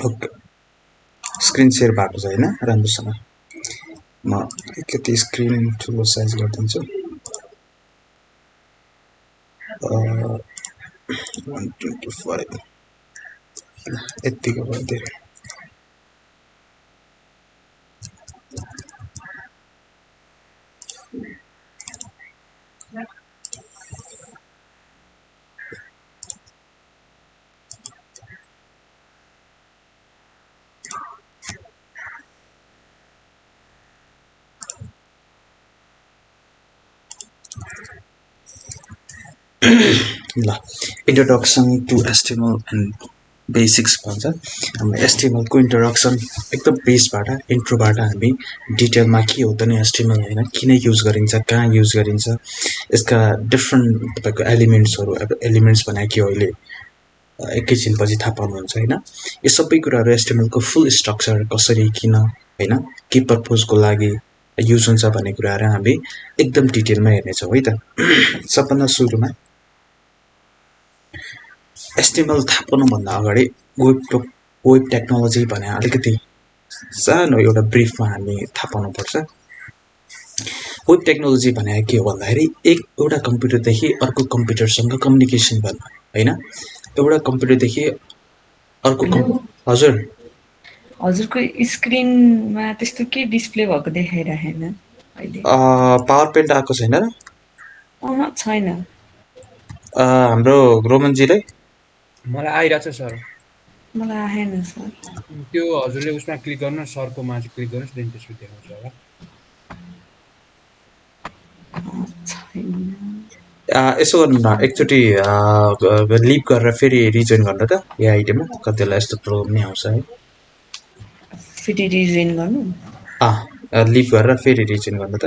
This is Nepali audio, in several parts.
ओके स्क्रिन शेयर भएको छ हैन राम्रोसँग म अलिकति स्क्रिन ठुलो साइज गरिदिन्छु 125 यतिको गरिदिएँ ल introduction to HTML and basics भन्छ हाम्रो एचटीएमएल को इन्ट्रोडक्सन एकदम बेसबाट इन्ट्रोबाट हामी डिटेलमा के हो त नि एचटीएमएल हैन किन युज गरिन्छ कहाँ युज गरिन्छ यसका डिफरेन्ट तपाईको एलिमेन्ट्सहरु अब एलिमेन्ट्स भने के हो अहिले एकैछिनपछि थाहा पाउनुहुन्छ हैन यो सबै कुराहरु एचटीएमएल को फुल स्ट्रक्चर कसरी किन हैन के पर्पजको लागि युज हुन्छ भन्ने कुराहरु हामी एकदम डिटेलमा हेर्ने छौं है त सबभन्दा सुरुमा एचटीएमएल थाहा पाउनु भन्दा अगाडि वेब टेक्नोलोजी भने अलिकति सानो एउटा ब्रिफमा हामी थाहा पाउनु पर्छ वेब टेक्नोलोजी भने के हो भन्दाखेरि एउटा कम्प्युटरदेखि अर्को कम्प्युटरसँग कम्युनिकेसन गर्न हैन एउटा कम्प्युटरदेखि अर्को हजुर हजुरको स्क्रिनमा त्यस्तो के डिस्प्ले भएको देखाइरहेन अहिले पावर पोइन्ट आएको छैन र छैन हाम्रो रोमनजीले मलाई आइराछ सर मलाई आएन सर त्यो हजुरले उसमा क्लिक गर्नु सरको माथि क्लिक गर्नुस् देन त्यसपछि देखाउँछ होला यसो गर्नु न एकचोटी लिभ गरेर फेरि रिजोइन गर्नु त यो आइडियामा कतिलाई यस्तो प्रब्लम नै आउँछ है फेरि रिजोइन गर्नु लिभ गरेर फेरि रिजोइन गर्नु त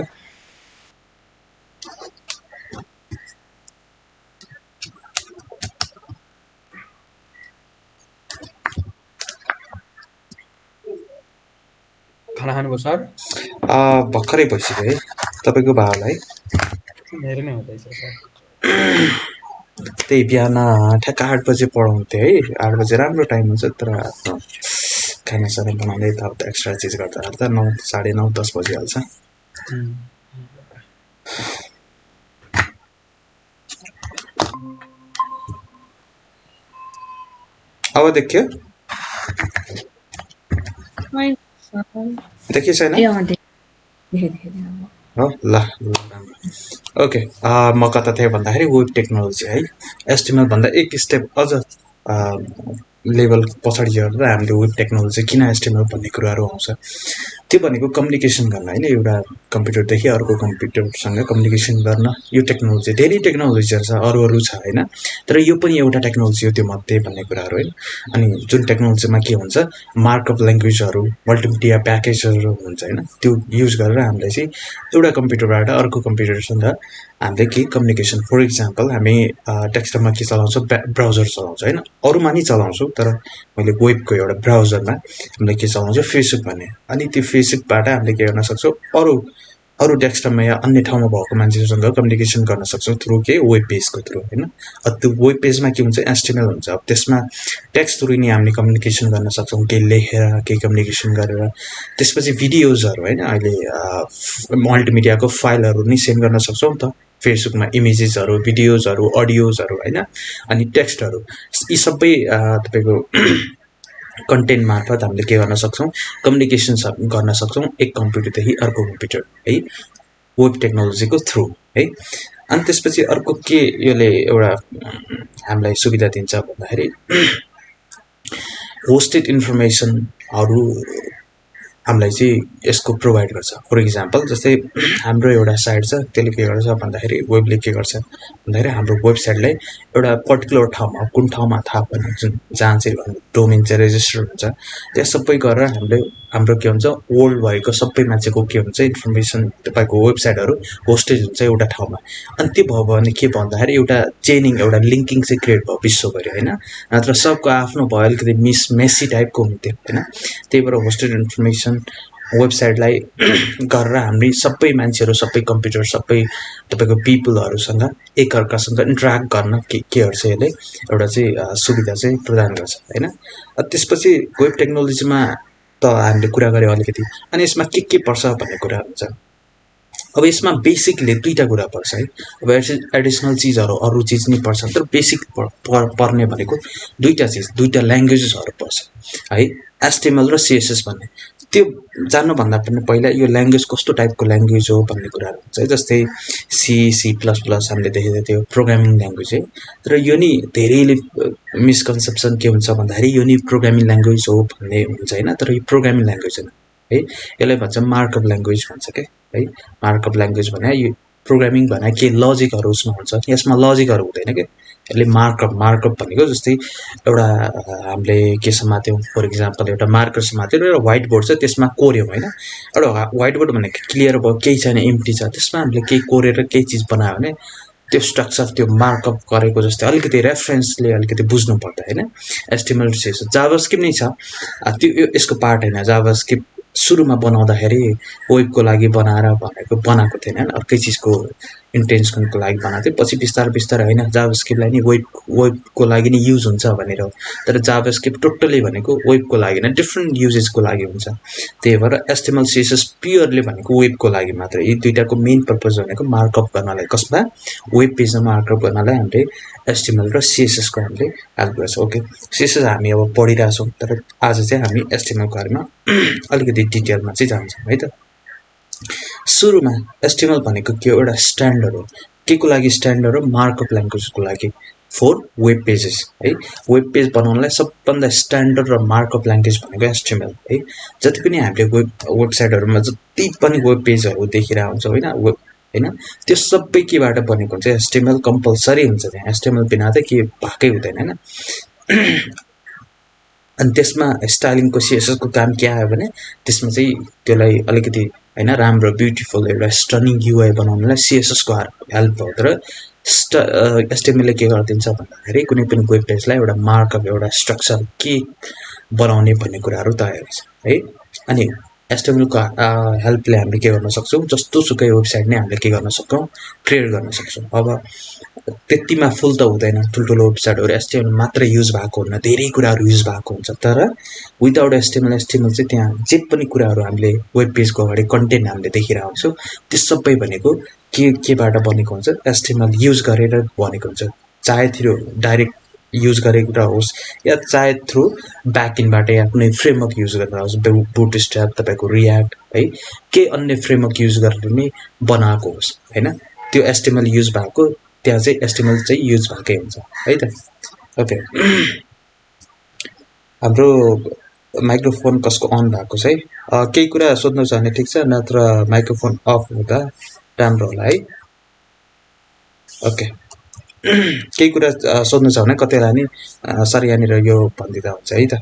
खाना खानुभयो सर भर्खरै भइसक्यो है तपाईको भावलाई मेरो नै हुँदैछ सर त्यही बिहान ठ्याक्क 8 बजे पढाउँथे है 8 बजे राम्रो टाइम हुन्छ तर खाना साना बनाउँदै त एक्स्ट्रा चिज गर्दा त 9 9:30 10 बजिहाल्छ अब देखियो देखियो छैन हो ल ओके म कता थिएँ भन्दाखेरि वेब टेक्नोलोजी है एचटीएमएल भन्दा एक स्टेप अझ लेभल पछाडि झरेर हामीले वेब टेक्नोलोजी किन एचटीएमएल भन्ने कुराहरु आउँछ त्यो भनेको कम्युनिकेसन गर्न हैन एउटा कम्प्युटरदेखि अर्को कम्प्युटरसँग कम्युनिकेसन गर्न यो टेक्नोलोजी धेरै टेक्नोलोजीहरु छ अरु छ हैन तर यो पनि एउटा टेक्नोलोजी हो त्यो मध्ये भन्ने कुराहरु हैन अनि जुन टेक्नोलोजीमा के हुन्छ मार्कअप ल्याङ्ग्वेजहरु मल्टिमिडिया प्याकेजहरु हुन्छ हैन त्यो युज गरेर हामीले चाहिँ एउटा कम्प्युटरबाट अर्को कम्प्युटरसँग हामीले के कम्युनिकेसन फर एक्जाम्पल हामी डेस्कटपमा के चलाउँछौं ब्राउजर चलाउँछौं हैन अरुमा नि चलाउँछौं तर मैले वेबको एउटा ब्राउजरमा हामीले के चलाउँछौं फेसबुक भन्ने अनि त्यो फेसबुकबाट हामीले के गर्न सक्छौं अरु डेस्कटपमा या अन्य ठाउँमा भएको मान्छेसँग कम्युनिकेसन गर्न सक्छौं थ्रु के वेब पेजको थ्रु हैन त्यो वेब पेजमा के हुन्छ एचटीएमएल हुन्छ अब त्यसमा टेक्स्ट थ्रु नि हामीले कम्युनिकेसन गर्न सक्छौं के लेखेर के कम्युनिकेसन गरेर त्यसपछि भिडियोजहरु हैन अहिले मल्टिमिडियाको फाइलहरु नि सेन्ड गर्न सक्छौं त फेसबुकमा इमेजेसहरु भिडियोजहरु अडियोजहरु हैन अनि टेक्स्टहरु यी सबै तपाईको कन्टेन्ट मार्फत हामीले के गर्न सक्छौं कम्युनिकेसन गर्न सक्छौं एक कम्प्युटरदेखि अर्को कम्प्युटर है वेब टेक्नोलोजीको थ्रु है अनि त्यसपछि अर्को के यसले एउटा हामीलाई सुविधा दिन्छ भन्दाखेरि होस्टेड इन्फर्मेसनहरु हामीलाई चाहिँ यसको प्रोभाइड गर्छ। फर इक्जाम्पल जस्तै हाम्रो एउटा साइट छ, त्यसले के गर्छ भन्दाखेरि वेबले के गर्छ भन्दाखेरि हाम्रो वेबसाइटलाई एउटा पर्टिकुलर ठाउँमा कुन ठाउँमा थाहा पनि जुन जहाँ चाहिँ डोमेन चाहिँ रेजिस्टर हुन्छ त्यहाँ सबै गरेर हाम्रो के हुन्छ वर्ल्ड भएको सबै मान्छेको के हुन्छ इन्फर्मेसन तपाईँको वेबसाइटहरू होस्टेज हुन्छ एउटा ठाउँमा। अनि त्यो भयो भने के भन्दाखेरि एउटा चेनिङ एउटा लिङ्किङ चाहिँ क्रिएट भयो विश्वभरि होइन, नत्र सबको आफ्नो भयो अलिकति मेसी टाइपको हुन्थ्यो होइन। त्यही भएर होस्टेड इन्फर्मेसन वेबसाइटलाई गरेर हामी सबै मान्छेहरू सबै कम्प्युटर सबै तपाईँको पिपलहरूसँग एकअर्कासँग इन्टरेक्ट गर्न केहरू चाहिँ यसले एउटा चाहिँ सुविधा चाहिँ प्रदान गर्छ होइन। त्यसपछि वेब टेक्नोलोजीमा त हामीले कुरा गऱ्यौँ अलिकति, अनि यसमा के पर्छ भन्ने कुरा हुन्छ। अब यसमा बेसिकली दुईवटा कुरा पर्छ है। अब एडिसनल चिजहरू अरू चिज नि पर्छ, तर बेसिक पर्ने भनेको दुईवटा ल्याङ्ग्वेजेसहरू पर्छ है, HTML र CSS भन्ने। त्यो जान्नुभन्दा पनि पहिला यो ल्याङ्ग्वेज कस्तो टाइपको ल्याङ्ग्वेज हो भन्ने कुराहरू हुन्छ है। जस्तै C++ हामीले देखेको थियो प्रोग्रामिङ ल्याङ्ग्वेज है, तर यो नि धेरैले मिसकन्सेप्सन के हुन्छ भन्दाखेरि यो नि प्रोग्रामिङ ल्याङ्ग्वेज हो भन्ने हुन्छ होइन, तर यो प्रोग्रामिङ ल्याङ्ग्वेज होइन है। यसलाई भन्छ मार्कअप ल्याङ्ग्वेज भन्छ क्या है। मार्कअप ल्याङ्ग्वेज भने यो प्रोग्रामिङ भने के लजिकहरू उसमा हुन्छ, यसमा लजिकहरू हुँदैन क्या। यसले मार्कअप भनेको जस्तै एउटा हामीले के समात्यौँ फर इक्जाम्पल एउटा मार्कर समात्यौँ र एउटा व्हाइट बोर्ड छ त्यसमा कोर्यौँ होइन। एउटा व्हाइट बोर्ड भनेको क्लियर भयो केही छैन एम्प्टी छ, त्यसमा हामीले केही कोरेर केही चिज बनायो भने त्यो स्ट्रक्चर त्यो मार्कअप गरेको जस्तै अलिकति रेफरेन्सले अलिकति बुझ्नु पर्दा होइन। HTML CSS जाभास्क्रिप्ट नै छ त्यो यसको पार्ट होइन। जाभास्क्रिप्ट सुरुमा बनाउँदाखेरि वेबको लागि बनाएको थिएन, अर्कै चिजको इन्टेन्सनको लागि बनाएको थियो। पछि बिस्तारै होइन जाभास्क्रिप्टलाई नि वेबको लागि नि युज हुन्छ भनेर, तर जाभास्क्रिप्ट टोटली भनेको वेबको लागि होइन, डिफ्रेन्ट युजेसको लागि हुन्छ। त्यही भएर HTML CSS प्योरली भनेको वेबको लागि मात्र। यी दुईटाको मेन पर्पज भनेको मार्कअप गर्नलाई, कसमा वेब पेजमा मार्कअप गर्नलाई हामीले HTML र CSS को हामीले हेल्प गर्छ। ओके, CSS हामी अब पढिरहेछौँ, तर आज चाहिँ हामी HTML को बारेमा अलिकति डिटेलमा चाहिँ जान्छौँ है त। सुरुमा HTML भनेको के हो, एउटा स्ट्यान्डर्ड हो। के को लागि स्ट्यान्डर्ड हो, मार्कअप ल्याङ्ग्वेजको लागि फर वेब पेजेस है। वेब पेज बनाउनलाई सबभन्दा स्ट्यान्डर्ड र मार्कअप ल्याङ्ग्वेज भनेको HTML है। जति पनि हामीले वेबसाइटहरूमा जति पनि वेब पेजहरू देखिरहेको हुन्छ होइन, त्यो सबै केबाट बनेको हुन्छ, HTML कम्पलसरी हुन्छ त्यहाँ। HTML बिना त के भएकै हुँदैन होइन। अनि त्यसमा स्टाइलिङको CSS को काम के आयो भने त्यसमा चाहिँ त्यसलाई अलिकति होइन राम्रो ब्युटिफुल एउटा स्टनिङ UI बनाउनलाई CSS को हेल्प भयो। तर HTML ले के गरिदिन्छ भन्दाखेरि कुनै पनि वेब पेजलाई एउटा मार्कअप एउटा स्ट्रक्चर के बनाउने भन्ने कुराहरू तय गर्छ है। अनि HTML को हेल्पले हामीले के गर्न सक्छौँ, जस्तो सुकै वेबसाइट नै हामीले के गर्न सक्छौँ, क्रिएट गर्न सक्छौँ। अब त्यतिमा फुल त हुँदैन, ठुल्ठुलो वेबसाइटहरू HTML मात्रै युज भएको हुन्न, धेरै कुराहरू युज भएको हुन्छ। तर विदाउट HTML चाहिँ त्यहाँ जे पनि कुराहरू हामीले वेब पेजको अगाडि कन्टेन्ट हामीले देखिरहेको हुन्छौँ, त्यो सबै भनेको केबाट बनेको हुन्छ, HTML युज गरेर बनेको हुन्छ। चाहे थ्रु डाइरेक्ट युज गरेर होस् या चाहे थ्रु ब्याकएन्डबाट या कुनै फ्रेमवर्क युज गरेर होस्, बुटस्ट्र्याप तपाईँको रियाक्ट है, के अन्य फ्रेमवर्क युज गरेर नै बनाएको होस् होइन, त्यो HTML युज भएको त्यहाँ चाहिँ HTML चाहिँ युज भएकै हुन्छ है त। ओके, हाम्रो माइक्रोफोन कसको अन भएको छ है, केही कुरा सोध्नु छ भने ठिक छ, नत्र माइक्रोफोन अफ हुँदा राम्रो होला है। ओके, केही कुरा सोध्नु छ भने कतिलाई नि सर यहाँनिर यो भनिदिँदा हुन्छ है त,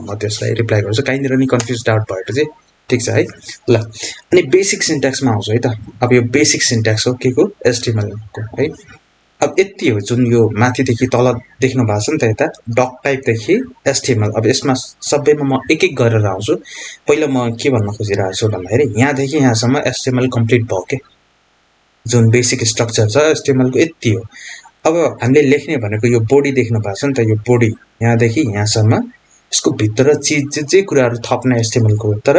म त्यसलाई रिप्लाई गर्छु। कहीँनिर नि कन्फ्युज डाउट भएको चाहिँ ठिक छ है। ल, अनि बेसिक सिन्ट्याक्समा आउँछु है त। अब यो बेसिक सिन्ट्याक्स हो के को, HTML को है। अब यति हो, जुन यो माथिदेखि तल देख्नु भएको छ नि त यता डक टाइपदेखि HTML। अब यसमा सबैमा म एक एक गरेर आउँछु। पहिला म के भन्न खोजिरहेको छु भन्दाखेरि यहाँदेखि यहाँसम्म HTML कम्प्लिट भयो के, जुन बेसिक स्ट्रक्चर छ HTML को यति हो। अब हामीले लेख्ने भनेको यो बडी देख्नु भएको छ नि त, यो बडी यहाँदेखि यहाँसम्म, यसको भित्र जे कुराहरू थप्ने HTML को, तर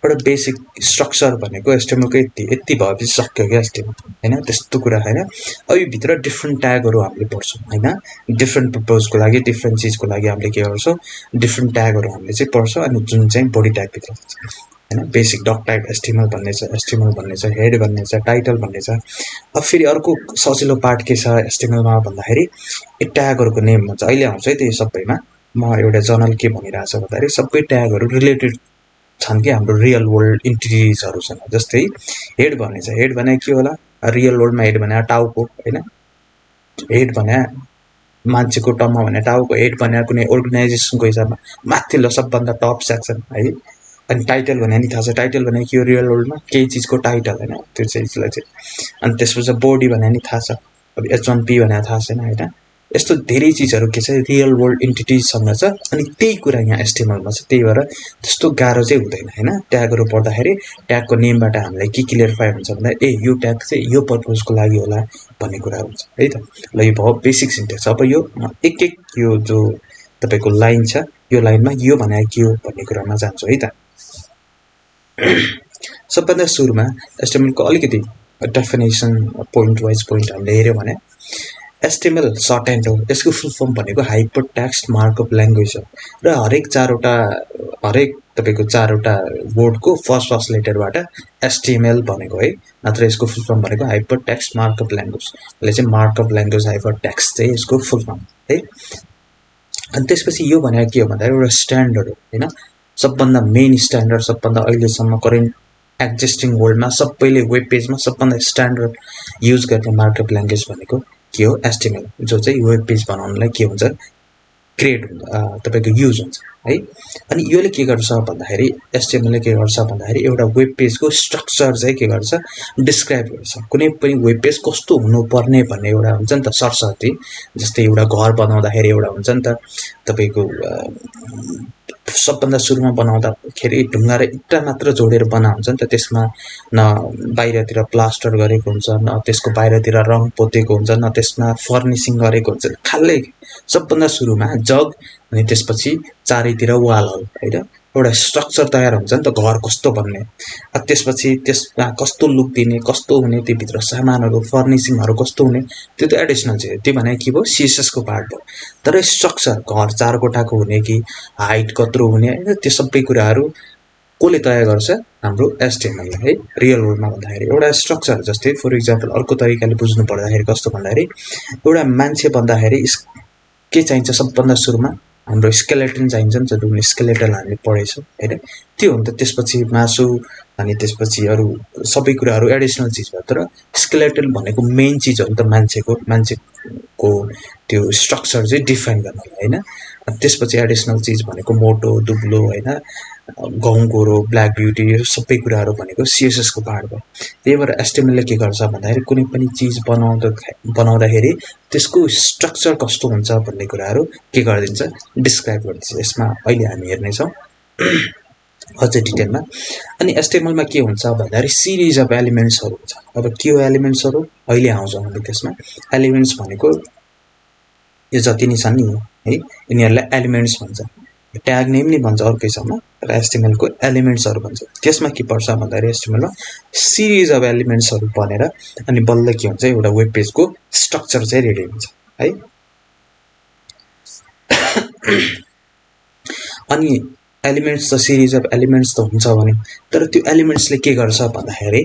एउटा बेसिक स्ट्रक्चर भनेको HTML को यति भएपछि सक्यो क्या HTML होइन, त्यस्तो कुरा होइन। अब यो भित्र डिफ्रेन्ट ट्यागहरू हामीले पढ्छौँ होइन, डिफ्रेन्ट पर्पजको लागि डिफ्रेन्ट चिजको लागि हामीले के गर्छौँ, डिफ्रेन्ट ट्यागहरू हामीले चाहिँ पढ्छौँ। अनि जुन चाहिँ बडी ट्यागभित्र होइन, बेसिक डक टाइप HTML भन्ने छ, हेड भन्ने छ, टाइटल भन्ने छ। अब फेरि अर्को सजिलो पार्ट के छ HTML मा भन्दाखेरि यो ट्यागहरूको नेम हुन्छ। अहिले आउँछ है त्यो सबैमा, म एउटा जनरल के भनिरहेको छु भन्दाखेरि सबै ट्यागहरू रिलेटेड छन् कि हाम्रो रियल वर्ल्ड इन्टिटिजहरू छन्। जस्तै हेड भन्ने छ, हेड भने के होला, रियल वर्ल्डमा हेड भने टाउको हैन, हेड भने मान्छेको टर्ममा भने टाउको, हेड भने कुनै अर्गनाइजेसनको हिसाबमा माथिल्लो सबभन्दा टप सेक्सन है। अनि टाइटल भने नि थाहा छ, टाइटल भने के हो रियल वर्ल्डमा, केही चिजको टाइटल हैन, त्यो चिजलाई चाहिँ। अनि त्यसपछि बडी भने नि थाहा छ, अब H1P भने थाहा छैन हैन। यस्तो धेरै चिजहरू के छ रियल वर्ल्ड इन्टिटिजसँग छ, अनि त्यही कुरा यहाँ HTML मा छ। त्यही भएर त्यस्तो गाह्रो चाहिँ हुँदैन हैन। ट्यागहरू पढ्दाखेरि ट्यागको नेमबाट हामीलाई के क्लियरफाई हुन्छ भन्दा ए यो ट्याग चाहिँ यो पर्पजको लागि होला भन्ने कुरा हुन्छ है त। ल यो भयो बेसिक सिन्टेक्स। अब यो एक एक यो जो तपाईको लाइन छ, यो लाइनमा यो भने के हो भन्ने कुरामा जान्छु है त। सबभन्दा सुरुमा HTML को अलिकति डेफिनेसन पोइन्ट वाइज पोइन्ट हामीले हेर्यो भने HTML सर्ट एन्ड हो। यसको फुल फर्म भनेको हाइपर टेक्स्ट मार्कअप ल्याङ्ग्वेज हो र हरेक तपाईको चारवटा वर्डको फर्स्ट लेटरबाट HTML भनेको है, नत्र यसको फुल फर्म भनेको हाइपर टेक्स्ट मार्कअप ल्याङ्ग्वेज। यसले चाहिँ मार्कअप ल्याङ्ग्वेज हाइपर टेक्स्ट चाहिँ यसको फुल फर्म है। अनि त्यसपछि यो भनेको के हो भन्दा एउटा स्ट्यान्डर्ड हो हैन, सबभन्दा मेन स्ट्यान्डर्ड, सबभन्दा अहिलेसम्म करेन्ट एक्जिस्टिङ वर्ल्डमा सबैले वेब पेजमा सबभन्दा स्ट्यान्डर्ड युज गर्ने मार्कअप ल्याङ्ग्वेज भनेको के हो HTML, जो चाहिँ वेब पेज बनाउनलाई के हुन्छ क्रिएट तपाईको युज हुन्छ है। अनि योले के गर्छ भन्दाखेरि HTML ले के गर्छ भन्दाखेरि एउटा वेब पेजको स्ट्रक्चर चाहिँ के गर्छ डिस्क्राइब गर्छ। कुनै पनि वेब पेज कस्तो हुनुपर्ने भन्ने एउटा हुन्छ नि त सरसर्ती। जस्तै एउटा घर बनाउँदाखेरि एउटा हुन्छ नि त तपाईको सबभन्दा सुरुमा बनाउँदाखेरि ढुङ्गा र इट्टा मात्र जोडेर बनाएको हुन्छ नि त, त्यसमा न बाहिरतिर प्लास्टर गरेको हुन्छ, न त्यसको बाहिरतिर रङ पोतेको हुन्छ, न त्यसमा फर्निसिङ गरेको हुन्छ। खाली सबभन्दा सुरुमा जग अनि त्यसपछि चारैतिर वालहरू हैन, एउटा स्ट्रक्चर तयार हुन्छ नि त घर कस्तो भन्ने। त्यसपछि त्यसमा कस्तो लुक दिने, कस्तो हुने, त्यभित्र सामानहरू फर्निसिङहरू कस्तो हुने, त्यो त एडिसनल छ। त्यो भने के भयो CSS को पार्ट भयो। तर स्ट्रक्चर घर चार कोठाको हुने कि हाइट कत्रो हुने हैन, त्यो सबै कुराहरू कसले तयार गर्छ हाम्रो HTML ले है। रियल वर्ल्डमा भन्दाखेरि एउटा स्ट्रक्चर, जस्तै फर एक्जाम्पल अर्को तरिकाले बुझ्नु पर्दाखेरि कस्तो भन्दाखेरि एउटा मान्छे भन्दाखेरि के चाहिन्छ सबभन्दा सुरुमा हाम्रो स्केलेटन चाहिन्छ नि त, जुन स्केलेटन हामीले पढेछौँ हैन, त्यो हो नि त। त्यसपछि मासु अनि त्यसपछि अरु सबै कुराहरू एडिसनल चिज भयो। तर स्केलेटन भनेको मेन चिज हो नि त, मान्छेको त्यो स्ट्रक्चर चाहिँ डिफाइन गर्नलाई हैन। त्यसपछि एडिसनल चिज भनेको मोटो दुब्लो हैन, गहुँगोरो ब्ल्याक ब्युटी सबै कुराहरू भनेको CSS को पार्ट भयो। त्यही भएर HTML ले के गर्छ भन्दाखेरि कुनै पनि चिज बनाउँदाखेरि त्यसको स्ट्रक्चर कस्तो हुन्छ भन्ने कुराहरू के गरिदिन्छ डिस्क्राइब गरिदिन्छ। यसमा अहिले हामी हेर्ने छौं अझ डिटेलमा। अनि HTML मा के हुन्छ भन्दाखेरि सिरिज अफ एलिमेन्ट्सहरू हुन्छ। अब के हो एलिमेन्ट्सहरू अहिले आउँछौं हामी त्यसमा। एलिमेन्ट्स भनेको यो जति नै छन् नि है, यिनीहरूलाई एलिमेन्ट्स भन्छ। ट्याग नेम नि भन्छ अर्कैसम्म, र HTML को एलिमेन्ट्सहरू भन्छ। त्यसमा के पर्छ भन्दाखेरि HTML मा सिरिज अफ एलिमेन्ट्सहरू बनेर अनि बल्ल के हुन्छ एउटा वेब पेजको स्ट्रक्चर चाहिँ रेडी हुन्छ है। अनि एलिमेन्ट्स त सिरिज अफ एलिमेन्ट्स त हुन्छ भने, तर त्यो एलिमेन्ट्सले के गर्छ भन्दाखेरि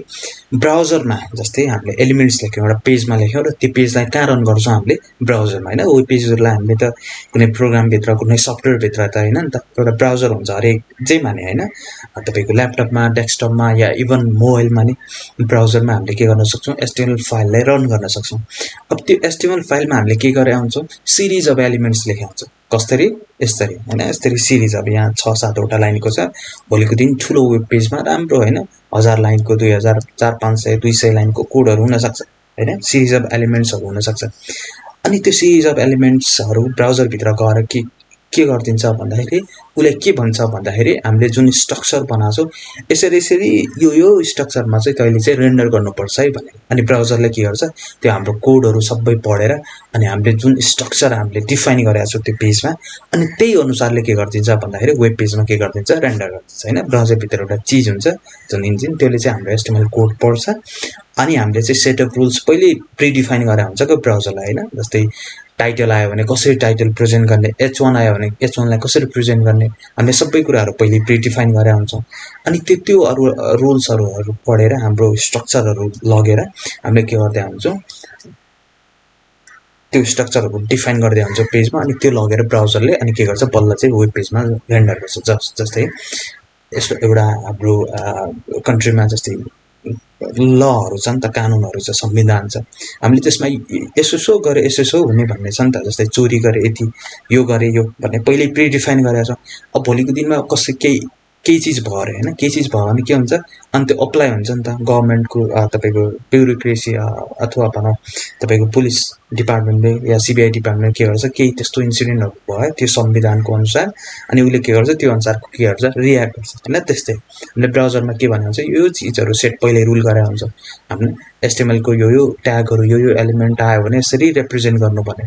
ब्राउजरमा जस्तै हामीले एलिमेन्ट्स लेख्यौं एउटा पेजमा लेख्यौं र त्यो पेजलाई कहाँ रन गर्छौं हामीले ब्राउजरमा हैन। वेब पेजहरुलाई हामीले त कुनै प्रोग्राम भित्र कुनै सफ्टवेयर भित्र त हैन नि त, एउटा ब्राउजर हुन्छ हरेक जे माने हैन। तपाईको ल्यापटपमा डेस्कटपमा या इभन मोबाइलमा नि ब्राउजरमा हामीले के गर्न सक्छौं HTML फाइललाई रन गर्न सक्छौं। अब त्यो HTML फाइलमा हामीले के गरे हुन्छौं सिरिज अफ एलिमेन्ट्स लेखे हुन्छौं। कसरी यसरी हैन, यसरी सिरिज। अब यहाँ 6-7 वटा लाइनको छ, भोलिको दिन ठूलो वेब पेजमा राम्रो हैन 1000 लाइनको 2000 400-500 200 लाइनको कोडहरु हुन सक्छ हैन, सिरिज अफ एलिमेन्ट्सहरु हुन सक्छ। अनि त्यो सिरिज अफ एलिमेन्ट्सहरु ब्राउजर भित्र गएर के गर्दिन्छ भन्दाखेरि उले के भन्छ भन्दाखेरि हामीले जुन स्ट्रक्चर बनाछौ यसरी यो स्ट्रक्चरमा चाहिँ तैले चाहिँ रेन्डर गर्नुपर्छ है भने। अनि ब्राउजरले के गर्छ त्यो हाम्रो कोडहरु सबै पढेर अनि हामीले जुन स्ट्रक्चर हामीले डिफाइन गरेका छौ त्यो पेजमा, अनि त्यही अनुसारले के गर्दिन्छ भन्दाखेरि वेब पेजमा के गर्दिन्छ रेन्डर गर्दिन्छ हैन। ब्राउजर भित्र एउटा चीज हुन्छ जुन इन्जिन, त्यसले चाहिँ हाम्रो HTML कोड पढ्छ। अनि हामीले चाहिँ सेटअप रुल्स पहिले प्रिडिफाइन गरे हुन्छ के ब्राउजरलाई हैन। जस्तै टाइटल आयो भने कसरी टाइटल प्रेजेन्ट गर्ने, H1 आयो भने H1 लाई कसरी प्रेजेन्ट गर्ने, हामीले सबै कुराहरु पहिले प्रिडिफाइन गरे हुन्छौं। अनि त्यो अरु रुल्सहरु पढेर हाम्रो स्ट्रक्चरहरु लगेर हामीले के गर्दै हुन्छौं त्यो स्ट्रक्चरहरु डिफाइन गर्दै हुन्छौं पेजमा। अनि त्यो लगेर ब्राउजरले अनि के गर्छ बल्ल चाहिँ वेब पेजमा रेन्डर गर्छ। जस्तै यस्तो एउटा हाम्रो कन्ट्रीमा जस्तै लहरू छ नि त, कानुनहरू छ, संविधान छ, हामीले त्यसमा यसो गरे यसो हुने भन्ने छ नि त। जस्तै चोरी गरे यति, यो गरे यो भन्ने पहिल्यै प्रिडिफाइन गरेको छ। अब भोलिको दिनमा कसै केही चिज भयो अरे होइन, केही चिज भयो भने के हुन्छ, अनि त्यो अप्लाई हुन्छ नि त गभर्मेन्टको तपाईँको ब्युरोक्रेसी अथवा भनौँ तपाईँको पुलिस डिपार्टमेन्टले या सिबिआई डिपार्टमेन्टले के गर्छ, केही त्यस्तो इन्सिडेन्टहरू भयो त्यो संविधानको अनुसार, अनि उसले के गर्छ त्यो अनुसारको के गर्छ, रियाक्ट गर्छ होइन। त्यस्तै हामीले ब्राउजरमा के भने हुन्छ, यो चिजहरू सेट पहिल्यै रुल गरेर हुन्छ। हामीले एचटिएमएलको यो ट्यागहरू यो एलिमेन्ट आयो भने यसरी रिप्रेजेन्ट गर्नु पर्ने,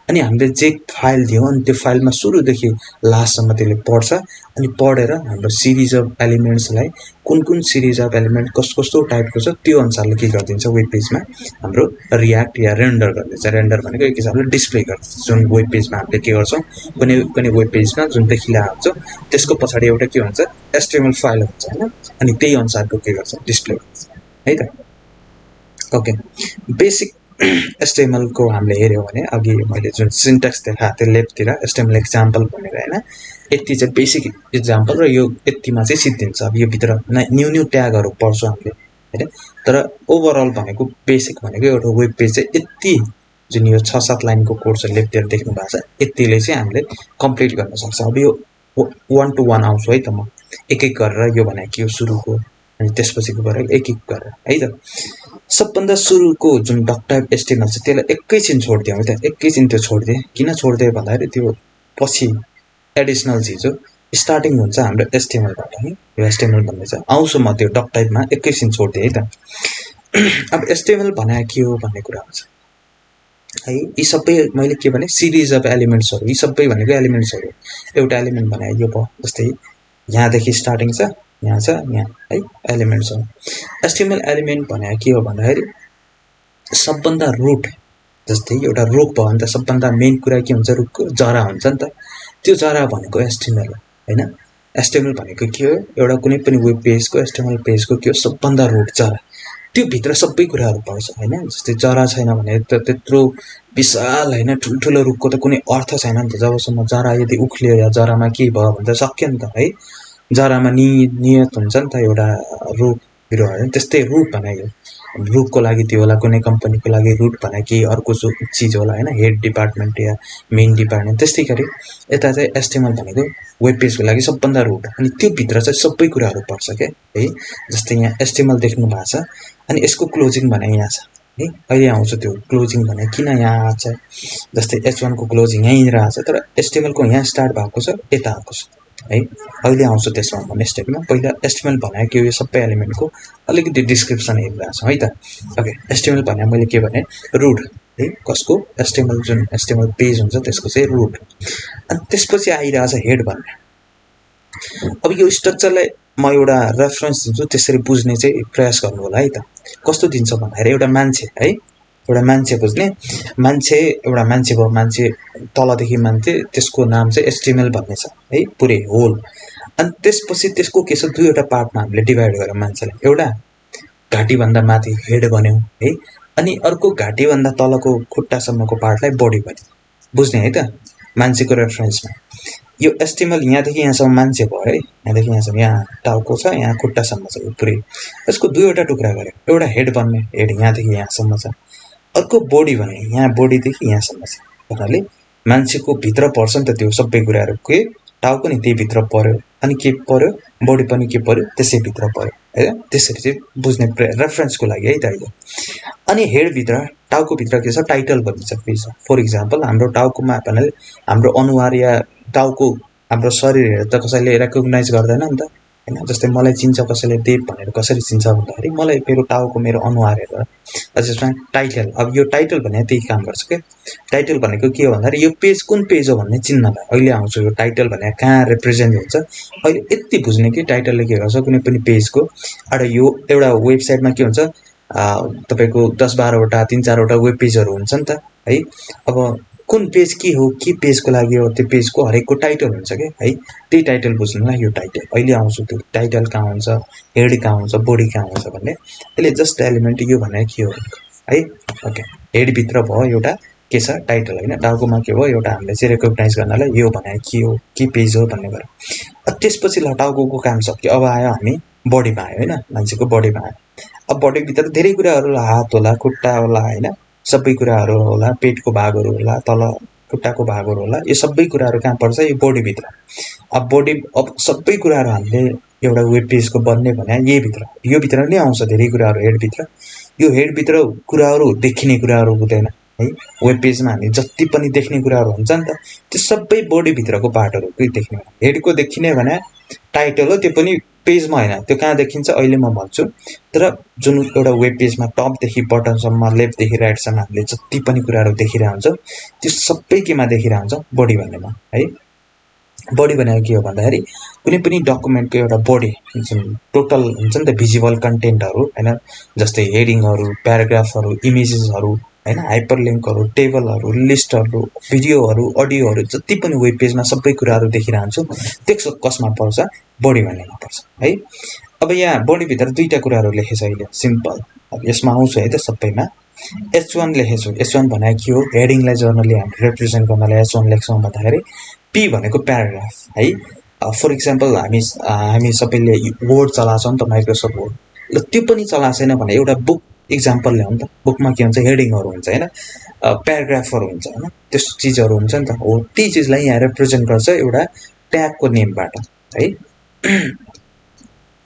अनि हामीले जे फाइल दियौँ अनि त्यो फाइलमा सुरुदेखि लास्टसम्म त्यसले पढ्छ, अनि पढेर हाम्रो सिरिज अफ एलिमेन्ट्सलाई कुन सिरिज अफ एलिमेन्ट कस्तो टाइपको छ त्यो अनुसारले के गरिदिन्छ, वेब पेजमा हाम्रो रियाक्ट या रेन्डर गरिदिन्छ। रेन्डर भनेको एक हिसाबले डिस्प्ले गरिदिन्छ। जुन वेब पेजमा हामीले के गर्छौँ, कुनै वेब पेजमा जुन देखिरहेको हुन्छ त्यसको पछाडि एउटा के हुन्छ, एचटिएमएल फाइल हुन्छ होइन, अनि त्यही अनुसारको के गर्छ, डिस्प्ले गर्छ है त। ओके, बेसिक एचटिएमएलको हामीले हेऱ्यौँ भने अघि मैले जुन सिन्ट्याक्स देखाएको थिएँ लेफ्टतिर एचटिएमएल एक्जाम्पल भनेर होइन, यति चाहिँ बेसिक इक्जाम्पल र यो यतिमा चाहिँ सिद्धिन्छ। अब यो भित्र न्यू ट्यागहरू पढ्छौँ हामीले होइन, तर ओभरअल भनेको बेसिक भनेको एउटा वेब पेज चाहिँ यति जुन यो 6-7 लाइनको कोड छ लेफ्टतिर देख्नु भएको छ, यतिले चाहिँ हामीले कम्प्लिट गर्न सक्छ। अब यो 1 to 1 आउँछु है त, म एक गरेर यो भनेको के हो सुरुको, अनि त्यसपछिको गरेर एक गरेर है त। सबभन्दा सुरुको जुन डक टाइप एचटिएमएल छ त्यसलाई एकैछिन छोडिदिउँ है त, एकैछिन त्यो छोडिदिएँ। किन छोडिदिएँ भन्दाखेरि त्यो पछि एडिसनल चिज हो, स्टार्टिङ हुन्छ हाम्रो एचटिएमएलबाट है, यो एचटिएमएल भन्ने छ। आउँछु म त्यो डक टाइपमा, एकैछिन छोडिदिएँ है त। अब एचटिएमएल भनेको के हो भन्ने कुरा हुन्छ है। यी सबै मैले के भने सिरिज अफ एलिमेन्ट्सहरू, यी सबै भनेको एलिमेन्ट्सहरू। एउटा एलिमेन्ट भने यो भयो, जस्तै यहाँदेखि स्टार्टिङ छ, यहाँ छ, यहाँ है एलिमेन्ट्स हो। एचटिएमएल एलिमेन्ट भनेको के हो भन्दाखेरि सबभन्दा रुट, जस्तै एउटा रुख भयो भने त सबभन्दा मेन कुरा के हुन्छ, रुखको जरा हुन्छ नि त, त्यो जरा भनेको एचटिएमएल हो होइन। एचटिएमएल भनेको के हो, एउटा कुनै पनि वेब पेजको एचटिएमएल पेजको के हो, सबभन्दा रुट जरा, त्यो भित्र सबै कुराहरू पर्छ होइन। जस्तै जरा छैन भने त त्यत्रो विशाल होइन ठुल्ठुलो रुखको त कुनै अर्थ छैन नि त। जबसम्म जरा यदि उक्लियो या जरामा के भयो भने त सक्यो नि त है। जरामा नियत हुन्छ नि त एउटा रुख बिरुवा होइन, त्यस्तै रुट भनेको रुखको लागि त्यो होला, कुनै कम्पनीको लागि रुट भने केही अर्को चिज होला होइन, हेड डिपार्टमेन्ट या मेन डिपार्टमेन्ट। त्यस्तै गरी यता चाहिँ एचटिएमएल भनेको वेब पेजको लागि सबभन्दा रुट, अनि त्यो भित्र चाहिँ सबै कुराहरू पर्छ क्या है। जस्तै यहाँ एचटिएमएल देख्नु भएको छ, अनि यसको क्लोजिङ भने यहाँ छ है, अहिले आउँछ त्यो क्लोजिङ भने किन यहाँ आएको छ। जस्तै H1 को क्लोजिङ यहीँनिर आएको छ, तर एचटिएमएलको यहाँ स्टार्ट भएको छ, यता आएको छ है। अहिले आउँछ त्यसमा भन्ने स्टेपमा। पहिला एचटिएमएल भनेको के हो, यो सबै एलिमेन्टको अलिकति डिस्क्रिप्सन हेरिरहेको छ है त। ओके, एचटिएमएल भने मैले के भने रुट है, कसको, एचटिएमएल जुन एचटिएमएल पेज हुन्छ त्यसको चाहिँ रुट। अनि त्यसपछि आइरहेछ हेड भन्ने। अब यो स्ट्रक्चरलाई म एउटा रेफरेन्स दिन्छु, त्यसरी बुझ्ने चाहिँ प्रयास गर्नु होला है त। कस्तो दिन्छ भन्दाखेरि एउटा मान्छे है, एउटा मान्छे बुझ्ने, एउटा मान्छे भयो, मान्छे तलदेखि मान्छे, त्यसको नाम चाहिँ एचटिएमएल भन्ने छ है, पुरै होल। अनि त्यसपछि त्यसको के छ, दुईवटा पार्टमा हामीले डिभाइड गऱ्यौँ मान्छेलाई। एउटा घाँटीभन्दा माथि हेड भन्यौँ है, अनि अर्को घाँटीभन्दा तलको खुट्टासम्मको पार्टलाई बडी भन्यौँ। बुझ्ने है त मान्छेको रेफरेन्समा। यो एचटिएमएल यहाँदेखि यहाँसम्म मान्छे भयो है, यहाँदेखि यहाँसम्म, यहाँ टाउको छ, यहाँ खुट्टासम्म छ, यो पुरै। यसको दुईवटा टुक्रा गऱ्यो, एउटा हेड भन्ने, हेड यहाँदेखि यहाँसम्म छ, अर्को बडी भने यहाँ बडीदेखि यहाँसम्म छ। भन्नाले मान्छेको भित्र पर्छ नि त त्यो सबै कुराहरू, के टाउको नि त्यही भित्र पर्यो, अनि के पर्यो, बडी पनि के पर्यो त्यसै भित्र पर्यो है। त्यसरी चाहिँ बुझ्ने रेफरेन्सको लागि है त अहिले। अनि हेडभित्र टाउकोभित्र के छ, टाइटल भन्ने छ पेज। फर इक्जाम्पल हाम्रो टाउकोमा भन्नाले हाम्रो अनुहार या टाउको, हाम्रो शरीर त कसैले रेकग्नाइज गर्दैन नि त होइन। जस्तै मलाई चिन्छ कसैले, देव भनेर कसरी चिन्छ भन्दाखेरि मलाई मेरो टाउको, मेरो अनुहार हेरेर। त्यसमा टाइटल, अब यो टाइटल भने त्यही काम गर्छ क्या। टाइटल भनेको के हो भन्दाखेरि यो पेज कुन पेज हो भन्ने चिन्नलाई। अहिले आउँछ यो टाइटल भने कहाँ रिप्रेजेन्ट हुन्छ। अहिले यति बुझ्ने कि टाइटलले के गर्छ, कुनै पनि पेजको यो एउटा वेबसाइटमा के हुन्छ, तपाईँको 10-12वटा 3-4वटा वेब पेजहरू हुन्छ नि त है। अब कुन पेज के हो, के पेजको लागि हो, त्यो पेजको हरेकको टाइटल हुन्छ क्या है। त्यही टाइटल बुझ्नुलाई यो टाइटल। अहिले आउँछु त्यो टाइटल कहाँ हुन्छ, हेड कहाँ हुन्छ, बडी कहाँ हुन्छ भन्ने। अहिले जस्ट एलिमेन्ट यो भने के हो है। ओके, हेडभित्र भयो एउटा के छ, टाइटल होइन। टाउकोमा के भयो, एउटा हामीले चाहिँ रेकग्नाइज गर्नलाई यो भने के हो, के पेज हो भन्ने कुरा। त्यसपछि लटाउको काम सक्यो। अब आयो हामी बडीमा आयो हैन, मान्छेको बडीमा आयो। अब बडीभित्र धेरै कुराहरू होला, हात होला, खुट्टा होला हैन, सबै कुराहरू होला, पेटको भागहरू होला, तल खुट्टाको भागहरू होला, यो सबै कुराहरू कहाँ पर्छ? यो बडीभित्र। अब सबै कुराहरू हामीले एउटा वेब पेजको बन्ने भने यही भित्र, यो भित्र नै आउँछ धेरै कुराहरू हेडभित्र। यो हेडभित्र कुराहरू देखिने कुराहरू हुँदैन है। वेब पेजमा हामी जति पनि देख्ने कुराहरू हुन्छ नि त, त्यो सबै बडीभित्रको पार्टहरू देख्ने। हेडको देखिने भने टाइटल हो, त्यो पनि पेजमा होइन, त्यो कहाँ देखिन्छ अहिले म भन्छु। तर जुन एउटा वेब पेजमा टपदेखि बटनसम्म, लेफ्टदेखि राइटसम्म हामीले जति पनि कुराहरू देखिरहेको हुन्छ, त्यो सबै केमा देखिरहेको हुन्छ? बडी भन्नेमा है। बडी भनेको के हो भन्दाखेरि कुनै पनि डकुमेन्टको एउटा बडी जुन टोटल हुन्छ नि त भिजुअल कन्टेन्टहरू हैन, जस्तै हेडिङहरू, प्याराग्राफहरू, इमेजेसहरू हैन, हाइपरलिङ्कहरू, टेबलहरू, लिस्टहरू, भिडियोहरू, अडियोहरू, जति पनि वेब पेजमा सबै कुराहरू देखिरहन्छु, त्यो कसमा पर्छ? बडी भन्नेमा पर्छ है। अब यहाँ बडीभित्र दुईटा कुराहरू लेखेछ अहिले, सिम्पल। अब यसमा आउँछ है त सबैमा। H1 लेखेछु। H1 भनेको के हो? हेडिङलाई जर्नली हामी रिप्रेजेन्ट गर्नलाई H1 लेख्छौँ भन्दाखेरि P भनेको प्याराग्राफ है। फर इक्जाम्पल हामी सबैले वर्ड चलाउँछौँ नि त, माइक्रोसफ्ट वर्ड। ल त्यो पनि चलाएको छैन भने एउटा बुक इक्जाम्पल ल्याउँ त। बुकमा के हुन्छ? हेडिङहरू हुन्छ हैन, प्याराग्राफहरू हुन्छ हैन, त्यस्तो चिजहरू हुन्छ नि त। हो, त्यही चिजलाई यहाँ रिप्रेजेन्ट गर्छ एउटा ट्यागको नेमबाट है।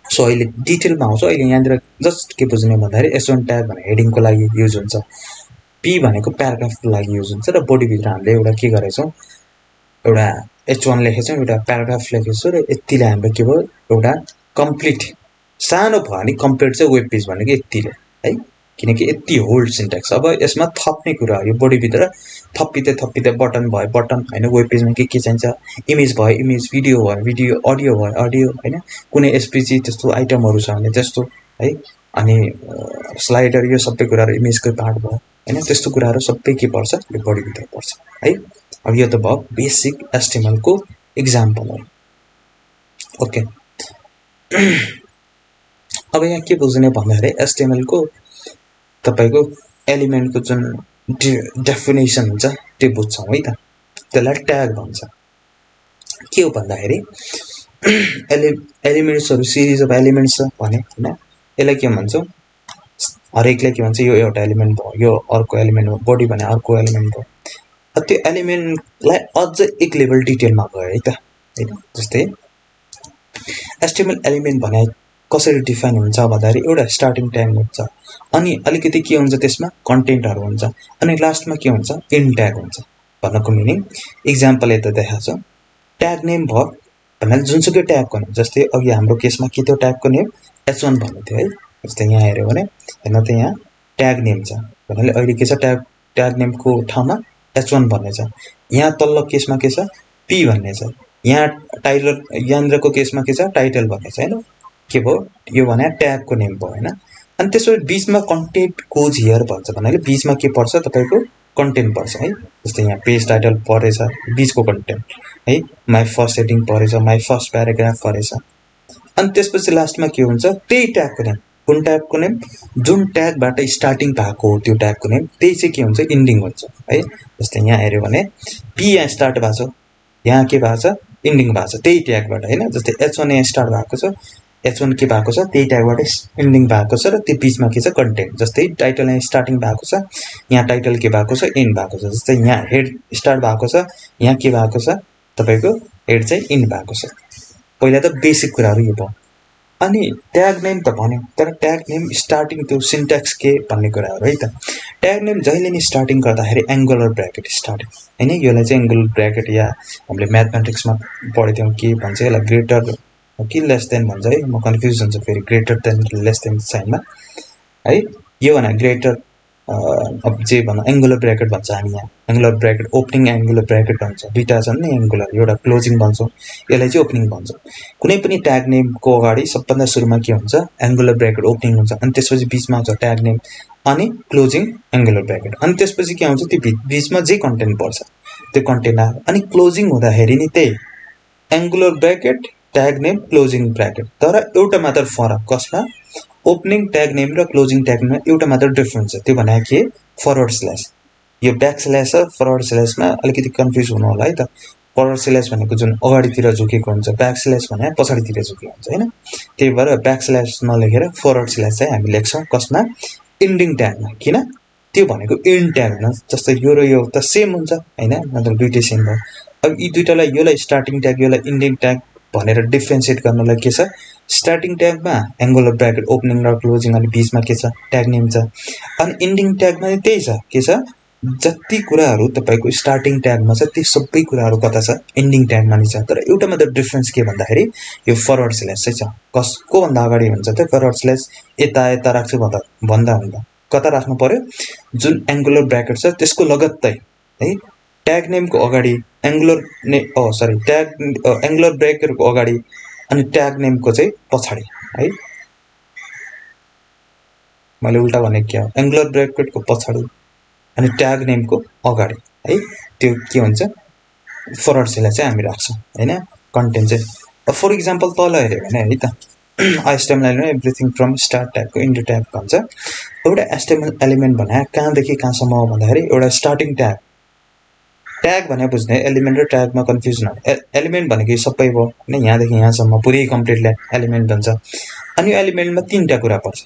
सो अहिले डिटेलमा आउँछ। अहिले यहाँनिर जस्ट के बुझ्ने भन्दाखेरि S1 ट्याग भने हेडिङको लागि युज हुन्छ, P भनेको प्याराग्राफको लागि युज हुन्छ, र बडीभित्र हामीले एउटा के गरेछौँ? एउटा H1 लेखेछौँ, एउटा प्याराग्राफ लेखेछौँ, र यतिले हाम्रो के भयो? एउटा कम्प्लिट। सानो भयो भने कम्प्लिट चाहिँ वेब पेज भनेको यतिले है, किनकि यति होल्ड सिन्ट्याक्स। अब यसमा थप्ने कुरा हो, यो बडीभित्र थपिँदै बटन भयो बटन हैन, वेब पेजमा के चाहिन्छ? इमेज भयो इमेज, भिडियो भयो भिडियो, अडियो भयो अडियो हैन, कुनै एसपीजी त्यस्तो आइटमहरू छ भने त्यस्तो है, अनि स्लाइडर, यो सबै कुराहरू इमेजकै पार्ट भयो हैन, त्यस्तो कुराहरू सबै के पर्छ? यो बडीभित्र पर्छ है। अब यो त भयो बेसिक HTML को इक्जाम्पल हो। ओके, अब यहाँ के बुझ्ने भन्दाखेरि HTML को तपाईको एलिमेन्टको जुन डेफिनेसन हुन्छ त्यो बुझ्छौँ है त। त्यसलाई ट्याग भन्छ। के हो भन्दाखेरि एलिमेन्ट्सहरू, सिरिज अफ एलिमेन्ट्स छ भने हैन, यसलाई के भन्छौँ? हरेकलाई के भन्छ? यो एउटा एलिमेन्ट भयो, यो अर्को एलिमेन्ट हो, बडी भने अर्को एलिमेन्ट भयो। त्यो एलिमेन्टलाई अझ एक लेभल डिटेलमा गयो है त हैन। जस्तै HTML एलिमेन्ट भने कसरी डिफाइन हुन्छ भन्दाखेरि एउटा स्टार्टिङ ट्याग हुन्छ, अनि अलिकति के हुन्छ त्यसमा? कन्टेन्टहरू हुन्छ, अनि लास्टमा के हुन्छ? एन्ड ट्याग हुन्छ। भन्नको मिनिङ इक्जाम्पल यता देखाएको छ। ट्याग नेम भयो भन्नाले जुनसुकै ट्यागको नेम, जस्तै अघि हाम्रो केसमा के थियो? ट्यागको नेम H1 भन्ने थियो है। जस्तै यहाँ हेऱ्यो भने हेर्न त यहाँ ट्याग नेम छ भन्नाले अहिले के छ? ट्याग नेमको ठाउँमा H1 भन्ने छ। यहाँ तल्लो केसमा के छ? P भन्ने छ। यहाँ टाइटल, यहाँनिरको केसमा के छ? टाइटल भन्ने छ हैन। के भयो? यो भने ट्यागको नेम भयो हैन। अनि त्यसपछि बीचमा कन्टेन्ट गोज हियर भन्छ भन्नाले बीचमा के पर्छ? तपाईको कन्टेन्ट पर्छ है। जस्तै यहाँ पेज टाइटल परेछ, बीचको कन्टेन्ट है, माई फर्स्ट हेडिङ परेछ, माई फर्स्ट प्याराग्राफ परेछ। अनि त्यसपछि लास्टमा के हुन्छ? त्यही ट्यागको नेम। कुन ट्यागको नेम? जुन ट्यागबाट स्टार्टिङ भएको हो त्यो ट्यागको नेम, त्यही चाहिँ के हुन्छ? इन्डिङ हुन्छ है। जस्तै यहाँ हेऱ्यो भने P यहाँ स्टार्ट भएको छ, यहाँ के भएको छ? इन्डिङ भएको छ त्यही ट्यागबाट हैन। जस्तै H1 यहाँ स्टार्ट भएको छ, H1 के भएको छ? त्यही ट्यागबाट इन्डिङ भएको छ, र त्यो बीचमा के छ? कन्टेन्ट। जस्तै टाइटल यहाँ स्टार्टिङ भएको छ, यहाँ टाइटल के भएको छ? एन्ड भएको छ। जस्तै यहाँ हेड स्टार्ट भएको छ, यहाँ के भएको छ? तपाईको हेड चाहिँ इन्ड भएको छ। पहिला त बेसिक कुराहरू यो भयो। अनि ट्याग नेम त भन्यो, तर ट्याग नेम स्टार्टिङ त्यो सिन्ट्याक्स के भन्ने कुराहरू है त। ट्याग नेम जहिले नि स्टार्टिङ गर्दाखेरि एङ्गुलर ब्र्याकेट स्टार्टिङ हैन, यसलाई चाहिँ एङ्गुलर ब्र्याकेट, या हामीले म्याथमेटिक्समा पढेथ्यौँ के भन्छ यसलाई? ग्रेटर कि लेस देन भन्छ है। म कन्फ्युज हुन्छ फेरि ग्रेटर देन लेस देन साइनमा है। यो भने ग्रेटर, अब जे भन्नु एङ्गुलर ब्र्याकेट भन्छ हामी यहाँ। Angular bracket, opening angular bracket भन्छ, दुईटा छन् नि एङ्गुलर, एउटा क्लोजिङ भन्छौँ, यसलाई चाहिँ ओपनिङ भन्छौँ। कुनै पनि ट्याग नेमको अगाडि सबभन्दा सुरुमा के हुन्छ? एङ्गुलर ब्र्याकेट ओपनिङ हुन्छ, अनि त्यसपछि बीचमा आउँछ ट्याग नेम, अनि क्लोजिङ एङ्गुलर ब्र्याकेट, अनि त्यसपछि के आउँछ? त्यो बीचमा जे कन्टेन्ट पर्छ त्यो कन्टेन्ट आयो। अनि क्लोजिङ हुँदाखेरि नि त्यही angular bracket, tag name, closing bracket, तर एउटा मात्र फरक कसमा? ओपनिङ ट्याग नेम र क्लोजिङ ट्याग नेममा एउटा मात्र डिफरेन्स छ, त्यो भनेको के? Forward slash. यो ब्याक स्ल्यास र फरवर्ड स्ल्यासमा अलिकति कन्फ्युज हुनु होला है त। फरवर्ड स्ल्यास भनेको जुन अगाडितिर झुकेको हुन्छ, ब्याक स्ल्यास भने पछाडितिर झुकेको हुन्छ हैन। त्यही भएर ब्याक स्ल्यास नलेखेर फरवर्ड स्ल्यास चाहिँ हामी लेख्छौँ कसमा, इन्डिङ ट्यागमा। किन त्यो भनेको इन्ड ट्याग हो, जस्तै यो र यो त सेम हुन्छ हैन, मतलब दुईटै सेम भयो। अब यी दुईटालाई, योलाई स्टार्टिङ ट्याग योलाई इन्डिङ ट्याग भनेर डिफ्रेन्सिएट गर्नलाई के छ, स्टार्टिङ ट्यागमा एङ्गुलर ब्राकेट ओपनिङ र क्लोजिङ अनि बीचमा के छ, ट्याग नेम छ। अनि इन्डिङ ट्यागमा त्यही छ, के छ, जति कुराहरू तपाईको स्टार्टिङ ट्यागमा छ ती सबै कुराहरू कता छ, इन्डिङ ट्यागमा नै छ। तर एउटा मात्र डिफरेन्स के भन्दाखेरि यो फरवर्ड स्ल्यास चाहिँ छ। कसको भन्दा अगाडि हुन्छ त फरवर्ड स्ल्यास, यता राख्छु भन्दा कता राख्नु पर्यो, जुन एङ्गुलर ब्राकेट छ त्यसको लगत्तै है, ट्याग नेमको अगाडि एङ्गुलर ब्राकेटको अगाडि अनि ट्याग नेमको चाहिँ पछाडि है। मैले उल्टा भनेको के हो, एङ्गुलर ब्राकेटको पछाडि अनि ट्याग नेमको अगाडि है, त्यो के हुन्छ, फरवर्ड स्ल्यास चाहिँ हामी राख्छौँ हैन। कन्टेन्ट चाहिँ फर इक्जाम्पल तल हेर्यो भने है त, HTML एभ्रिथिङ फ्रम स्टार्ट ट्यागको इन्डु ट्याग भन्छ। एउटा HTML एलिमेन्ट भने कहाँदेखि कहाँसम्म हो भन्दाखेरि एउटा स्टार्टिङ ट्याग, ट्याग भने बुझ्ने, एलिमेन्ट र ट्यागमा कन्फ्युजन हो। एलिमेन्ट भनेको सबै भयो हैन, यहाँदेखि यहाँसम्म पुरै कम्प्लिट एलिमेन्ट भन्छ। अनि यो एलिमेन्टमा तीनटा कुरा पर्छ,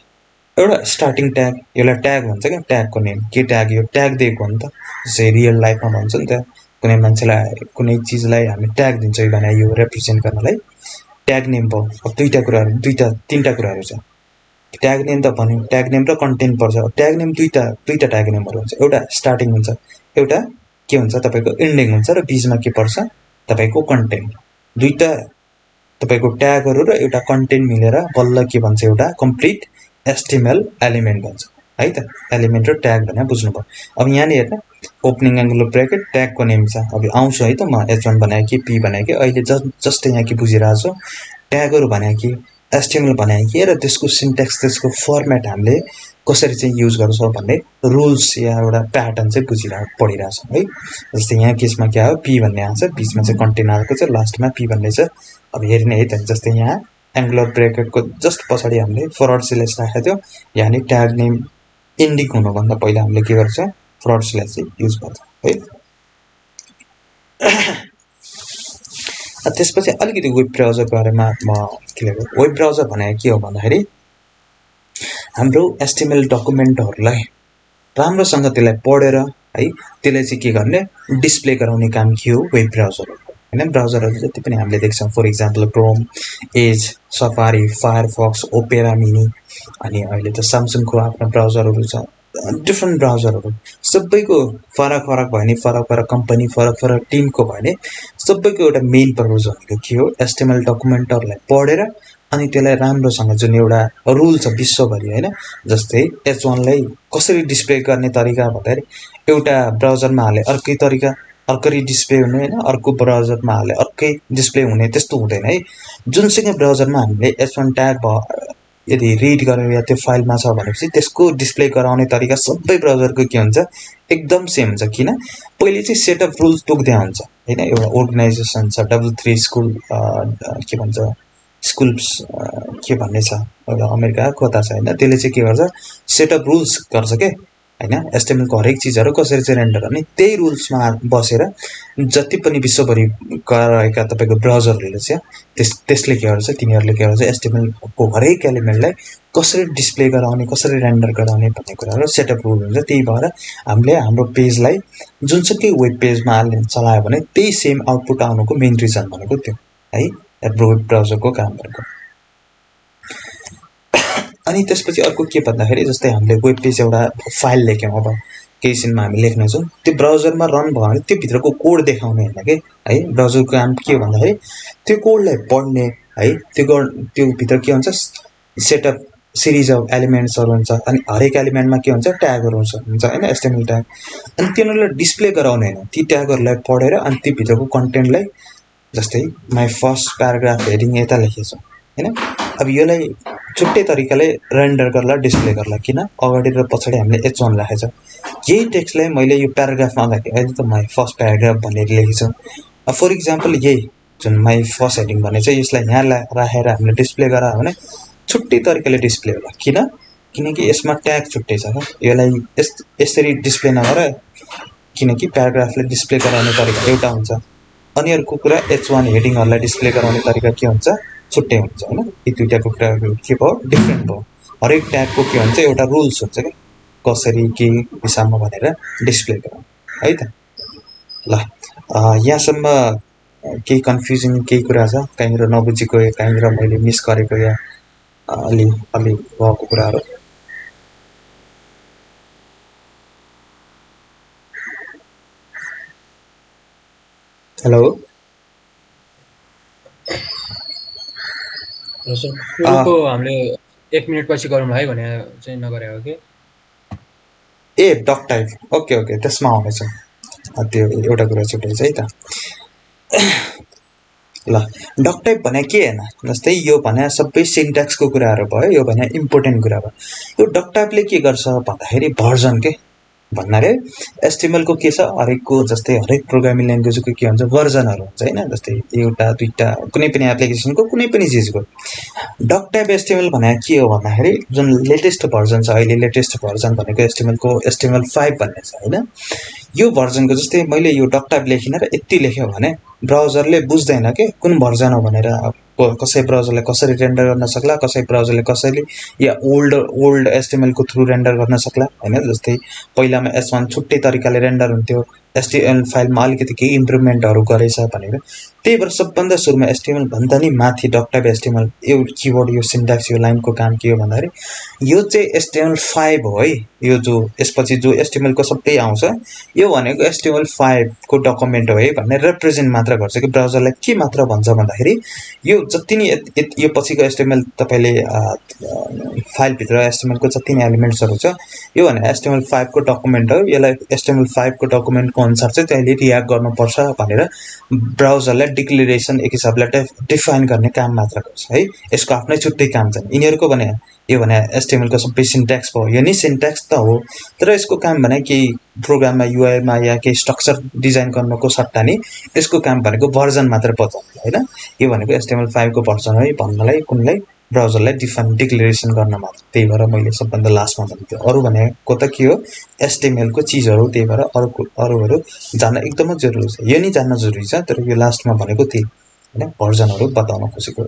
एउटा स्टार्टिङ ट्याग, यसलाई ट्याग भन्छ क्या, ट्यागको नेम के ट्याग, यो ट्याग दिएको हो नि त। जस्तै रियल लाइफमा भन्छ नि त, कुनै मान्छेलाई कुनै चिजलाई हामी ट्याग दिन्छौँ भने यो रिप्रेजेन्ट गर्नलाई ट्याग नेम भयो। अब तीनटा कुराहरू छ, ट्याग नेम त भन्यो, ट्याग नेम र कन्टेन्ट पर्छ। ट्याग नेम दुईटा ट्याग नेमहरू हुन्छ, एउटा स्टार्टिङ हुन्छ, एउटा के हुन्छ तपाईको इन्डिङ हुन्छ, र बीचमा के पर्छ तपाईको कन्टेन्ट। दुईटा तपाईको ट्यागहरू र एउटा कन्टेन्ट मिलेर बल्ल के भन्छ, एउटा कम्प्लिट HTML एलिमेन्ट भन्छ है त। एलिमेन्ट र ट्याग भने बुझ्नुभयो। अब यहाँनिर हेर्न, ओपनिङ एङ्गुलर ब्राकेट ट्यागको नेम छ। अब आउँछु है त, म H1 बनाएँ कि P बनाएँ कि, अहिले जस्तै यहाँ के बुझिरहेको छु, ट्यागहरू भने कि HTML बनाएँ कि, र त्यसको सिन्ट्याक्स, त्यसको फर्मेट हामीले कसरी चाहिँ युज गर्छौँ भन्ने रुल्स या एउटा प्याटर्न चाहिँ पढिरहेको छौँ है। जस्तै यहाँ केसमा क्या हो, P भन्ने आउँछ, बीचमा चाहिँ कन्टेन्ट आएको छ, लास्टमा P भन्ने छ। अब हेर्ने है त, जस्तै यहाँ एङ्गुलर ब्राकेटको जस्ट पछाडि हामीले फरवर्ड स्ल्यास राखेको थियो, यानि ट्याग नेम इन्डिङ हुनुभन्दा पहिला हामीले के गर्छ, फरवर्ड स्ल्यास चाहिँ युज गर्छ है। त्यसपछि अलिकति वेब ब्राउजरको बारेमा म क्लियर गरौँ। वेब ब्राउजर भनेको के हो भन्दाखेरि हाम्रो HTML डकुमेन्टहरूलाई राम्रोसँग त्यसलाई पढेर है, त्यसलाई चाहिँ के गर्ने, डिस्प्ले गराउने काम के हो, वेब ब्राउजर हैन। ब्राउजरहरू जति पनि हामीले देख्छौँ, for example Chrome, Edge, Safari, Firefox, Opera Mini, अनि अहिले त स्यामसङको आफ्नो ब्राउजरहरू छ, डिफ्रेन्ट ब्राउजरहरू। सबैको फरक भयो नि, फरक कम्पनी, फरक टिमको भयो नि, सबैको एउटा मेन पर्पज भनेको के हो, HTML डकुमेन्टहरूलाई पढेर अनि त्यसलाई राम्रोसँग जुन एउटा रुल छ विश्वभरि हैन। जस्तै H1 लाई कसरी डिस्प्ले गर्ने तरिका भन्दाखेरि एउटा ब्राउजरमा हाले अर्कै तरिका, अर्कै डिस्प्ले हुने हैन, अर्को ब्राउजरमा हाले अर्कै डिस्प्ले हुने, त्यस्तो हुँदैन है। जुनसुकै ब्राउजरमा हामीले H1 ट्याग यदि रिड गरेर या त्यो फाइलमा छ भनेपछि त्यसको डिस्प्ले गराउने तरिका सबै ब्राउजरको के हुन्छ, एकदम सेम हुन्छ। किन, पहिले चाहिँ सेटअप रुल्स तोक्दै हुन्छ हैन। एउटा अर्गनाइजेसन छ, W3 स्कुल के भन्छ, स्कुल्स के भन्ने छ, एउटा अमेरिका कता छ हैन, त्यसले चाहिँ के गर्छ, सेटअप रुल्स गर्छ के हैन। HTML को हरेक चिजहरू कसरी चाहिँ रेन्डर गर्ने, त्यही रुल्समा बसेर जति पनि विश्वभरि रहेका तपाईको ब्राउजरहरूले चाहिँ त्यसले के गर्छ, तिनीहरूले के गर्छ, HTML को हरेक एलिमेन्टलाई कसरी डिस्प्ले गराउने, कसरी रेन्डर गराउने भन्ने कुराहरू सेटअप रुल हुन्छ। त्यही भएर हामीले हाम्रो पेजलाई जुनसुकै वेब पेजमा चलायो भने त्यही सेम आउटपुट आउनुको मेन रिजन भनेको त्यो है, वेब ब्राउजरको काम भनेको। अनि त्यसपछि अर्को के भन्दाखेरि जस्तै हामीले वेब पेज एउटा फाइल लेख्यौँ, अब केही सिनमा हामी लेख्नेछौँ, त्यो ब्राउजरमा रन भयो भने त्यो भित्रको कोड देखाउने हैन के है। ब्राउजरको काम के हो भन्दाखेरि त्यो कोडलाई पढ्ने है, त्यो भित्र के हुन्छ, सेटअप सिरिज अफ एलिमेन्ट्सहरू हुन्छ, अनि हरेक एलिमेन्टमा के हुन्छ, ट्यागहरू हुन्छ हैन, HTML ट्याग। अनि तिनीहरूलाई डिस्प्ले गराउने हैन, ती ट्यागहरूलाई पढेर अनि ती भित्रको कन्टेन्टलाई, जस्तै माई फर्स्ट प्याराग्राफ हेडिङ यता लेखेछु हैन। अब यसलाई छुट्टै तरिकाले रेन्डर गर्ला, डिस्प्ले गर्ला, किन, अगाडि र पछाडि हामीले H1 राखेछ। यही टेक्स्टलाई मैले यो प्याराग्राफमा राखेँ, अहिले त माई फर्स्ट प्याराग्राफ भनेर लेखेछु। फर इक्जाम्पल यही जुन माई फर्स्ट हेडिङ भने चाहिँ यसलाई यहाँ राखेर हामीले डिस्प्ले गरायो भने छुट्टै तरिकाले डिस्प्ले होला। किनकि यसमा ट्याग छुट्टै छ क्या, यसलाई यसरी डिस्प्ले नगरेर, किनकि प्याराग्राफलाई डिस्प्ले गराउने तरिका एउटा हुन्छ अनि अर्को कुरा H1 हेडिङहरुलाई डिस्प्ले गराउने तरिका के हुन्छ छुट्टै हुन्छ हैन यी दुईटाको कुरा के भयो डिफरेन्ट भयो हरेक ट्यागको के हुन्छ एउटा रुल्स हुन्छ के कसरी के हिसाबमा भनेर डिस्प्ले गराउने है त ल यहाँसम्म केही कन्फ्युजिङ केही कुरा छ कहीँनिर नबुझेको कहीँनिर मैले मिस गरेको या अलि भएको कुराहरु हेलो सर सुरुको हामीले 1 मिनेट पछि गरौँला है भने चाहिँ नगरे हो के ए डक टाइप ओके त्यसमा आउँदैछ त्यो एउटा कुरा छुटेछ है त ल डक टाइप भने के हैन जस्तै यो भने सबै सिन्ट्याक्सको कुराहरु भयो यो भने इम्पोर्टेन्ट कुरा भयो यो डक टाइपले के गर्छ भन्दाखेरि भर्जन के भन्नाले एचटीएमएल को के छ हरेकको जस्तै हरेक प्रोग्रामिङ ल्याङ्ग्वेजको के हुन्छ भर्जनहरु हुन्छ हैन जस्तै एउटा दुईटा कुनै पनि एप्लिकेसनको कुनै पनि चीजको डक टाइप एचटीएमएल भने के हो भन्दाखेरि जुन लेटेस्ट भर्जन छ अहिले लेटेस्ट भर्जन भनेको एचटीएमएल को HTML5 भन्ने छ हैन यो भर्जनको जस्तै मैले यो डक टाइप लेखिन र यति लेख्यो भने ब्राउजरले बुझ्दैन के कुन भर्जन हो भनेर कसै ब्राउजरले कसरी रेन्डर गर्न सक्ला कसै ब्राउजरले कसैले या ओल्ड एचटीएमएल को थ्रु रेन्डर गर्न सक्ला हैन जस्तै पहिलामा S1 छुट्टै तरिकाले रेन्डर हुन्थ्यो HTML फाइलमा अलिकति केही इम्प्रुभमेन्टहरु गरेछ भनेर त्यही भएर सबभन्दा सुरुमा HTML भन्दा नि माथि डक टाइप HTML यो कीवर्ड यो सिन्ट्याक्स यो लाइनको काम के हो भन्दाखेरि यो चाहिँ HTML5 हो है यो जो यसपछि जो HTML को सबै आउँछ यो भनेको HTML5 को डकुमेन्ट हो है भन्ने रिप्रेजेन्ट मात्र गर्छ कि ब्राउजरलाई के मात्र भन्छ भन्दाखेरि यो जति नि यो पछिको HTML तपाईले फाइल भित्र HTML को जति नि एलिमेन्ट्सहरु छ यो भने HTML5 को डकुमेन्ट हो यसलाई HTML5 को डकुमेन्ट को अनुसार चाहिँ त्यसले रियाक्ट गर्नुपर्छ भनेर ब्राउजरलाई डिक्लेरेसन एक हिसाबले डिफाइन गर्ने काम मात्र गर्छ है यसको आफ्नै छुट्टै काम छ यिनीहरुको भने यो भने HTML को सबै सिन्ट्याक्स भयो यो नि सिन्ट्याक्स त हो तर यसको काम भने केही प्रोग्राममा UI मा या केही स्ट्रक्चर डिजाइन गर्नको सट्टा नि यसको काम भनेको भर्जन मात्र बचाउने हैन यो भनेको HTML5 को भर्जन है भन्नलाई कुनलाई ब्राउजरलाई डिक्लेरेसन गर्न मात्र त्यही भएर मैले सबभन्दा लास्टमा भन्थे अरु भनेको त के हो HTML को चीजहरु त्यही भएर अरुहरु जान्न एकदमै जरुरी छ यो नि जान्न जरुरी छ तर यो लास्टमा भनेको त्यही हैन भर्जनहरु बताउन खोजेको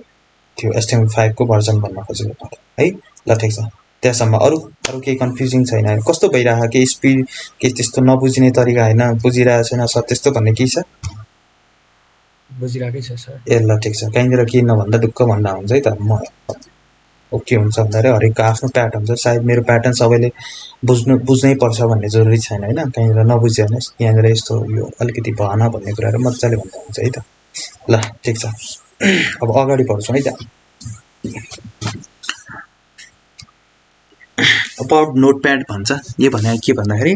थियो HTML5 को भर्जन भन्न खोजेको है ल ठीक छ त्यसमा अरु केही कन्फ्युजिङ छैन कस्तो भइराछ के स्पिड के त्यस्तो नबुझिने तरिका हैन बुझिरा छैन सर त्यस्तो भन्ने के छ बुझिराकै छ सर ए ल ठीक छ कहीँनिर के नभन्दा दुःख भन्दा हुन्छ है त म ओके हुन्छ भन्दाखेरि हरेकको आफ्नो प्याटर्न छ सायद मेरो प्याटर्न सबैले बुझ्नै पर्छ भन्ने जरुरी छैन हैन कहीँनिर नबुझ्यो भने यहाँनिर यस्तो यो अलिकति भएन भन्ने कुराहरु मज्जाले भन्दा हुन्छ है त ल ठीक छ अब अगाडि बढ्छौं है त अबाउट नोटप्याड भन्छ यो भने के भन्दाखेरि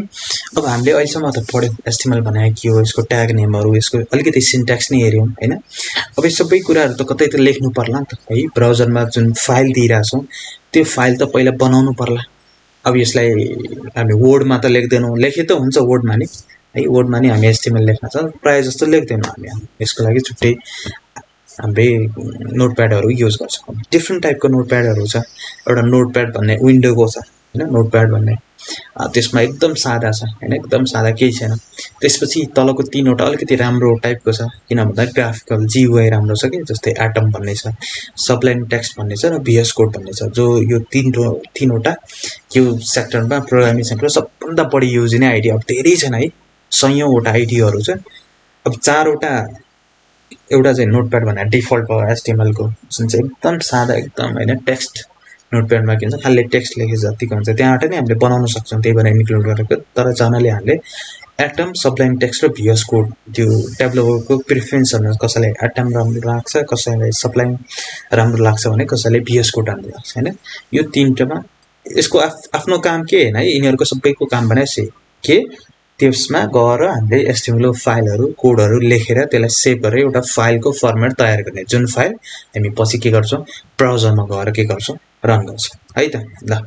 अब हामीले अहिलेसम्म त पढ्यो HTML भने के हो यसको ट्याग नेमहरु यसको अलिकति सिन्ट्याक्स नै हेर्यौं हैन अब यो सबै कुराहरु त कतै त लेख्नु पर्ला नि त है ब्राउजरमा जुन फाइल दिइराछौं त्यो फाइल त पहिला बनाउनु पर्ला अब यसलाई हामी वर्डमा त लेख्दैनौं लेखे त हुन्छ वर्डमा नि है वर्डमा नि हामी HTML लेख्न छ प्राय जस्तो लेख्दैनौं हामी यसको लागि छुट्टै हामीले नोटप्याडहरु युज गर्छौं डिफरेन्ट टाइपको नोटप्याडहरु छ एउटा नोटप्याड भन्ने विन्डोको छ हैन नोटप्याड भन्ने त्यसमा एकदम सादा छ हैन एकदम सादा केही छैन त्यसपछि तलको तीनवटा अलिकति राम्रो टाइपको छ किन भन्दा ग्राफिकल GUI राम्रो छ के जस्तै एटम भन्ने छ सबलाइन टेक्स्ट भन्ने छ र VS कोड भन्ने छ जो यो तीनवटा यो सेक्टरमा प्रोग्रामिङ सेक्टर सबभन्दा बढी युज हुने आइडी अब धेरै छन् है सयौंवटा आइडीहरु छ अब चारवटा एउटा चाहिँ नोटप्याड भन्ने डिफल्ट भयो HTML को जुन चाहिँ एकदम सादा एकदम हैन टेक्स्ट नोटप्याडमा के हुन्छ खाली टेक्स्ट लेखे जतिको हुन्छ त्यहाँबाट नि हामीले बनाउन सक्छौं त्यही भएर इन्क्लुड गरेको तर जनाले हामीले एटम सबलाइन टेक्स्ट र VS कोड त्यो डेभलपरको प्रेफरेन्स हुन्छ कसैलाई एटम राम्रो लाग्छ कसैलाई सबलाइन राम्रो लाग्छ भने कसैलाई VS कोड राम्रो लाग्छ हैन यो तीनटामा यसको आफ्नो काम के हैन यिनीहरुको सबैको काम भने के त्यसमा गएर हामीले HTML फाइलहरु कोडहरु लेखेर त्यसलाई सेभ गरेर एउटा फाइलको फर्मेट तयार गर्ने जुन फाइल हामी पछि के गर्छौं ब्राउजरमा गएर के गर्छौं रन गर्छौं है त ल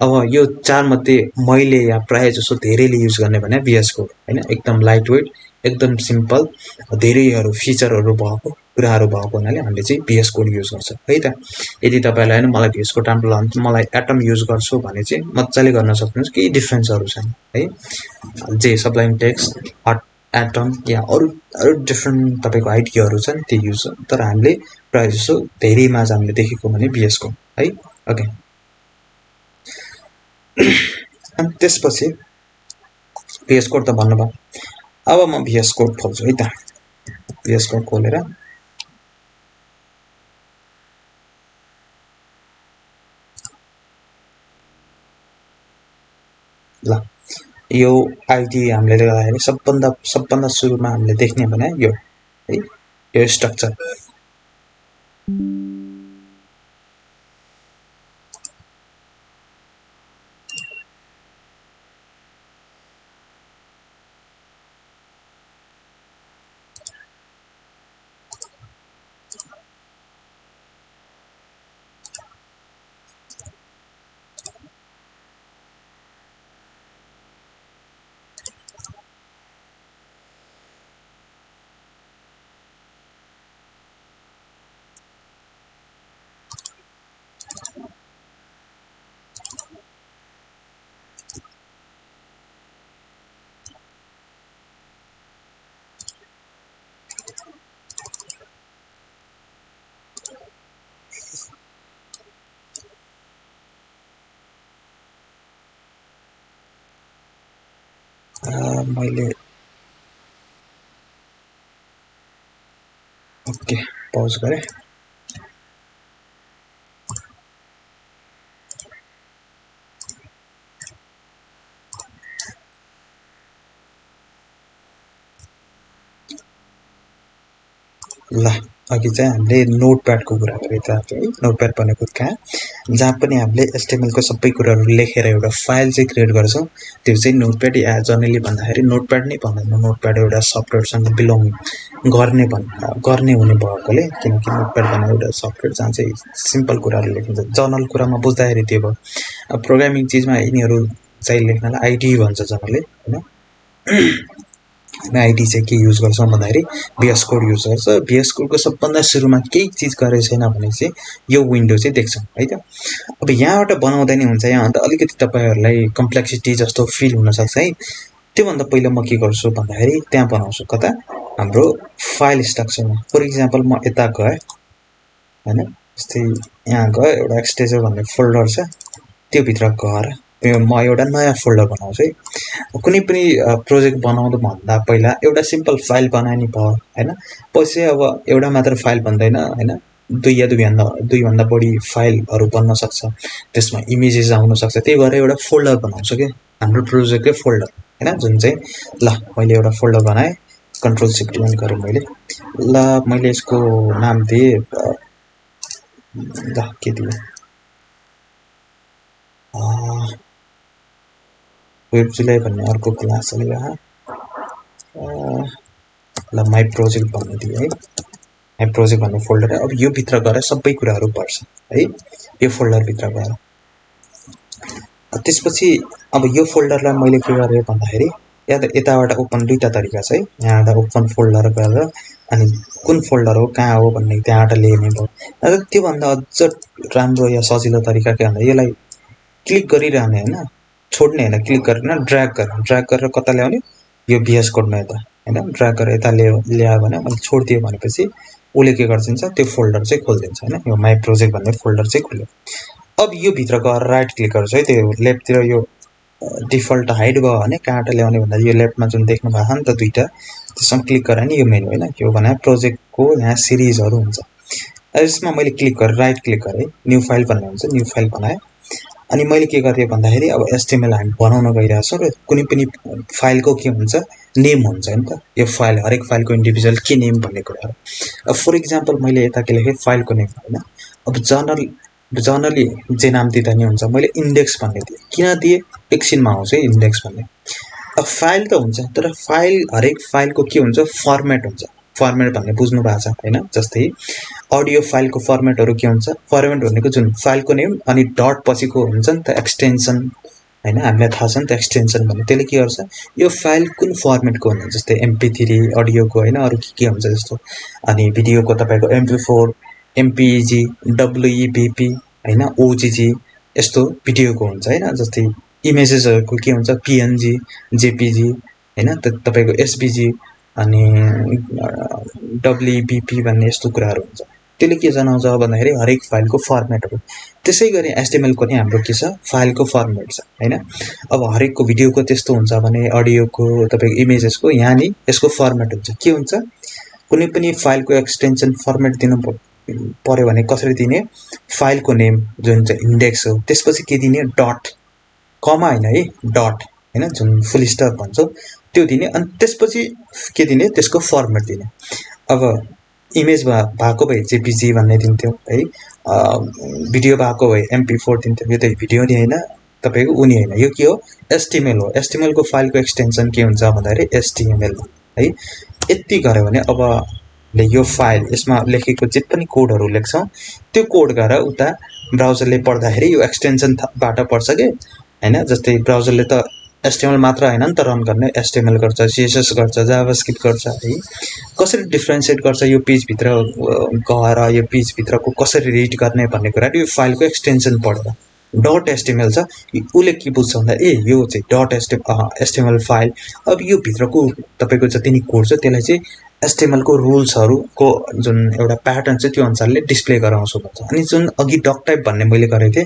अब यो चार मध्ये मैले या प्राय जसो धेरैले युज गर्ने भने VS कोड हैन एकदम लाइट वेट एकदम सिम्पल धेरैहरु फिचरहरु भएको कुराहरु भएको हुनाले हामीले चाहिँ VS कोड युज गर्छौं है त यदि तपाईलाई हैन मलाई VS कोड राम्रो लाग्छ मलाई एटम युज गर्छु भने चाहिँ मज्जाले गर्न सक्नुहुन्छ केही डिफरेन्सहरु छैन है जे सबलाइन टेक्स्ट एटम या अरू डिफ्रेन्ट तपाईँको आइडियाहरू छन् त्यो युज तर हामीले प्रायः जसो धेरैमा चाहिँ हामीले देखेको भने VS कोड है। ओके, अनि त्यसपछि VS कोड त भन्नुभयो। अब म VS कोड खोल्छु है त। VS कोड खोलेर ल यो आइडी हामीले लगाएर सबभन्दा सुरुमा हामीले देख्ने भने यो है, यो स्ट्रक्चर मैले ओके पज गरेँ। ल अघि चाहिँ हामीले नोटप्याडको कुरा गरेको थियौँ है। नोटप्याड भनेको कहाँ जहाँ पनि हामीले HTML को सबै कुराहरू लेखेर एउटा फाइल चाहिँ क्रिएट गर्छौँ त्यो चाहिँ नोटप्याड या जनरली भन्दाखेरि नोटप्याड नै भन्दैन। नोटप्याड एउटा सफ्टवेयरसँग बिलोङ गर्ने हुने भएकोले, किनकि नोटप्याड भन्ने एउटा सफ्टवेयर जहाँ चाहिँ सिम्पल कुराहरू लेखिन्छ। जनरल कुरामा बुझ्दाखेरि त्यो भयो। अब प्रोग्रामिङ चिजमा यिनीहरू चाहिँ लेख्नलाई आइडी भन्छ जनरली हैन। आइडी चाहिँ के युज गर्छौँ भन्दाखेरि VS कोड युज गर्छ। VS कोडको सबभन्दा सुरुमा केही चिज गरेको छैन भने चाहिँ यो विन्डो चाहिँ देख्छौँ है त। अब यहाँबाट बनाउँदा नि हुन्छ। यहाँ अन्त अलिकति तपाईँहरूलाई कम्प्लेक्सिटी जस्तो फिल हुनसक्छ है। त्योभन्दा पहिला म के गर्छु भन्दाखेरि त्यहाँ बनाउँछु कता हाम्रो फाइल स्ट्रक्चरमा। फर इक्जाम्पल म यता गएँ हैन, जस्तै यहाँ गएँ एउटा एक्सटेजर भन्ने फोल्डर छ त्यो भित्र गएर म एउटा नयाँ फोल्डर बनाउँछु है। कुनै पनि प्रोजेक्ट बनाउँदा भन्दा पहिला एउटा सिम्पल फाइल बनाए नि भयो हैन। पछि अब एउटा मात्र फाइल बन्दैन हैन, दुई या दुईभन्दा बढी फाइलहरू बन्न सक्छ। त्यसमा इमेजेस आउन सक्छ। त्यही भएर एउटा फोल्डर बनाउँछु के हाम्रो प्रोजेक्टकै फोल्डर हैन। जुन चाहिँ ल मैले एउटा फोल्डर बनाएँ, कन्ट्रोल शिफ्ट वन गरेँ मैले। ल मैले यसको नाम दिएँ ल के दिएँ वेब जुलाई भन्ने अर्को क्लास छ यहाँ। ल माई प्रोजेक्ट भन्ने दिएँ है। माई प्रोजेक्ट भन्ने फोल्डर। अब यो भित्र गएर सबै कुराहरू पर्छ है, यो फोल्डर भित्र गएर। त्यसपछि अब यो फोल्डरलाई मैले के गरेँ भन्दाखेरि यताबाट ओपन दुईटा तरिका छ है। यहाँबाट ओपन फोल्डर गरेर अनि कुन फोल्डर हो कहाँ हो भन्ने त्यहाँबाट ल्याउने भयो। र त्योभन्दा अझ राम्रो या सजिलो तरिका के भन्दा यसलाई क्लिक गरिरहने हैन, छोड्ने हैन, क्लिक गरेर ड्र्याग गरेर कता ल्याउने यो VS कोडमा यता हैन। ड्र्याग गरेर यता ल्यायो भने मैले छोडिदिएँ भनेपछि उसले के गरिदिन्छ त्यो फोल्डर चाहिँ खोलिदिन्छ हैन। यो माई प्रोजेक्ट भन्ने फोल्डर चाहिँ खुल्यो। अब यो भित्र गएर राइट क्लिक गर्छु है। त्यो लेफ्टतिर यो डिफल्ट हाइड भयो भने कहाँबाट ल्याउने भन्दा यो लेफ्टमा जुन देख्नु भएको छ नि त दुईटा, त्यसमा क्लिक गरेर नि यो मेनु हैन। यो भने प्रोजेक्टको यहाँ सिरिजहरू हुन्छ। यसमा मैले क्लिक गरेर राइट क्लिक गरेँ, न्यू फाइल भन्ने हुन्छ, न्यू फाइल बनाएँ। अनि मैले के गरेँ भन्दाखेरि अब HTML हामी बनाउन गइरहेछौँ र कुनै पनि फाइलको के हुन्छ नेम हुन्छ नि त। यो फाइल हरेक फाइलको इन्डिभिजुअल के नेम भन्ने कुराहरू। अब फर इक्जाम्पल मैले यता के लेखेँ फाइलको नेम हैन। अब जनरली जे नाम दिँदा नि हुन्छ। मैले इन्डेक्स भन्ने दिएँ। किन दिएँ एकछिनमा आउँछ है इन्डेक्स भन्ने। अब फाइल त हुन्छ तर फाइल हरेक फाइलको के हुन्छ फर्मेट हुन्छ। फर्मेट भन्ने बुझ्नु भएको छ हैन। जस्तै अडियो फाइलको फर्मेटहरू के हुन्छ, फर्मेट भनेको जुन फाइलको नेम अनि डट पछिको हुन्छ नि त एक्सटेन्सन हैन। हामीलाई थाहा छ नि त एक्सटेन्सन भन्ने। त्यसले के गर्छ यो फाइल कुन फर्मेटको हुन्छ, जस्तै MP3 अडियोको हैन, अरू के हुन्छ जस्तो। अनि भिडियोको तपाईँको MP4 MPEG WEBP हैन, OGG यस्तो भिडियोको हुन्छ हैन। जस्तै इमेजेसहरूको के हुन्छ PNG JPG हैन तपाईको एसभीजी अनि डब्ल्युबीपी भन्ने यस्तो कुराहरू हुन्छ त्यसले के जनाउँछ भन्दाखेरि हरेक फाइलको फर्मेटहरु त्यसैगरी एचटीएमएल को नि हाम्रो के छ फाइलको फर्मेट छ हैन अब हरेकको भिडियोको त्यस्तो हुन्छ भने अडियोको तपाईको इमेजेसको यहाँ नि यसको फर्मेट हुन्छ के हुन्छ कुनै पनि फाइलको एक्सटेन्सन फर्मेट दिनु पर्यो भने कसरी दिने फाइलको नेम जुन चाहिँ इन्डेक्स हो त्यसपछि के दिने डट कमा हैन है डट हैन जुन फुल स्टप भन्छौ त्यो दिने अनि त्यसपछि के दिने त्यसको फर्मेट दिने अब इमेज भएको भए जेपीजी भन्ने दिन्थ्यो है भिडियो भएको भए एमपी4 दिन्थ्यो यो त भिडियो नि हैन तपाईको उनी हैन यो के हो एचटीएमएल हो एचटीएमएल को फाइलको एक्सटेन्सन के हुन्छ भन्दाखेरि एचटीएमएल है यति गर्यो भने अब यो फाइल यसमा लेखेको जे पनि कोडहरु लेख्छौं त्यो कोड गएर उता ब्राउजरले पढ्दाखेरि यो एक्सटेन्सन बाट पढ्छ के हैन जस्तै ब्राउजरले त एचटीएमएल मात्र हैन नि त रन गर्ने एचटीएमएल गर्छ सीएसएस गर्छ जावास्क्रिप्ट गर्छ है कसरी डिफरेन्शिएट गर्छ यो पेज भित्र गएर यो पेज भित्रको कसरी रिड गर्ने भन्ने कुरा यो फाइलको एक्सटेन्सन पढ्दा डट एचटीएमएल छ उले के बुझ्छ भन्दा ए यो चाहिँ डट एचटीएमएल फाइल अब यो भित्रको तपाईको जति नि कोड छ त्यसलाई चाहिँ एचटीएमएल को रुल्सहरुको जुन एउटा प्याटर्न छ त्यो अनुसारले डिस्प्ले गराउँछु भन्छ अनि जुन अघि डक टाइप भन्ने मैले गरेथे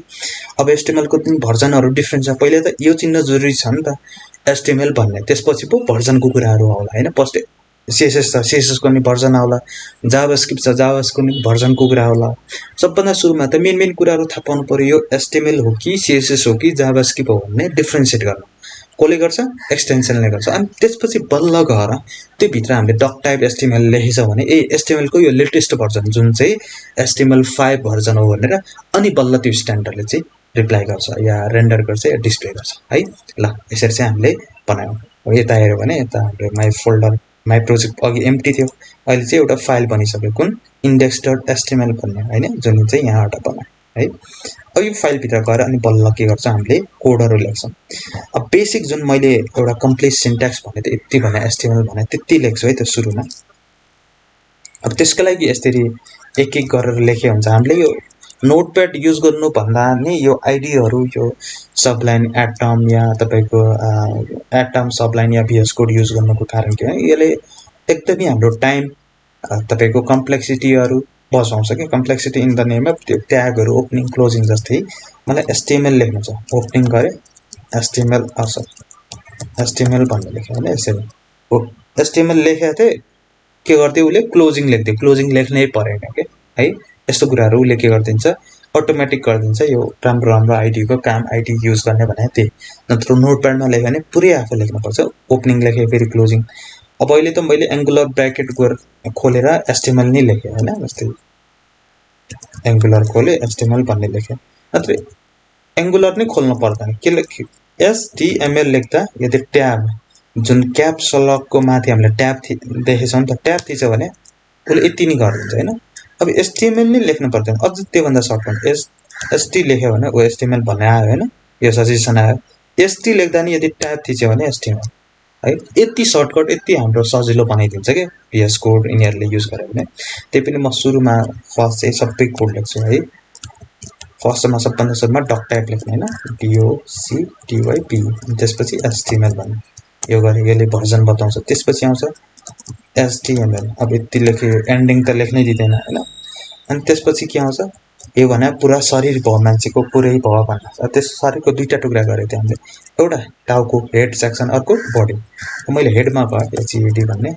अब एचटीएमएल को तीन भर्जनहरु डिफरेन्ट छ पहिले त यो चिन्न जरुरी छ नि त एचटीएमएल भन्ने त्यसपछि पो भर्जनको कुराहरु आउला हैन फर्स्ट सीएसएस छ सीएसएस को नि भर्जन आउला जावास्क्रिप्ट छ जावास को नि भर्जनको कुरा आउला सबभन्दा सुरुमा त मेन कुराहरु थाहा पाउनु पर्यो यो एचटीएमएल हो कि सीएसएस हो कि जावास्क्रिप्ट हो भन्ने डिफरेन्शिएट गर्नु कोले गर्छ एक्सटेन्सनले गर्छ अनि त्यसपछि बल्ल गएर त्यो भित्र हामीले डक टाइप एचटीएमएल लेखेछ भने ए एचटीएमएल को यो लेटेस्ट भर्जन जुन चाहिँ एचटीएमएल 5 भर्जन हो भनेर अनि बल्ल त्यो स्ट्यान्डर्डले चाहिँ रिप्लाई गर्छ या रेन्डर गर्छ या डिस्प्ले गर्छ है ल यसरी चाहिँ हामीले बनायौं अब यता हेर्यो भने यता हाम्रो माइ फोल्डर माइ प्रोजेक्ट अघि एम्प्टी थियो अहिले चाहिँ एउटा फाइल बनिसक्यो कुन index.html भन्ने हैन जुन चाहिँ यहाँबाट बनाए है अब यो फाइल भित्र गएर अनि बल्ल के गर्छ हामीले कोडहरु लेख्छौं अब बेसिक जुन मैले एउटा कम्प्लिट सिन्ट्याक्स भने त यति भने एचटीएमएल भने त्यति लेख्छु है त सुरुमा अब त्यसको लागि यसरी एक एक गरेर लेखे हुन्छ हामीले यो नोटप्याड युज गर्नु भन्दा नि यो आईडीहरु यो सबलाइन एटम या तपाईको एटम सबलाइन या VS कोड युज गर्नुको कारण के हो यसले एकदमै हाम्रो टाइम तपाईको कम्प्लेक्सिटीहरु बचाउँछ के complexity in the name of त्यो ट्यागहरु ओपनिङ क्लोजिङ जस्तै मलाई एचटीएमएल लेख्नु छ ओपनिङ गरे एचटीएमएल एचटीएमएल भन्ने लेखे हैन यसरी हो एचटीएमएल लेखेको थिए के गर्दै उले क्लोजिङ लेख्दै क्लोजिङ लेख्नै परेन के है यस्तो कुराहरु उले के गर्दिन्छ अटोमेटिक गर्दिन्छ यो राम्रो आईडी को काम आईडी युज गर्ने भने त्यही नत्र नोटप्याडमा लेख्यो भने पुरै आफै लेख्नु पर्छ ओपनिङ लेखे फेरि क्लोजिङ अब अहिले त मैले एंगुलर ब्रैकेट खोलेर एचटीएमएल नै लेखे हैन जस्तै एंगुलर खोले एचटीएमएल भन्ने लेखे नत्र एंगुलर नै खोल्न पर्दैन के लेख्यो एचटीएमएल लेख्दा यदि ट्याब जुन क्याप्स लक को माथि हामीले ट्याब देखेछौं नि त ट्याब थिच्यो भने उले यति नै गर्दिन्छ हैन अब एचटीएमएल नै लेख्न पर्दैन अझ त्यो भन्दा सर्ट एचटी लेख्यो भने ओ एचटीएमएल भन्ने आयो हैन यो सजेसन आयो एचटी लेख्दा नि यदि ट्याब थिच्यो भने एचटीएमएल है यति सर्टकट यति हाम्रो सजिलो बनाइदिन्छ के VS कोड यिनीहरुले युज गर्यो भने त्यही पनि म सुरुमा फर्स्ट चाहिँ सबै कोड लेख्छु है फर्स्टमा सबभन्दा सुरुमा डक टाइप लेख्ने हैन DOCTYP त्यसपछि HTML भन्ने यो गरे यसले भर्जन बताउँछ त्यसपछि आउँछ HTML अब यति लेखे एन्डिङ त लेख्नै दिदैन हैन अनि त्यसपछि के आउँछ यो भने पुरा शरीर भयो मान्छेको पुरै भयो भन्नु त्यस शरीरको दुईटा टुक्रा गरे थियो हामीले एउटा टाउको हेड सेक्सन अर्को बडी मैले हेडमा गए HED भन्ने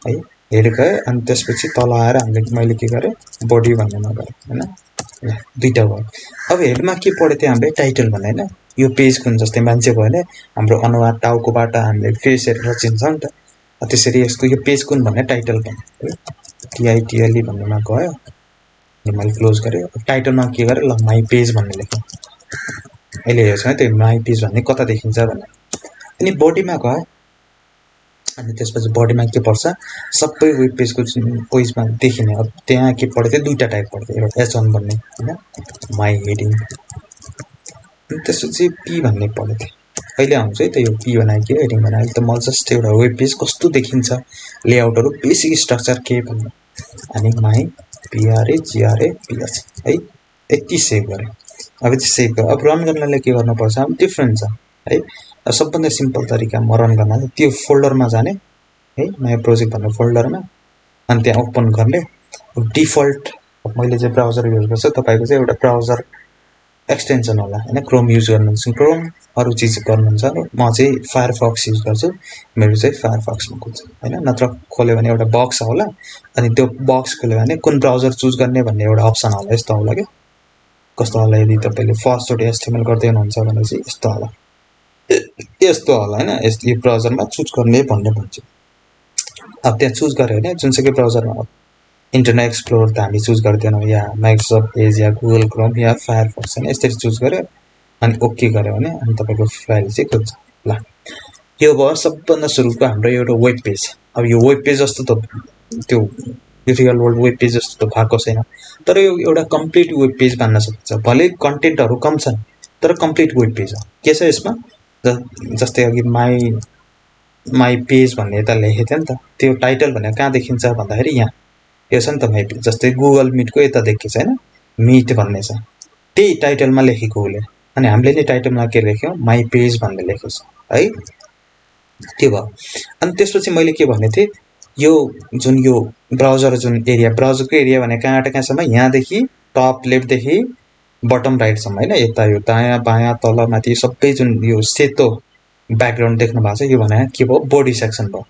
है हेड गए अनि त्यसपछि तल आएर हामीले मैले के गरे बडी भन्नेमा गए हैन दुईटा भयो अब हेडमा के पढे थियो हामीले टाइटल भन्ने हैन यो पेज कुन जस्तै मान्छे भयो भने हाम्रो अनुहार टाउकोबाट हामीले फेस हेरेर चिन्छौं नि त त्यसरी यसको यो पेज कुन भन्ने टाइटल भन्ने TITLE भन्नेमा गयो मैले क्लोज गरे टाइटलमा के गरे ल माई पेज भन्ने लेखे अहिले हेर्छ त्यो माई पेज भन्ने कता देखिन्छ भन्ने अनि बडीमा गयो अनि त्यसपछि बडीमा के पर्छ सबै वेब पेजको पेजमा देखिने अब त्यहाँ के पढ्दै दुईटा टाइप पढ्दै एउटा H1 भन्ने हैन माई हेडिङ अनि त्यसपछि P भन्ने पढ्दै अहिले आउँछ है त यो P बनाए के हेडिङ बनाए त म जस्ट एउटा वेब पेज कस्तो देखिन्छ लेआउटहरु बेसिक स्ट्रक्चर के भन्ने अनि माई PRAGRAPH है यति सेभ गरे अब चाहिँ सेभ अब रन गर्नलाई के गर्नु पर्छ अब डिफरेन्ट छ है सबभन्दा सिम्पल तरिका म रन गर्न त्यो फोल्डरमा जाने है नयाँ प्रोजेक्ट भन्ने फोल्डरमा अनि त्यहाँ ओपन गर्ने डिफल्ट मैले चाहिँ ब्राउजर युज गर्छु तपाईको चाहिँ एउटा ब्राउजर एक्सटेन्सन होला हैन क्रोम युज गर्नुहुन्छ क्रोम अरु चीज गर्नुहुन्छ म चाहिँ फायरफक्स युज गर्छु मेरो चाहिँ फायरफक्समा खोल्छ हैन नत्र खोल्यो भने एउटा बक्स होला अनि त्यो बक्स खोल्यो भने कुन ब्राउजर चुज गर्ने भन्ने एउटा अप्सन होला यस्तो होला के कस्तो होला यदि तपाईले फर्स्ट डोट एचटीएमएल गर्दै हुनुहुन्छ भने चाहिँ यस्तो होला हैन यो ब्राउजरमा चुज गर्ने भन्ने भन्छ अब त्यहाँ चुज गर्यो भने जुनसुकै ब्राउजरमा इन्टरनेट एक्सप्लोरर त हामी चुज गर्दैनौं या माइक्रोसफ्ट एज या गुगल क्रोम या फायरफक्स हैन यसरी चुज गर्यो अनि ओके गर्यो भने अनि तपाईको फाइल चाहिँ खुल्छ ल यो भयो सबभन्दा सुरुको हाम्रो एउटा वेब पेज अब यो वेब पेज जस्तो त त्यो रियल वर्ल्ड वेब पेज जस्तो त भएको छैन तर यो एउटा कम्प्लिट वेब पेज बन्न सक्छ भले कन्टेन्टहरु कम छन् तर कम्प्लिट वेब पेज हो के छ यसमा जस्तै अघि माई पेज भन्ने त लेखेथे नि त त्यो टाइटल भने कहाँ देखिन्छ भन्दाखेरि यहाँ यो छ नि त माई पेज जस्तै गुगल मिटको यता देखिन्छ हैन मिट भन्ने छ त्यही टाइटलमा लेखेको उले अनि हामीले नि टाइटलमा के लेख्यौ माई पेज भन्ने लेखेको छ है त्यो भयो अनि त्यसपछि मैले के भने थिए यो जुन यो ब्राउजर जुन एरिया ब्राउजरको एरिया भने कहाँबाट कहाँसम्म यहाँ देखि टप लेफ्ट देखि बटम राइट सम्म हैन यता यो दायाँ बायाँ तल माथि सबै जुन यो सेतो ब्याकग्राउन्ड देख्नु भएको छ यो भने के भयो बडी सेक्सन भयो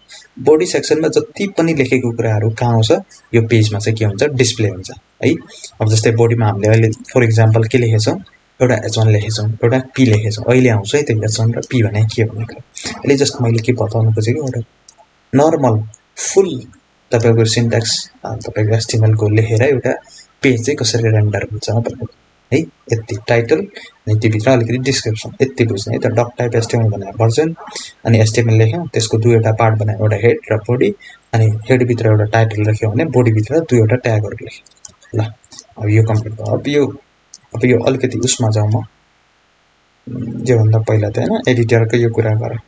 बडी सेक्सनमा जति पनि लेखेको कुराहरु कहाँ आउँछ यो पेजमा चाहिँ के हुन्छ डिस्प्ले हुन्छ है अब जस्तै बडीमा हामीले अहिले फर एक्जाम्पल के लेखेछौं एउटा h1 लेखेछौं एउटा p लेखेछौं अहिले आउँछ है त्यो h1 र p भने के भनेको अहिले जस्ट मैले के बताउनु खोजेको एउटा नर्मल फुल तपाईको सिन्ट्याक्स तपाईको एचटीएमएल को लेखेर एउटा पेज चाहिँ कसरी रेन्डर हुन्छ भनेको है यति टाइटल अनि त्यभित्र अलिकति डिस्क्रिप्सन यति बुझ्ने है त डक टाइप एचटीएमएल भनेर भर्जन अनि एचटीएमएल लेख्यौं त्यसको दुईवटा पार्ट बनायो एउटा हेड र बडी अनि हेड भित्र एउटा टाइटल लेख्यौं भने बडी भित्र दुईवटा ट्यागहरु लेख्यौं ल अब यो कम्प्लिट भयो अब यो अलिकति उसमा जाउँ म जो भन्दा पहिला त हैन एडिटरको यो कुरा गरौँ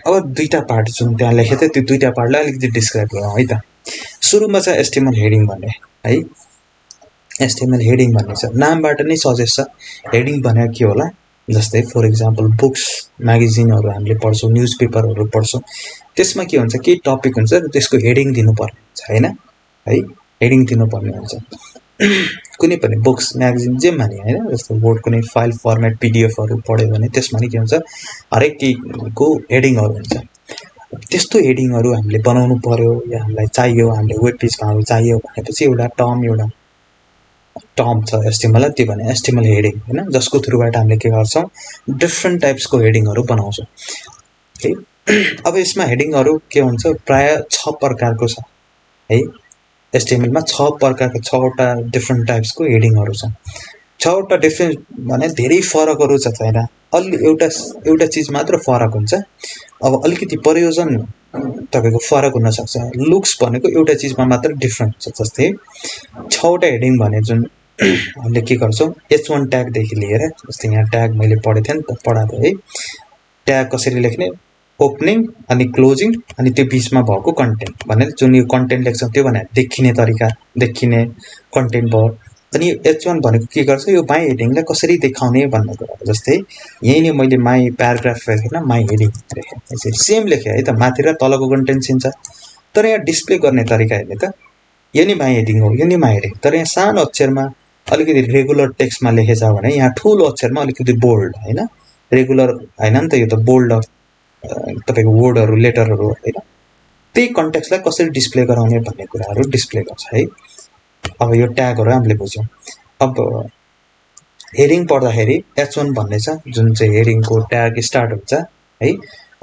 अब दुईटा पार्ट जुन त्यहाँ लेखेथे त्यो दुईटा पार्टलाई अलिकति डिस्क्राइब गरौँ है त सुरुमा चाहिँ एचटीएमएल हेडिङ भन्ने है एचटीएमएल हेडिङ भन्ने छ नामबाट नै सजेस्ट छ हेडिङ भनेको के होला जस्तै फर एक्जाम्पल बुक्स म्यागजिनहरु हामीले पढ्छौं न्यूजपेपरहरु पढ्छौं त्यसमा के हुन्छ के टपिक हुन्छ त्यसको हेडिङ दिनुपर्ने हुन्छ हैन है हेडिङ दिनुपर्ने हुन्छ कुनै पनि बुक्स म्यागजिन जे माने हैन जस्तो वर्ड कुनै फाइल फर्मेट पीडीएफहरु पढ्यो भने त्यसमा नि के हुन्छ हरेक को हेडिङहरु हुन्छ त्यस्तो हेडिङहरु हामीले बनाउनु पर्यो या हामीलाई चाहियो हामीले वेब पेजमा चाहियो भनेपछि एउटा टर्म छ एचटीएमएल त्यो भने एचटीएमएल हेडिङ हैन जसको थ्रुबाट हामीले के गर्छौं डिफरेंट टाइप्सको हेडिङहरु बनाउँछौं है अब यसमा हेडिङहरु के हुन्छ प्राय 6 प्रकारको छ है एचटीएमएल मा 6 प्रकारको 6 वटा डिफरेंट टाइप्सको हेडिङहरु छन् 6 वटा डिफरेंट भने धेरै फरकहरु छ हैन अलि एउटा चीज मात्र फरक हुन्छ अब अलिकति प्रयोजन तपाईको फरक हुन सक्छ लुक्स भनेको एउटा चीजमा मात्र डिफरेंट छ जस्तै 6 वटा हेडिङ भने जुन हामीले के गर्छौं h1 ट्याग देखि लिएर जस्तै यहाँ ट्याग मैले पढे थिए नि त पढाथे है ट्याग कसरी लेख्ने ओपनिङ अनि क्लोजिङ अनि त्यो बीचमा भएको कन्टेन्ट भने जुन यो कन्टेन्ट लेख्छ त्यो भने देखिने तरिका देखिने कन्टेन्ट भयो अनि h1 भनेको के गर्छ यो माई हेडिङलाई कसरी देखाउने भन्ने कुरा जस्तै यही नै मैले माई प्याराग्राफ लेखेन माई हेडिङ लेखे यसरी सेम लेखे है त माथि र तलको कन्टेन्ट छिन्छ तर यहाँ डिस्प्ले गर्ने तरिका हेर्ने त यो नि माई हेडिङ हो यो नि माई हेडिङ तर यहाँ सानो अक्षरमा अलिकति रेगुलर टेक्स्टमा लेखेछ भने यहाँ ठूलो अक्षरमा अलिकति बोल्ड हैन रेगुलर हैन नि त यो त बोल्ड तपाईको वर्डहरु लेटरहरु हैन त्यही कन्टेक्स्टलाई कसरी डिस्प्ले गराउने भन्ने कुराहरु डिस्प्ले गर्छ है अब यो ट्यागहरु हामीले बुझ्यौं अब हेडिङ पढ्दाखेरि h1 भन्ने छ जुन चाहिँ हेडिङको ट्याग स्टार्ट हुन्छ है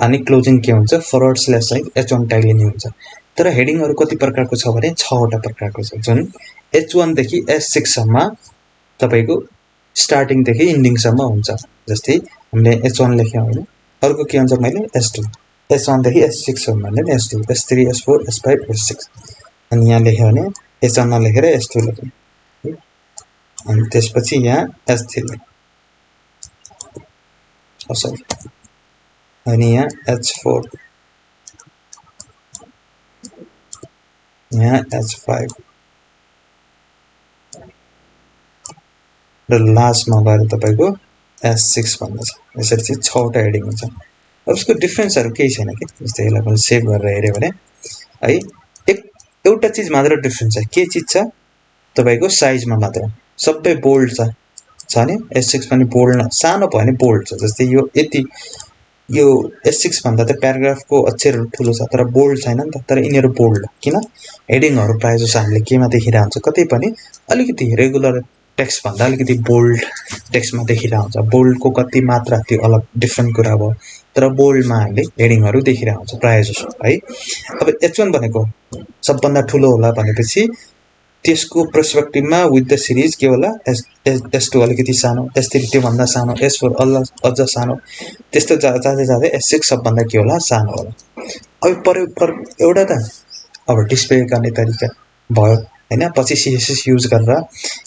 अनि क्लोजिङ के हुन्छ फरवर्ड स्ल्याश चाहिँ h1 ट्यागले नि हुन्छ तर हेडिङहरु कति प्रकारको छ भने 6 वटा प्रकारको छ जुन h1 देखि s6 सम्म तपाईको स्टार्टिङ देखि एन्डिङ सम्म हुन्छ जस्तै हामीले h1 लेख्यौं हैन अर्को के हुन्छ मैले s2 s1 देखि s6 सम्म भने s2 s3 s4 s5 s6 अनि यहाँ लेख्यो भने s1 लेखेर s2 लेख्ने अनि त्यसपछि यहाँ s3 सरी अनि यहाँ h4 यहाँ h5 र लास्टमा गएर तपाईको S6 भन्ने छ। यसरी चाहिँ 6 वटा हेडिङ हुन्छ। अब यसको डिफरेन्सहरु केही छैन के। जस्तै यसलाई मैले सेभ गरेर हेर्यो भने है एउटा चीज मात्र डिफरेन्स छ। के चीज छ? तपाईको साइजमा मात्र। सबै बोल्ड छ नि। S6 पनि बोल्ड सानो भयो भने बोल्ड छ। जस्तै यो यति यो S6 भन्दा त प्याराग्राफको अक्षरहरु ठूलो छ तर बोल्ड छैन नि त। तर यिनीहरु बोल्ड किन? हेडिङहरु प्राय जसो हामीले केमा देखिरा हुन्छ कतै पनि अलिकति रेगुलर टेक्स्ट भन्दा अलिकति बोल्ड टेक्स्टमा देखिरा हुन्छ। बोल्डको कति मात्रा त्यो अलग डिफरेन्ट कुरा भयो। तर बोल्डमा हामीले हेडिङहरु देखिरा हुन्छ प्राय जसो है। अब H1 भनेको सबभन्दा ठूलो होला भनेपछि त्यसको पर्सपेक्टिभमा विथ द सिरिज के होला? S2 अलिकति सानो, S3 त्यो भन्दा सानो, S4 अझ सानो। त्यस्तो जाँदै जाँदै S6 सबभन्दा के होला? सानो होला। अब पर एउटा त अब डिस्प्ले गर्ने तरिका भयो हैन। पछि CSS युज गरेर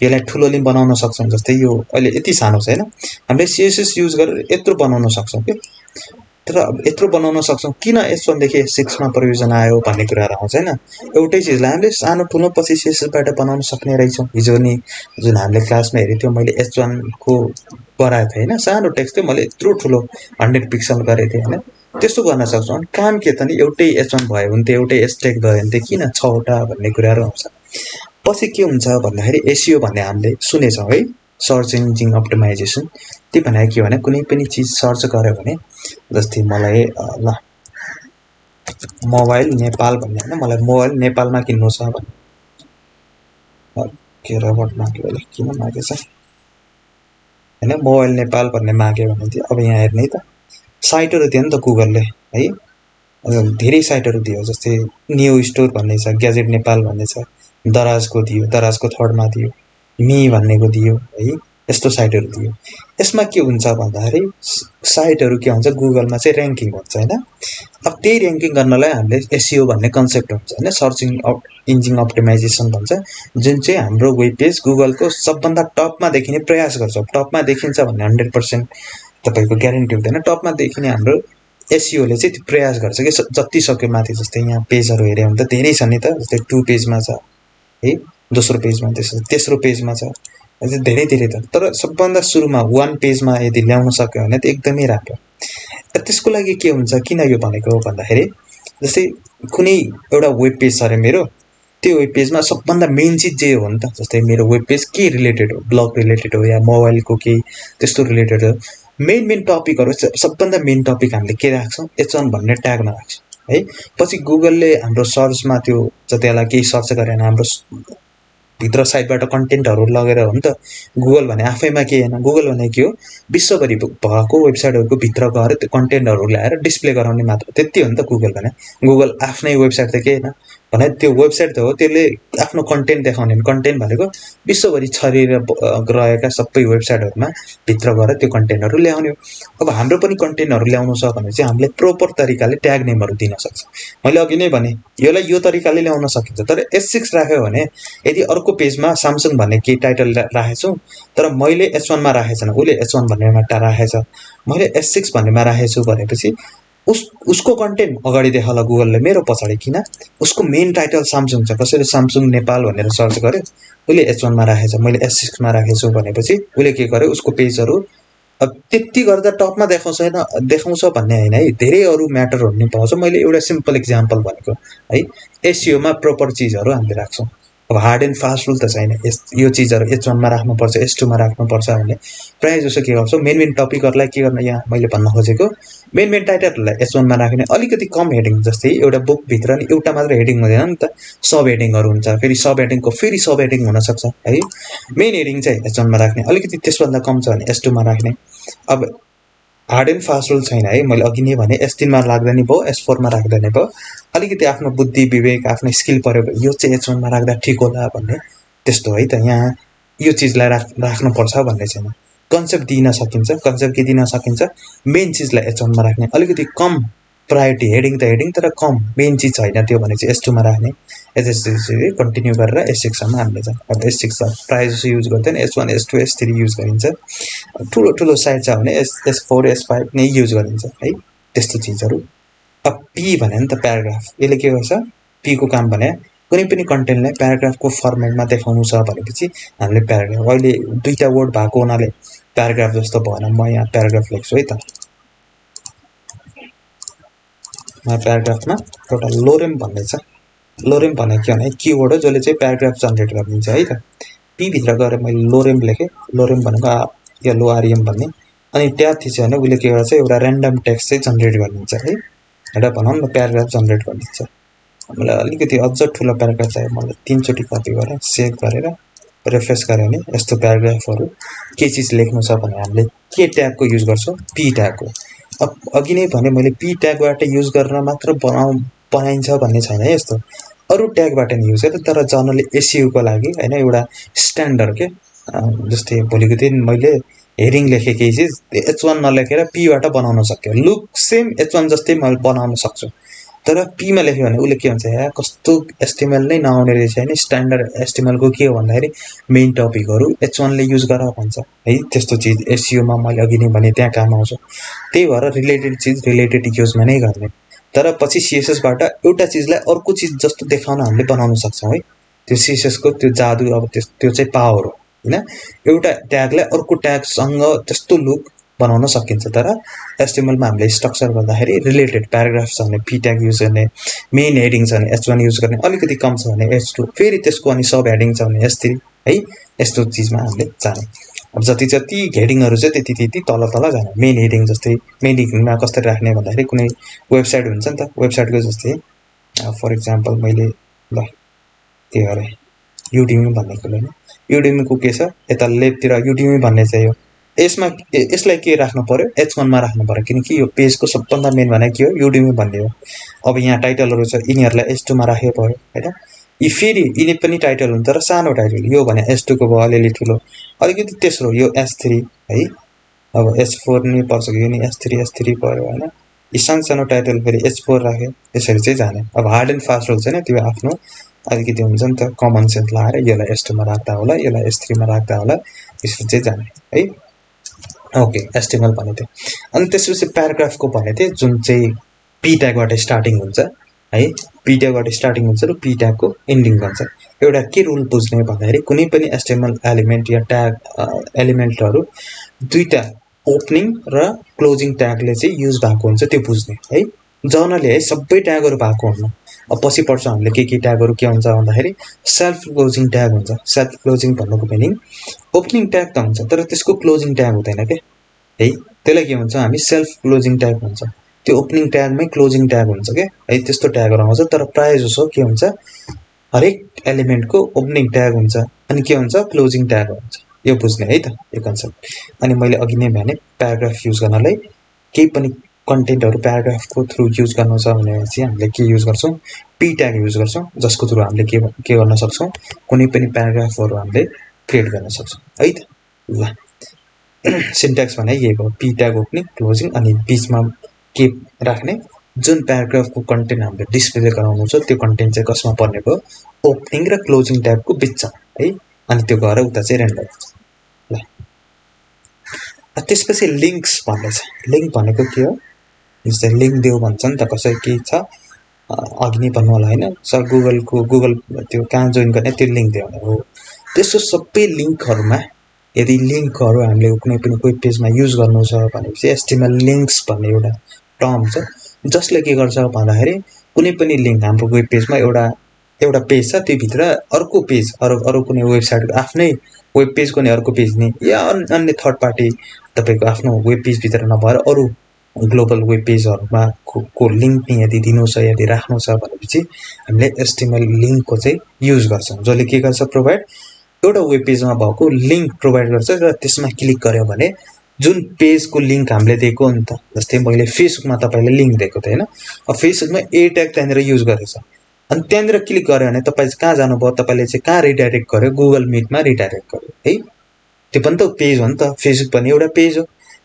यसलाई ठूलोले बनाउन सक्छौं। जस्तै यो अहिले यति सानो छ हैन। हामीले CSS युज गरेर यत्रो बनाउन सक्छौं के। तर यत्रो बनाउन सक्छौं किन S1 देखि S6 मा प्रयोजन आयो भन्ने कुराहरु आउँछ हैन। एउटै चीजलाई हामीले सानो ठूलो पछि CSS बाट बनाउन सक्ने रहेछौं। हिजो नि जुन हामीले क्लासमा हेरेको थियो मैले H1 को गराएको थिएँ हैन। सानो टेक्स्ट थियो मैले यत्रो ठूलो 100 पिक्सल गरेको थिएँ हैन। त्यस्तो गर्न सक्छौं। काम के त नि एउटै H1 भयो भने त एउटै S टेग भयो भने त किन 6 वटा भन्ने कुराहरु आउँछ। पछि के हुन्छ भन्दाखेरि SEO भन्ने हामीले सुनेछौं है। Search engine optimisation. त्यो भनेको के भने कुनै पनि चीज सर्च गर्यो भने जस्तै मलाई ल मोबाइल नेपाल भन्ने हैन। मलाई मोबाइल नेपालमा किन्नु छ भने के रबट माग्यो होला किन मागेछ हैन। मोबाइल नेपाल भन्ने माग्यो भने चाहिँ अब यहाँ हेर्ने त साइटहरु दियो नि त गुगलले है। धेरै साइटहरु दियो। जस्तै न्यू स्टोर भन्ने छ, ग्याजेट नेपाल भन्ने छ, दराजको दियो, दराजको थर्डमा दियो, मी भन्नेको दियो है। यस्तो साइटहरु दियो। यसमा के हुन्छ भन्दाखेरि साइटहरु के हुन्छ गुगलमा चाहिँ र्याङ्किङ हुन्छ हैन। अब त्यही र्याङ्किङ गर्नलाई हामीले SEO भन्ने कन्सेप्ट हुन्छ हैन। सर्च इन्जिन अप्टिमाइजेसन भन्छ। जुन चाहिँ हाम्रो वेब पेज गुगलको सबभन्दा टपमा देखिने प्रयास गर्छ। टपमा देखिन्छ भन्ने 100% तपाईको ग्यारेन्टी हुँदैन। टपमा देखिने हाम्रो SEO ले चाहिँ प्रयास गर्छ कि जति सक्यो माथि। जस्तै यहाँ पेजहरु हेर्यो भने त धेरै छ नि त। जस्तै 2 पेजमा छ है, दोस्रो पेजमा, तेस्रो पेजमा छ। अझै धेरै त। तर सबभन्दा सुरुमा 1 पेजमा यदि ल्याउन सक्यो भने त एकदमै राम्रो। त्यसको लागि के हुन्छ किन यो भनेको भन्दाखेरि जस्तै कुनै एउटा वेब पेज छ रे मेरो। त्यो वेब पेजमा सबभन्दा मेन चीज जे हो नि त। जस्तै मेरो वेब पेज के रिलेटेड हो? ब्लग रिलेटेड हो या मोबाइलको के त्यस्तो रिलेटेड हो। मेन टपिकहरु सबभन्दा मेन टपिक हामीले के राख्छौं? H1 भन्ने ट्यागमा राख्छौं है। पछि गुगलले हाम्रो सर्चमा त्यो जतिलाई केही सर्च गरे भने हाम्रो भित्र साइटबाट कन्टेन्टहरु लगेर हो नि त। गुगल भने आफैमा के हैन। गुगल भने के हो? विश्वभरि भएको वेबसाइटहरुको भित्र गएर त्यो कन्टेन्टहरु ल्याएर डिस्प्ले गराउने मात्र। त्यति हो नि त गुगल भने। गुगल आफ्नै वेबसाइट त के हैन भने त्यो वेबसाइट त हो। त्यसले आफ्नो कन्टेन्ट देखाउने। कन्टेन्ट भनेको विश्वभरि छरिएर रहेका सबै वेबसाइटहरुमा भित्र गएर त्यो कन्टेन्टहरु ल्याउने हो। अब हाम्रो पनि कन्टेन्टहरु ल्याउनु छ भने चाहिँ हामीले प्रोपर तरिकाले ट्याग नेमहरु दिन सक्छौं। मैले अघि नै भने यसलाई यो तरिकाले ल्याउन सकिन्छ। तर S6 राख्यो भने यदि अर्को पेजमा Samsung भन्ने के टाइटल राखेछु तर मैले H1 मा राखेछन, उले H1 भन्नेमा राखेछ, मैले S6 भन्नेमा राखेछु भनेपछि उसको कन्टेन्ट अगाडि देखाउला गुगलले मेरो पछाडी किन? उसको मेन टाइटल Samsung छ। कसैले Samsung नेपाल भनेर सर्च गर्यो, उले H1 मा राखेछ, मैले S6 मा राखेछु भनेपछि उले के गर्यो? उसको पेजहरु अब त्यति गर्दा टपमा देखाउँछ भन्ने हैन है। धेरै अरु म्याटरहरु नि पाउँछ। मैले एउटा सिम्पल एक्जाम्पल भनेको है। SEO मा प्रोपर चीजहरु हामीले राख्छौं। अब हार्ड एन्ड फास्ट रुल त छैन। यो चीजहरु H1 मा राख्नु पर्छ, S2 मा राख्नु पर्छ भन्ने। प्राय जसो के गर्छौं? मेन टपिकहरुलाई के गर्न यहाँ मैले भन्न खोजेको मेन टाइटलहरुलाई H1 मा राख्ने। अलिकति कम हेडिङ जस्तै एउटा बुक भित्र नि एउटा मात्र हेडिङ हुँदैन नि त। सब हेडिङहरु हुन्छ। फेरि सब हेडिङको फेरि सब हेडिङ हुन सक्छ है। मेन हेडिङ चाहिँ H1 मा राख्ने। अलिकति त्यसभन्दा कम छ भने S2 मा राख्ने। अब हार्ड एन्ड फास्ट रुल छैन है। मैले अघि नै भने S3 मा राख्दा नि भयो, S4 मा राख्दा नि भयो। अलिकति आफ्नो बुद्धि विवेक आफ्नो स्किल प्रयोग यो चाहिँ H1 मा राख्दा ठीक होला भन्ने त्यस्तो है त। यहाँ यो चीजलाई राख्नु पर्छ भन्ने छैन। कन्सेप्ट दिन सकिन्छ। कन्सेप्ट के दिन सकिन्छ? मेन चीजलाई H1 मा राख्ने। अलिकति कम प्रायोरिटी हेडिङ त हेडिङ तर कम मेन चीज छैन त्यो भने चाहिँ S2 मा राख्ने। यसरी कन्टिन्यु गरेर S6 सम्म हामीले जान्छ। अब S6 प्राय जसो युज गर्दैन। S1 S2 S3 युज गरिन्छ। ठुलो साइट छ भने S4 S5 नै युज गरिन्छ है। त्यस्तो चीजहरु। अब P भने नि त प्याराग्राफ। यसले के गर्छ? P को काम भने कुनै पनि कन्टेन्टलाई प्याराग्राफको फर्मेटमा देखाउनु छ भनेपछि हामीले प्याराग्राफ अहिले दुईटा वर्ड भएको हुनाले प्याराग्राफ जस्तो भएन म यहाँ प्याराग्राफ लेख्छु है त यहाँ प्याराग्राफमा एउटा लोरेम भन्ने छ लोरेम भने के भने किवर्ड हो जसले चाहिँ प्याराग्राफ जनरेट गरिदिन्छ है त पी भित्र गएर मैले लोरेम लेखेँ लोरेम भनेको LOREM भन्ने अनि ट्याब थिच्यो भने उसले के गर्छ एउटा र्यान्डम टेक्स्ट चाहिँ जनरेट गरिदिन्छ है एउटा भनौँ न प्याराग्राफ जनरेट गरिदिन्छ मलाई अलिकति अझ ठुलो प्याराग्राफ चाहियो मलाई 3 चोटि कपी गरेर सेभ गरेर रिफ्रेस गऱ्यो भने यस्तो प्याराग्राफहरू के चिज लेख्नु छ भने हामीले के ट्यागको युज गर्छौँ पी ट्यागको अघि नै भने मैले पी ट्यागबाट युज गर्न मात्र बनाइन्छ भन्ने छैन है यस्तो अरू ट्यागबाट नि युज गर्छ तर जनरली SEO को लागि हैन एउटा स्ट्यान्डर्ड के जस्तै भोलिको दिन मैले हेडिङ लेखेँ केही चिज H1 नलेखेर P बाट बनाउन सक्यो लुक सेम H1 जस्तै मैले बनाउन सक्छु तर P मा लेख्यो भने उले के भन्छ या कस्तो HTML नै नआउने रहेछ हैन स्ट्यान्डर्ड HTML को के भन्दाखेरि मेन टपिकहरु H1 ले युज गर भन्छ है त्यस्तो चीज SEO मा मैले अघि नै भने त्यहाँ काम आउँछ त्यही भएर रिलेटेड चीज रिलेटेड युजमा नै गर्ने तर पछि CSS बाट एउटा चीजलाई अर्को चीज जस्तो देखाउन हामीले बनाउन सक्छौं है त्यो CSS को त्यो जादु अब त्यो चाहिँ पावर हो हैन एउटा ट्यागलाई अर्को ट्यागसँग त्यस्तो लुक बनाउन सकिन्छ तर HTML मा हामीले स्ट्रक्चर गर्दाखेरि रिलेटेड प्याराग्राफ छ भने p ट्याग युज गर्ने मेन हेडिङ छ भने h1 युज गर्ने अलिकति कम छ भने h2 फेरि त्यसको अनि सब हेडिङ छ भने h3 है यस्तो चीजमा हामीले जाने अब जति जति हेडिङहरु छ त्यति त्यति तल तल जाने मेन हेडिङ जस्तै मेन हेडिङमा कसरी राख्ने भन्दाखेरि कुनै वेबसाइट हुन्छ नि त वेबसाइटको जस्तै फर एक्जाम्पल मैले ल के गरे Udemy भन्ने कुरा हैन Udemy को के छ यता लेफ्टतिर Udemy भन्ने चाहिँ हो यसमा यसलाई के राख्नु पर्यो H1 मा राख्नु पर्यो किनकि यो पेजको सबभन्दा मेन भने के हो Udemy भन्ने हो अब यहाँ टाइटलहरु छ यिनीहरुलाई H2 मा राखे पर्यो हैन यी फेरि यिनी पनि टाइटल हुन्छ र सानो टाइटल यो भने H2 को भयो अलिअलि ठुलो अलिकति तेस्रो यो S3 है अब S4 नि पर्छ यो नि S3 भयो हैन यी सानो टाइटल फेरि H4 राखे यसरी चाहिँ जाने अब हार्ड एन्ड फास्ट रुल छैन त्यो आफ्नो अलिकति हुन्छ नि त कमन सेन्स लाएर यसलाई S2 मा राख्दा होला यसलाई S3 मा राख्दा होला यसरी चाहिँ जाने है ओके HTML भने थियो अनि त्यसपछि प्याराग्राफ को भने थियो जुन चाहिँ p ट्यागबाट स्टार्टिङ हुन्छ है p ट्यागबाट स्टार्टिङ हुन्छ र p ट्याग को एन्डिङ हुन्छ एउटा के रुल बुझ्ने भन्दाखेरि कुनै पनि HTML एलिमेन्ट या ट्याग एलिमेन्टहरु दुईटा ओपनिङ र क्लोजिङ ट्यागले चाहिँ युज भएको हुन्छ त्यो बुझ्ने है जनरली है सबै ट्यागहरु भएको हुन्न अब पछि पढ्छ हामीले के ट्यागहरु के हुन्छ भन्दाखेरि सेल्फ क्लोजिङ ट्याग हुन्छ सेल्फ क्लोजिङ भन्नुको मिनिङ ओपनिङ ट्याग त हुन्छ तर त्यसको क्लोजिङ ट्याग हुँदैन के है त्यसलाई के भन्छ हामी सेल्फ क्लोजिङ ट्याग भन्छ त्यो ओपनिङ ट्यागमै क्लोजिङ ट्याग हुन्छ के है त्यस्तो ट्यागहरु आउँछ तर प्राय जसो के हुन्छ हरेक एलिमेन्टको ओपनिङ ट्याग हुन्छ अनि के हुन्छ क्लोजिङ ट्याग हुन्छ यो बुझ्ने है त यो कन्सेप्ट अनि मैले अघि नै भने प्याराग्राफ युज गर्नलाई केही पनि कन्टेन्टहरु प्याराग्राफको थ्रु युज गर्नु छ भनेपछि हामीले के युज गर्छौं p ट्याग युज गर्छौं जसको थ्रु हामीले के गर्न सक्छौं कुनै पनि प्याराग्राफहरु हामीले क्रिएट गर्न सक्छौं है त ल सिन्ट्याक्स भने यही हो p ट्याग ओपनिङ क्लोजिङ अनि बीचमा के राख्ने जुन प्याराग्राफको कन्टेन्ट हामीले डिस्प्ले गराउनु छ त्यो कन्टेन्ट चाहिँ कसमा पर्ने भयो ओपनिङ र क्लोजिङ ट्यागको बीच है अनि त्यो गएर उता चाहिँ रेन्डर हुन्छ ल त्यसपछि लिंक्स भन्ने छ लिंक भनेको के हो जस्तै लिंक देऊ भन्छ नि त कसै के छ अघि नै भन्नु होला हैन सर गुगल त्यो कहाँ जोइन गर्ने त्यो लिंक देऊ हो त्यसो सबै लिंकहरुमा यदि लिंकहरु हामीले कुनै पनि वेब पेजमा युज गर्नु छ भनेपछि HTML लिंक्स भन्ने एउटा टर्म छ जसले के गर्छ भन्दाखेरि कुनै पनि लिंक हाम्रो वेब पेजमा एउटा पेज छ त्यो भित्र अर्को पेज अरु कुनै वेबसाइटको आफ्नै वेब पेजको नि अर्को पेज नि या अन्य थर्ड पार्टी तपाईको आफ्नो वेब पेज भित्र नभएर अरु ग्लोबल वेब पेजहरुमा को लिंक नि यदि दिनु छ यदि राख्नु छ भनेपछि हामीले HTML लिंक को चाहिँ युज गर्छौं जसले के गर्छ प्रोवाइड एउटा वेब पेजमा भएको लिंक प्रोवाइड गर्छ र त्यसमा क्लिक गर्यो भने जुन पेजको लिंक हामीले दिएको नि त जस्तै मैले फेसबुकमा तपाईले लिंक दिएको थिएँ हैन अब फेसबुकमा ए ट्याग त्यहाँनेर युज गरेछ अनि त्यहाँनेर क्लिक गर्यो भने तपाई कहाँ जानुभयो तपाईले चाहिँ कहाँ रिडाइरेक्ट गर्यो गुगल मीटमा रिडाइरेक्ट गर्यो है त्यो पनि त पेज हो नि त फेसबुक पनि एउटा पेज हो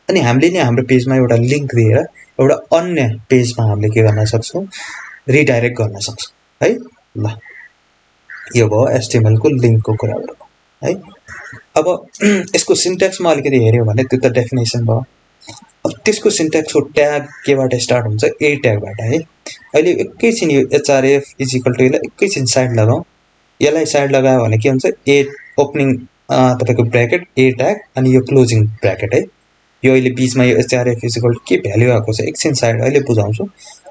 अनि हामीले नि हाम्रो पेजमा एउटा लिंक दिएर एउटा अन्य पेजमा हामीले के गर्न सक्छौं रिडाइरेक्ट गर्न सक्छौं है ल यो भयो HTML को लिंक को कुरा गर्नु है अब यसको सिन्ट्याक्समा अलिकति हेर्यो भने त्यो त डेफिनेसन भयो अब त्यसको सिन्ट्याक्स को ट्याग केबाट स्टार्ट हुन्छ ए ट्यागबाट है अहिले एकैछिन यो href = यसलाई एकैछिन साइड लगाऊ यसलाई साइड लगायो भने के हुन्छ ए ओपनिङ तपाईको ब्र्याकेट ए ट्याग अनि यो क्लोजिङ ब्र्याकेट है यो अहिले बीचमा यो href इक्वल के भ्यालु आएको छ एकछिन साइड अहिले बुझाउँछु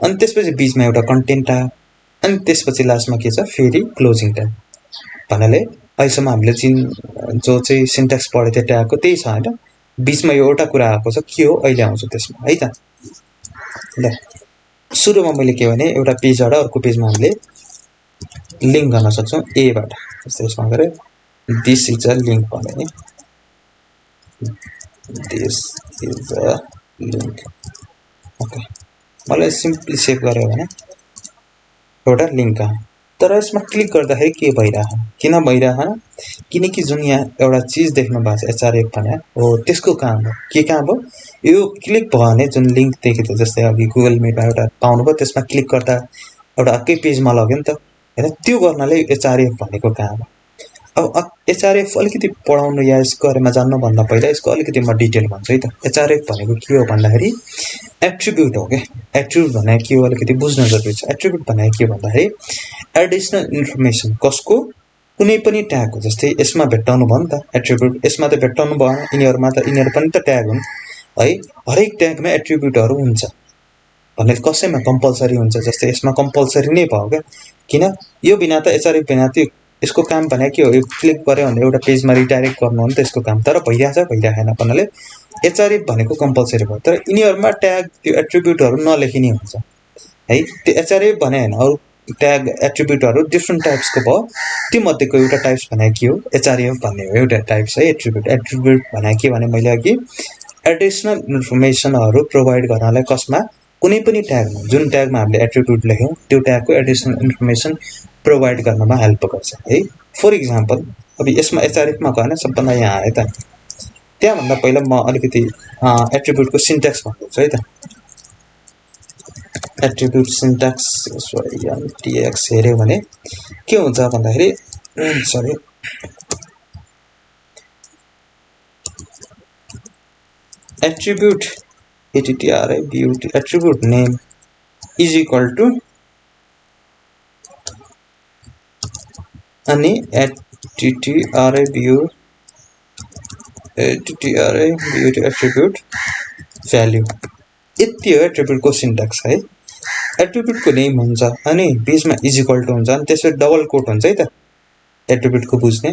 अनि त्यसपछि बीचमा एउटा कन्टेन्ट ट्याग अनि त्यसपछि लास्टमा के छ फेरि क्लोजिङ ट्याग भन्नाले अहिलेसम्म हामीले जो चाहिँ सिन्ट्याक्स पढे थियो ट्यागको त्यही छ हैन बीचमा यो एउटा कुरा आएको छ के हो अहिले आउँछु त्यसमा है त ल सुरुमा मैले के भने एउटा पेजबाट अर्को पेजमा हामीले लिंक गर्न सक्छौं ए बाट जस्तै यसमा गरे दिस इज अ लिंक भने नि this is a link okay मलाई सिम्पली सेभ गरे भने एउटा लिंक आयो तर यसमा क्लिक गर्दाखेरि के भइराछ किन भइराछ किनकि जुन यहाँ एउटा चीज देख्नु भएको छ href भने हो त्यसको काम हो के काम हो यो क्लिक भयो भने जुन लिंक देखेको जस्तै अघि गुगल मीटमा एउटा पाउनुभयो त्यसमा क्लिक गर्दा एउटा अर्कै पेजमा लग्यो नि त हैन त्यो गर्नले href भनेको काम हो अब href अलिकति पढाउनु या यसको बारेमा जान्नु भन्दा पहिला यसको अलिकति म डिटेल भन्छु है त href भनेको के हो भन्दाखेरि एट्रिब्युट हो के एट्रिब्युट भने के हो अलिकति बुझ्न जरुरी छ एट्रिब्युट भने के भन्दाखेरि एडिशनल इन्फर्मेसन कसको कुनै पनि ट्याग हो जस्तै यसमा भेट्टाउनु भयो नि त एट्रिब्युट यसमा त भेट्टाउनु भयो यिनीहरुमा त यिनीहरु पनि त ट्याग हुन् है हरेक ट्यागमा एट्रिब्युटहरु हुन्छ भन्ने कसैमा कम्पल्सरी हुन्छ जस्तै यसमा कम्पल्सरी नै भयो के किन यो बिना त href बिना त यसको काम भने के हो यो क्लिक गर्यो भने एउटा पेजमा रिडाइरेक्ट गर्नु हो नि त यसको काम तर भइराखेन भन्नाले href भनेको कम्पल्सरी भयो तर यिनीहरुमा ट्याग त्यो एट्रिब्युटहरु नलेखिने हुन्छ है त्यो href भने हैन अरु ट्याग एट्रिब्युटहरु डिफरेंट टाइप्स को भयो त्यो मध्येको एउटा टाइप्स भने के हो href भन्ने हो एउटा टाइप्स है एट्रिब्युट भने के भने मैले अघि एडिशनल इन्फर्मेसनहरु प्रोवाइड गर्नलाई कसमा कुनै पनि ट्यागमा जुन ट्यागमा हामीले एट्रिब्युट लेख्यौं त्यो ट्यागको एडिशनल इन्फर्मेसन प्रोवाइड गर्नमा हेल्प गर्छ है फर एक्जाम्पल अब यसमा href मा गएन सबभन्दा यहाँ आए त त्यहाँ भन्दा पहिला म अलिकति एट्रिब्युटको सिन्ट्याक्स भन्छु है त एट्रिब्युट सिन्ट्याक्स tx हेर्यो भने के हुन्छ भन्दाखेरि sorry attribute attribute name is equal to अनि एट्रिब्युट भ्यालु यति हो एट्रिब्युट को सिन्ट्याक्स है एट्रिब्युट को नेम हुन्छ अनि बीचमा इज इक्वल टु हुन्छ अनि त्यसपछि डबल कोट हुन्छ है त एट्रिब्युट को बुझ्ने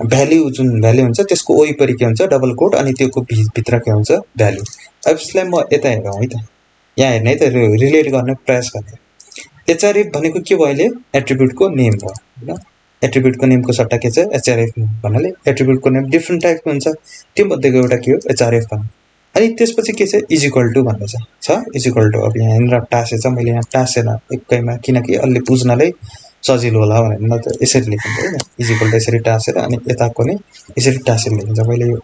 भ्यालु जुन भ्यालु हुन्छ त्यसको वरिपरि के हुन्छ डबल कोट अनि त्यसको भित्र के हुन्छ भ्यालु अब यसलाई म यता हेरौँ है त यहाँ हेर्ने त रिलेट गर्ने प्रयास गर्ने href भनेको के भयो अहिले एट्रिब्युट को नेम भयो हैन एट्रिब्युट को नेम को सट्टा के छ href भन्नाले एट्रिब्युट को नेम डिफरेंट टाइपको हुन्छ त्यो मध्येको एउटा के हो href भन्छ अनि त्यसपछि के छ इज इक्वल टु भन्ने छ इज इक्वल टु अब यहाँ हेरेर टासेछ मैले यहाँ टासेन एकैमा किनकि अलि बुझ्नलाई सजिलो होला भनेर न त यसरी लेखिन्छ हैन इज इक्वल टु यसरी टासेर अनि यताको नै यसरी टासेर लेखिन्छ मैले यो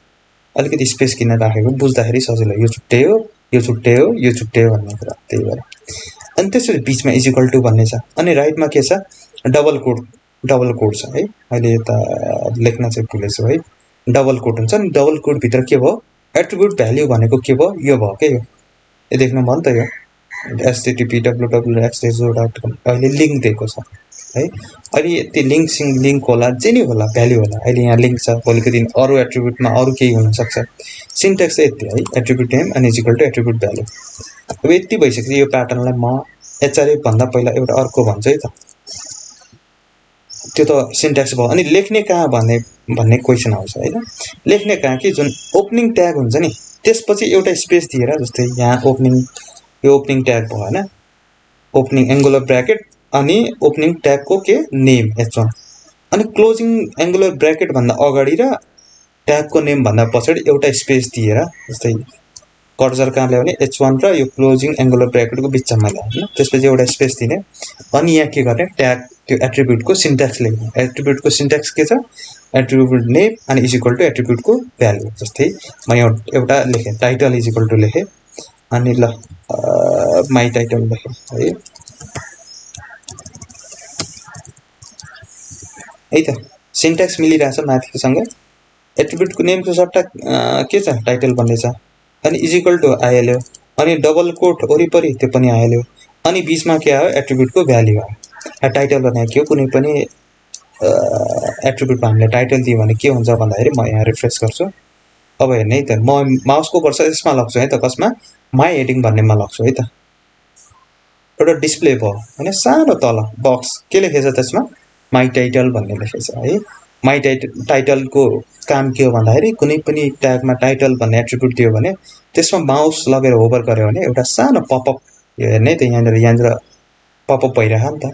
अलिकति स्पेस किन राखेको बुझ्दाखेरि सजिलो यो छुट्टै हो यो छुट्टै हो यो छुट्टै हो भन्ने कुरा त्यही भएर अनि त्यसपछि बीचमा इज इक्वल टु भन्ने छ अनि राइटमा के छ डबल कोड छ है अहिले यता लेख्न चाहिँ भुलेछु है डबल कोड हुन्छ नि डबल कोड भित्र के भयो एट्रिब्युट भ्यालु भनेको के भयो यो भयो के यो देख्नु भयो नि त यो http www.xyz.com अहिले लिंक दिएको छ है अहिले त्यो लिंक होला जे नि होला भ्यालु होला अहिले यहाँ लिंक छ भोलिको दिन अरु एट्रिब्युटमा अरु केही हुन सक्छ सिन्ट्याक्स चाहिँ यति है एट्रिब्युट नेम अनि is equal to attribute value अब यति भइसक्यो यो प्याटर्नलाई म href भन्दा पहिला एउटा अर्को भन्छु है त त्यो त सिन्ट्याक्स भयो अनि लेख्ने कहाँ भन्ने क्वेशन आउँछ हैन लेख्ने कहाँ कि जुन ओपनिङ ट्याग हुन्छ नि त्यसपछि एउटा स्पेस दिएर जस्तै यहाँ यो ओपनिङ ट्याग भयो हैन ओपनिङ एंगुलर ब्रैकेट अनि ओपनिङ ट्याग को के नेम h1 अनि क्लोजिङ एंगुलर ब्रैकेट भन्दा अगाडि र ट्याग को नेम भन्दा पछाडी एउटा स्पेस दिएर जस्तै कर्सर कहाँ ल्याउने h1 र यो क्लोजिङ एंगुलर ब्रैकेट को बिचमा ल्याउने त्यसपछि एउटा स्पेस दिने अनि यहाँ के गर्ने ट्याग त्यो एट्रिब्युट को सिन्ट्याक्स लेख्ने एट्रिब्युट को सिन्ट्याक्स के छ एट्रिब्युट नेम अनि इज इक्वल टु एट्रिब्युट को भ्यालु जस्तै म एउटा लेखे टाइटल इज इक्वल टु लेखे अनि ल माई टाइटल लेखे है त सिन्ट्याक्स मिलिरहेछ माथिसँग एट्रिब्युट को नेम को सट्टा के छ टाइटल भन्ने छ अनि इज इक्वल टु आइहाल्यो अनि डबल कोट वरिपरि त्यो पनि आइहाल्यो अनि बीचमा के आयो एट्रिब्युट को भ्यालु आयो टाइटल भने के हो कुनै पनि एट्रिब्युटमा हामीले टाइटल दियो भने के हुन्छ भन्दाखेरि म यहाँ रिफ्रेस गर्छु। अब हेर्नु है त, म माउसको कर्सर यसमा लग्छु है त, कसमा माई हेडिङ भन्नेमा लग्छु है त। एउटा डिस्प्ले भयो हैन, सानो तल बक्स के लेखेछ त्यसमा माई टाइटल भन्ने लेखेछ है। माई टाइटलको काम के हो भन्दाखेरि कुनै पनि ट्यागमा टाइटल भन्ने एट्रिब्युट दियो भने त्यसमा माउस लगेर होभर गर्यो भने एउटा सानो पपअप हेर्ने त यहाँनिर पपअप भइरहेको नि त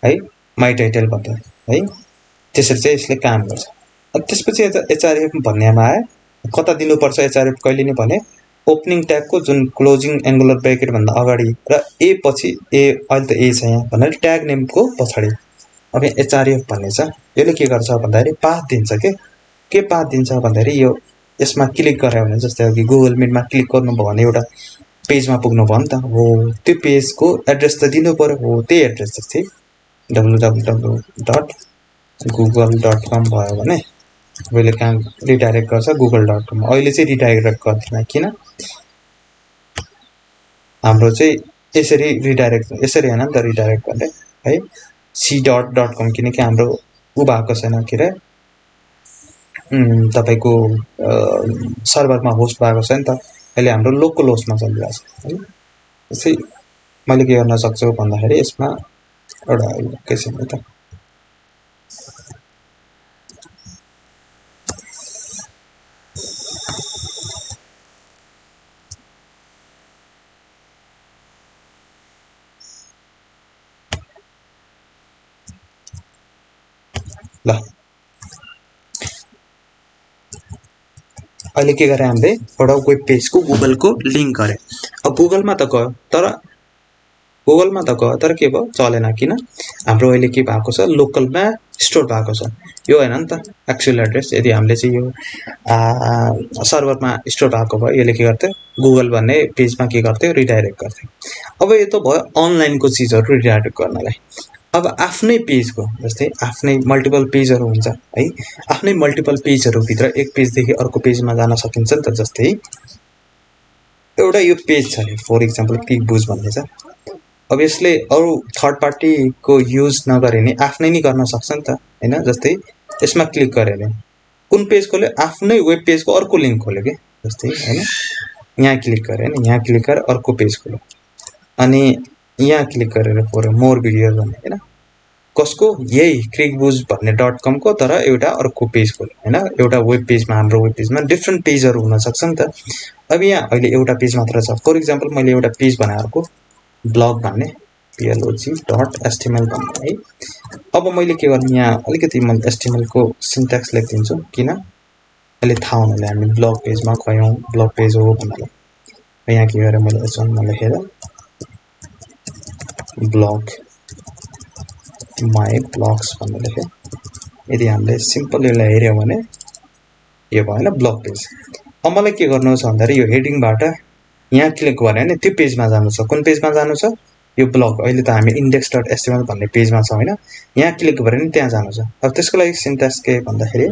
है, माई टाइटल भन्दा है। त्यसरी चाहिँ यसले काम गर्छ। त्यसपछि एचआरएफ भन्नेमा आयो, कता दिनुपर्छ एचआरएफ कहिले नि भने ओपनिङ ट्यागको जुन क्लोजिङ एङ्गुलर ब्रेकेट भन्दा अगाडि र ए पछि, ए अहिले त ए छ यहाँ भनेर ट्याग नेमको पछाडि अब एचआरएफ भन्ने छ। यसले के गर्छ भन्दाखेरि पाथ दिन्छ के पाथ दिन्छ भन्दाखेरि यो यसमा क्लिक गरे भने जस्तै अघि गुगल मिटमा क्लिक गर्नुभयो भने एउटा पेजमा पुग्नु भयो नि त, हो त्यो पेजको एड्रेस त दिनु पर्यो, हो त्यही एड्रेस जस्तै www.google.com भयो भने अहिले कहाँ रिडाइरेक्ट गर्छ google.com। अहिले चाहिँ रिडाइरेक्ट गर्दैन, किन हाम्रो चाहिँ यसरी रिडाइरेक्ट यसरी हैन नि त रिडाइरेक्ट गर्ने है, c.com किनकि हाम्रो उ भएको छैन के रे तपाईको सर्भरमा होस्ट भएको छ नि त, अहिले हाम्रो लोकल होस्टमा चलिरहेछ है। त्यसै मैले के गर्न सक्छु भन्दाखेरि यसमा एउटा लोकेसन है त, ल अहिले के गरे हामीले एउटा वेब पेजको गुगलको लिंक गरे। अब गुगलमा त गयो तर के भयो चलेन, किन हाम्रो अहिले के भएको छ लोकलमा स्टोर भएको छ, यो हैन नि त एक्चुअल एड्रेस। यदि हामीले चाहिँ यो सर्भरमा स्टोर भएको भए यसले के गर्थ्यो गुगल भन्ने पेजमा के गर्थ्यो रिडाइरेक्ट गर्थ्यो। अब यो त भयो अनलाइनको चीजहरु रिडाइरेक्ट गर्नलाई। अब आफ्नै पेजको जस्तै आफ्नै मल्टिपल पेजहरु हुन्छ है, आफ्नै मल्टिपल पेजहरु भित्र एक पेजदेखि अर्को पेजमा जान सकिन्छ नि त। जस्तै एउटा यो पेज छ नि फर एक्जाम्पल क्लिकबुज भन्ने छ, अब यसले अरु थर्ड पार्टी को युज नगरे नि आफ्नै नि गर्न सक्छ नि त हैन। जस्तै यसमा क्लिक गरे नि कुन पेज खोल्यो, आफ्नै वेब पेजको अर्को लिंक खोल्यो के, जस्तै हैन यहाँ क्लिक गरे नि, यहाँ क्लिक गरेर अर्को पेज खोल्यो, अनि यहाँ क्लिक गरेर फर मोर भिडियोज भन्ने हैन, कसको यही क्लिकबुज भन्ने .com को तर एउटा अर्को पेज खोल्यो हैन। एउटा वेब पेजमा हाम्रो वेब पेजमा डिफरेंट पेजहरु हुन सक्छ नि त। अब यहाँ अहिले एउटा पेज मात्र छ, फर एक्जाम्पल मैले एउटा पेज बनाएको ब्लग भन्ने blog.html भन्ने है। अब मैले के गर्ने यहाँ अलिकति म html को सिन्ट्याक्स लेख्दिन्छु, किन अहिले थाहा हुनले हामी ब्लग पेजमा गयौं, ब्लग पेज हो भन्नलाई। यहाँ के गरे मैले h1 मा लेखेर ब्लग माई ब्लग्स भन्ने लेखे। यदि हामीले सिम्पल यसलाई हेर्यौं भने यो भयो हैन ब्लग पेज। अब मलाई के गर्नु छ भन्दाखेरि यो हेडिङबाट यहाँ क्लिक गरे भने त्यो पेजमा जानु छ। कुन पेजमा जानु छ, यो ब्लग। अहिले त हामी index.html भन्ने पेजमा छौं हैन, यहाँ क्लिक गरे नि त्यहाँ जानु छ। अब त्यसको लागि सिन्ट्याक्स के भन्दाखेरि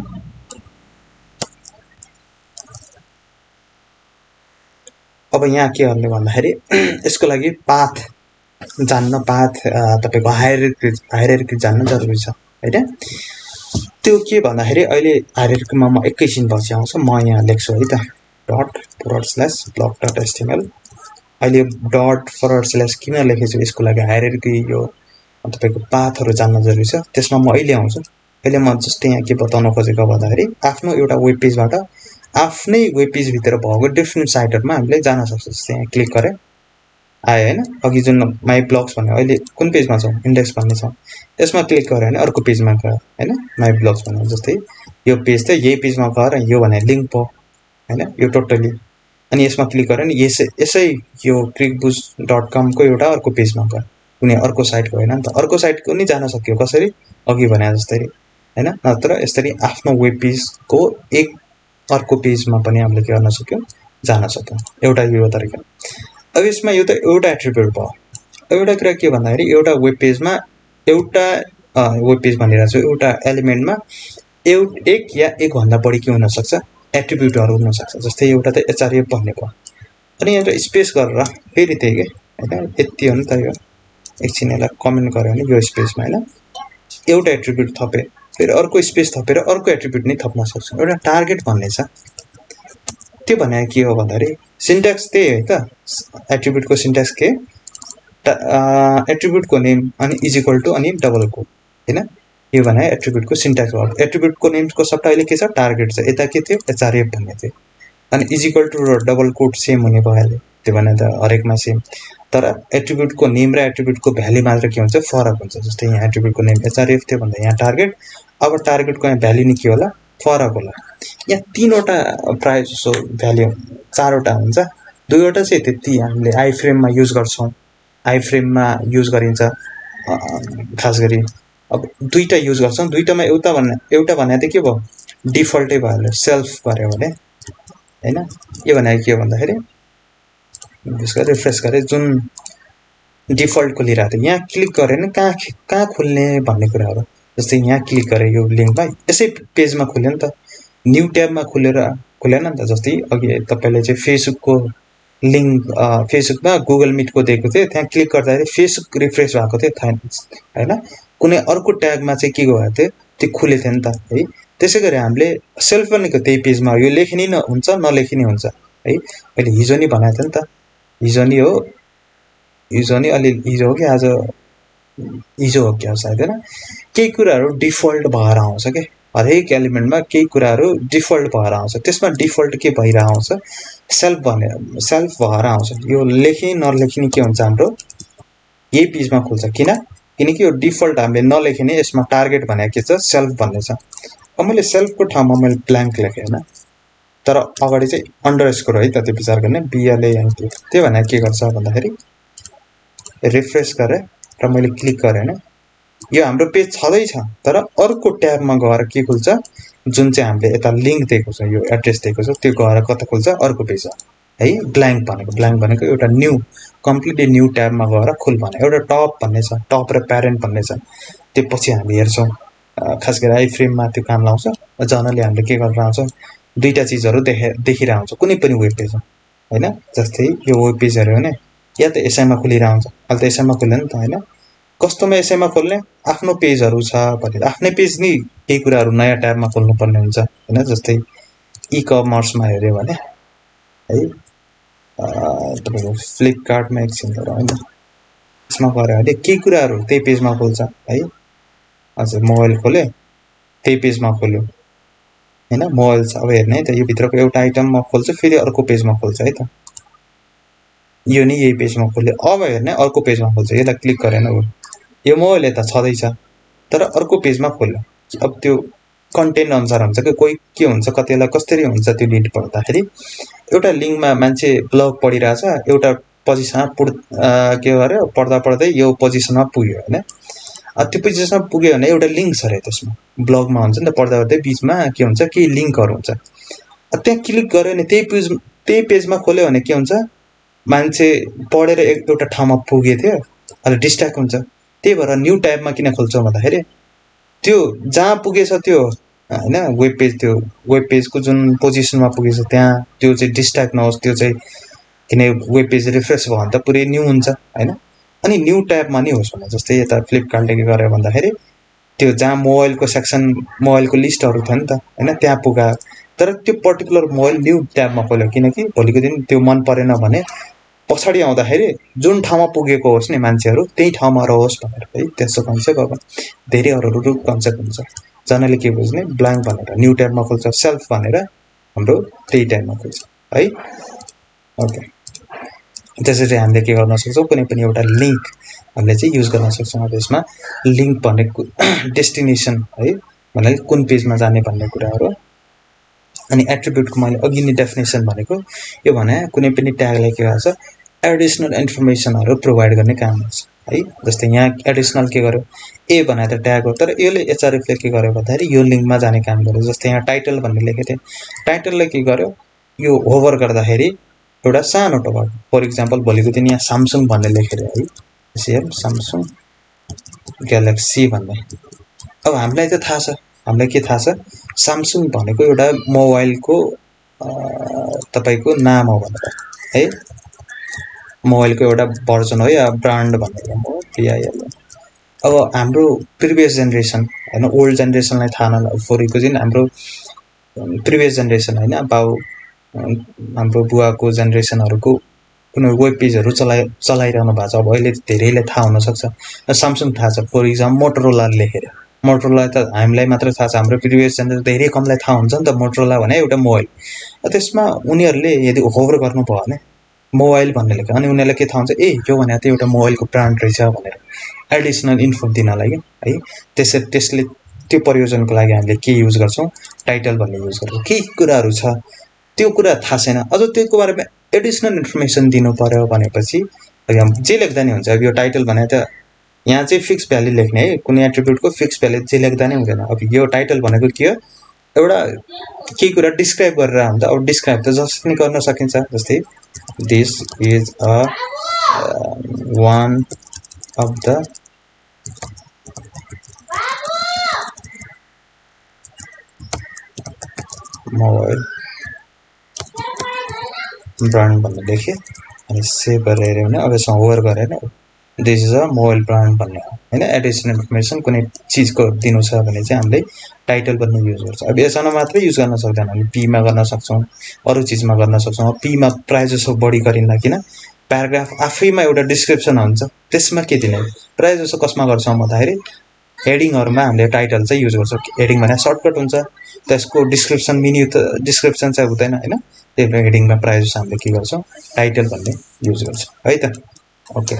अब यहाँ के गर्ने भन्दाखेरि यसको लागि पाथ जान्न, पाथ तपाईको हायरार्की जान्न जरुरी छ हैन। त्यो के भन्दाखेरि अहिले हायरार्कीमा म एकैछिन पछि आउँछु, म यहाँ लेख्छु है त ./blog.html। अहिले ./ किन लेखेछु यसको लागि हायरार्की यो तपाईको पाथहरु जान्न जरुरी छ, त्यसमा म अहिले आउँछु। अहिले म जस्ट यहाँ के बताउन खोजेको भन्दाखेरि आफ्नो एउटा वेब पेजबाट आफ्नै वेब पेज भित्र भएको डिफरेंट साइटहरुमा हामीले जान सक्छौं। जस्तै यहाँ क्लिक गरे आयो हैन, अघि जुन माई ब्लग्स भन्ने अहिले कुन पेजमा छ इन्डेक्स भन्ने छ, यसमा क्लिक गरे भने अर्को पेजमा गयो हैन माई ब्लग्स भन्ने। जस्तै यो पेज त यही पेजमा गएर यो भने लिंक भयो हैन यो टोटली, अनि यसमा क्लिक गरे नि यसै यो clickboost.com को एउटा अर्को पेजमा गयो, कुनै अर्को साइट गयो हैन त। अर्को साइटको नि जान सक्यो कसरी अघि भने जस्तै हैन, नत्र यसरी आफ्नो वेब पेजको एक अर्को पेजमा पनि हामीले के गर्न सक्यौं जान सक्यौं। एउटा यो तरिका। अब यसमा यो त एउटा एट्रिब्युट भयो। एउटा कुरा के भन्दाखेरि एउटा वेब पेजमा एउटा वेब पेज भनिरहेको छु, एउटा एलिमेन्टमा एक या एक भन्दा बढी के हुन सक्छ एट्रिब्युटहरु हुन सक्छ। जस्तै एउटा त href भन्ने भयो, अनि यहाँ स्पेस गरेर फेरि त्यही के हैन, यति हो नि त यो। एकछिन यसलाई कमेन्ट गरे भने यो स्पेसमा हैन एउटा एट्रिब्युट थपे फेरि अर्को स्पेस थपेर अर्को एट्रिब्युट नै थप्न सक्छौँ। एउटा टार्गेट भन्ने छ, त्यो भने के हो भन्दाखेरि सिन्ट्याक्स त्यही है त। एट्रिब्युटको सिन्ट्याक्स के, एट्रिब्युटको नेम अनि इज इक्वल टु अनि डबल कोट हैन, यो भने एट्रिब्युटको सिन्ट्याक्स हो। एट्रिब्युटको नेमको सट्टा अहिले के छ, टार्गेट छ। यता के थियो, एचआरएफ भन्ने थियो। अनि इज इक्वल टु र डबल कोट सेम हुने भइहाल्यो, त्यो भने त हरेकमा सेम। तर एट्रिब्युटको नेम र एट्रिब्युटको भ्यालु मात्र के हुन्छ, फरक हुन्छ। जस्तै यहाँ एट्रिब्युटको नेम एचआरएफ थियो भन्दा यहाँ टार्गेट, अब टार्गेटको यहाँ भ्यालु नि के होला, फरक होला। यहाँ तीनवटा प्रायः जसो भ्यालु, चारवटा हुन्छ, दुईवटा चाहिँ त्यति हामीले आई फ्रेममा युज गर्छौँ, आई फ्रेममा युज गरिन्छ खास गरी। अब दुईटा युज गर्छौँ, दुईटामा एउटा भने त के भयो, डिफल्टै भयो, सेल्फ गर्यो भने हैन। यो भने के हो भन्दाखेरि त्यसको रिफ्रेस गरे जुन डिफल्ट खोलिरहेको थियो, यहाँ क्लिक गरे भने कहाँ खुल्ने भन्ने कुराहरू। जस्तै यहाँ क्लिक गरे यो लिङ्कमा, यसै पेजमा खुल्यो नि त, न्यू ट्याबमा खुलेन नि त। जस्तै अघि तपाईँले चाहिँ फेसबुकको लिङ्क फेसबुकमा गुगल मिटको दिएको थियो, त्यहाँ क्लिक गर्दाखेरि फेसबुक रिफ्रेस भएको थियो हैन, कुनै अर्को ट्यागमा चाहिँ के गएको थियो, त्यो खुलेको थियो नि त है। त्यसै गरी हामीले सेल्फ भनेको त्यही पेजमा यो लेखिने हुन्छ नलेखिने हुन्छ है। अहिले हिजो नि भनेको थियो नि त, हिजो नि हो, अलि हिजो हो कि आज, हिजो हो क्या सायद हैन। केही कुराहरू डिफल्ट भएर आउँछ के, हरेक एलिमेन्टमा केही कुराहरू डिफल्ट भएर आउँछ। त्यसमा डिफल्ट के भइरहेको आउँछ, सेल्फ भएर आउँछ। यो लेखिने नलेखिने के हुन्छ, हाम्रो यही पेजमा खुल्छ। किनकि यो डिफल्ट हामीले नलेखिने, यसमा टार्गेट भनेको के छ, सेल्फ भन्ने छ। अब मैले सेल्फको ठाउँमा मैले ब्ल्याङ्क लेखेँ हैन, तर अगाडि चाहिँ अन्डरस्कोर है त, त्यो विचार गर्ने, BLANK। त्यो भने के गर्छ भन्दाखेरि रिफ्रेस गरेँ र मैले क्लिक गरेँ हैन, यो हाम्रो पेज छँदैछ, तर अर्को ट्याबमा गएर के खुल्छ, जुन चाहिँ हामीले यता लिङ्क दिएको छ, यो एड्रेस दिएको छ, त्यो गएर कता खुल्छ, अर्को पेज है। ब्ल्याङ्क भनेको एउटा न्यू, कम्प्लिटली न्यू ट्याबमा गएर खुल भने। एउटा टप भन्ने छ, टप र प्यारेन्ट भन्ने छ, त्यो पछि हामी हेर्छौँ। खास गरी आई फ्रेममा त्यो काम लाउँछ। जनरली हामीले के गरेर आउँछौँ, दुईटा चिजहरू देखिरहेको हुन्छ कुनै पनि वेब पेजमा हैन। जस्तै यो वेब पेज हेऱ्यो भने या त यसैमा खुलिरहेको हुन्छ, अहिले त यसैमा खुल्यो नि त हैन। कस्तोमा यसैमा खोल्ने, आफ्नो पेजहरू छ भने आफ्नै पेज नि केही कुराहरू नयाँ ट्याबमा खोल्नुपर्ने हुन्छ हैन। जस्तै इ कमर्समा हेऱ्यो भने है, तपाईँको फ्लिपकार्टमा एकछिन तर हैन, यसमा गऱ्यो भने केही कुराहरू त्यही पेजमा खोल्छ है। हजुर, मोबाइल खोले त्यही पेजमा खोल्यो हैन, मोबाइल छ अब हेर्ने है त, यो भित्रको एउटा आइटममा खोल्छ, फेरि अर्को पेजमा खोल्छ है त। यो नि यही पेजमा खोल्यो, अब हेर्ने अर्को पेजमा खोल्छ, यसलाई क्लिक गरेन हो, यो मोबाइल यता छँदैछ तर अर्को पेजमा खोल्यो। अब त्यो कन्टेन्ट अनुसार हुन्छ कि, कोही के हुन्छ, कतिलाई कसरी हुन्छ त्यो लिङ्क पढ्दाखेरि। एउटा लिङ्कमा मान्छे ब्लग पढिरहेछ, एउटा पोजिसनमा के गर्यो, पढ्दै यो पोजिसनमा पुग्यो हैन। त्यो पोजिसनमा पुग्यो भने एउटा लिङ्क छ अरे त्यसमा, ब्लगमा हुन्छ नि त, पढ्दै बिचमा के हुन्छ, केही लिङ्कहरू हुन्छ। त्यहाँ क्लिक गर्यो भने त्यही पेजमा खोल्यो भने के हुन्छ, मान्छे पढेर एउटा ठाउँमा पुगेको थियो, अहिले डिस्ट्र्याक्ट हुन्छ। त्यही भएर न्यू ट्याबमा किन खोल्छौँ भन्दाखेरि त्यो जहाँ पुगेछ त्यो हैन, वेब पेजको जुन पोजिसनमा पुगेछ त्यहाँ त्यो चाहिँ डिस्ट्र्याक्ट नहोस्, त्यो चाहिँ, किन वेब पेज रिफ्रेस भयो भने त पुरै न्यू हुन्छ हैन। अनि न्यू ट्याबमा नि होस् भने, जस्तै यता फ्लिपकार्टले के गर्यो भन्दाखेरि त्यो जहाँ मोबाइलको सेक्सन, मोबाइलको लिस्टहरू थियो नि त हैन, त्यहाँ पुगा, तर त्यो पर्टिकुलर मोबाइल न्यू ट्याबमा खोल्यो, किनकि भोलिको दिन त्यो मन परेन भने पछाडि आउँदाखेरि जुन ठाउँमा पुगेको होस् नि मान्छेहरू, त्यही ठाउँमा रहोस् भनेर है। त्यस्तो कन्सेप्ट अब धेरै अरू कन्सेप्ट हुन्छ। जनरली के बुझ्ने, ब्ल्याङ्क भनेर न्यू ट्याबमा खोल्छ, सेल्फ भनेर हाम्रो त्यही टाइममा खोल्छ है। ओके, त्यसरी हामीले के गर्न सक्छौँ, कुनै पनि एउटा लिङ्क हामीले चाहिँ युज गर्न सक्छौँ। अब यसमा लिङ्क भनेको डेस्टिनेसन है, भनेको कुन पेजमा जाने भन्ने कुराहरू। अनि एट्रिब्युटको मैले अघि नै डेफिनेसन भनेको, यो भने कुनै पनि ट्यागलाई के गर्छ, एडिसनल इन्फर्मेसनहरू प्रोभाइड गर्ने काम गर्छ है। जस्तै यहाँ एडिसनल के गर्यो, ए भनेर त ट्याग हो, तर यसले एचआरएफले के गर्यो भन्दाखेरि यो लिङ्कमा जाने काम गर्यो। जस्तै यहाँ टाइटल भन्ने लेखेको थिएँ, टाइटलले के गर्यो, यो होभर गर्दाखेरि एउटा सानो टोका, फर इक्जाम्पल भोलिको दिन यहाँ सामसुङ भन्ने लेखेर है, सामसुङ ग्यालेक्सी भन्ने। अब हामीलाई त थाहा छ, हामीलाई के थाहा छ, सामसुङ भनेको एउटा मोबाइलको तपाईँको नाम हो भनेर है, मोबाइलको एउटा भर्जन हो या ब्रान्ड भनेर, BIL अब हाम्रो प्रिभियस जेनेरेसन हैन ओल्ड जेनेरेसनलाई थाहा नफोरेको चाहिँ हाम्रो प्रिभियस जेनेरेसन हैन हाम्रो बुवाको जेनेरेसनहरुको कुनै वेब पेजहरु चलाइरहनु भएको छ। अब अहिले धेरैलाई थाहा हुन सक्छ स्यामसङ थाहा छ फर एक्जाम्पल मोटोरोला लेखेर मोटोरोला त हामीलाई मात्र थाहा छ हाम्रो प्रिभियस जेनेरेसन धेरै कमलाई थाहा हुन्छ नि त मोटोरोला भने एउटा मोबाइल त्यसमा उनीहरुले यदि होभर गर्नु भयो भने मोबाइल भन्ने लेख्छ अनि उनीहरुलाई के थाहा हुन्छ ए यो भने त एउटा मोबाइलको ब्रान्ड रहेछ भनेर एडिसनल इन्फो दिनलाई है त्यसले त्यो प्रयोजनको लागि हामीले के युज गर्छौं टाइटल भन्ने युज गर्छौं के कुराहरु छ त्यो कुरा थाहा छैन अझ त्यसको बारेमा एडिसनल इन्फर्मेसन दिनु पर्यो भनेपछि जे लेख्दा नि हुन्छ अब यो टाइटल भने त यहाँ चाहिँ फिक्स भ्यालु लेख्ने है कुनै एट्रिब्युटको फिक्स भ्यालु जे लेख्दा नि हुँदैन। अब यो टाइटल भनेको के हो एउटा के कुरा डिस्क्राइब गरेर हुन्छ। अब डिस्क्राइब त जसरी पनि गर्न सकिन्छ जस्तै this is a one of the mobile brand भन्ने लेखे अनि सेभ गरेर हेर्यो भने अब यसमा होभर गरेर this is a mobile brand भन्ने हैन एडिसनल इन्फर्मेसन कुनै चीजको दिनु छ भने चाहिँ हामीले टाइटल भन्ने युज गर्छ। अब यसमा मात्रै युज गर्न सक्दैन हामी पी मा गर्न सक्छौं अरु चीजमा गर्न सक्छौं। पी मा प्राय जसो बढी गरिन्न किन प्याराग्राफ आफैमा एउटा डिस्क्रिप्सन हुन्छ त्यसमा के दिने प्राय जसो कसमा गर्छौं भन्दाखेरि हेडिङहरुमा हामीले टाइटल चाहिँ युज गर्छौं। हेडिङ भने सर्टकट हुन्छ त्यसको डिस्क्रिप्सन मिनी त डिस्क्रिप्सन चाहिँ हुँदैन हैन त्यही भएर हेडिङमा प्राय जसो हामीले के गर्छौं टाइटल भन्ने युज गर्छौं है त। ओके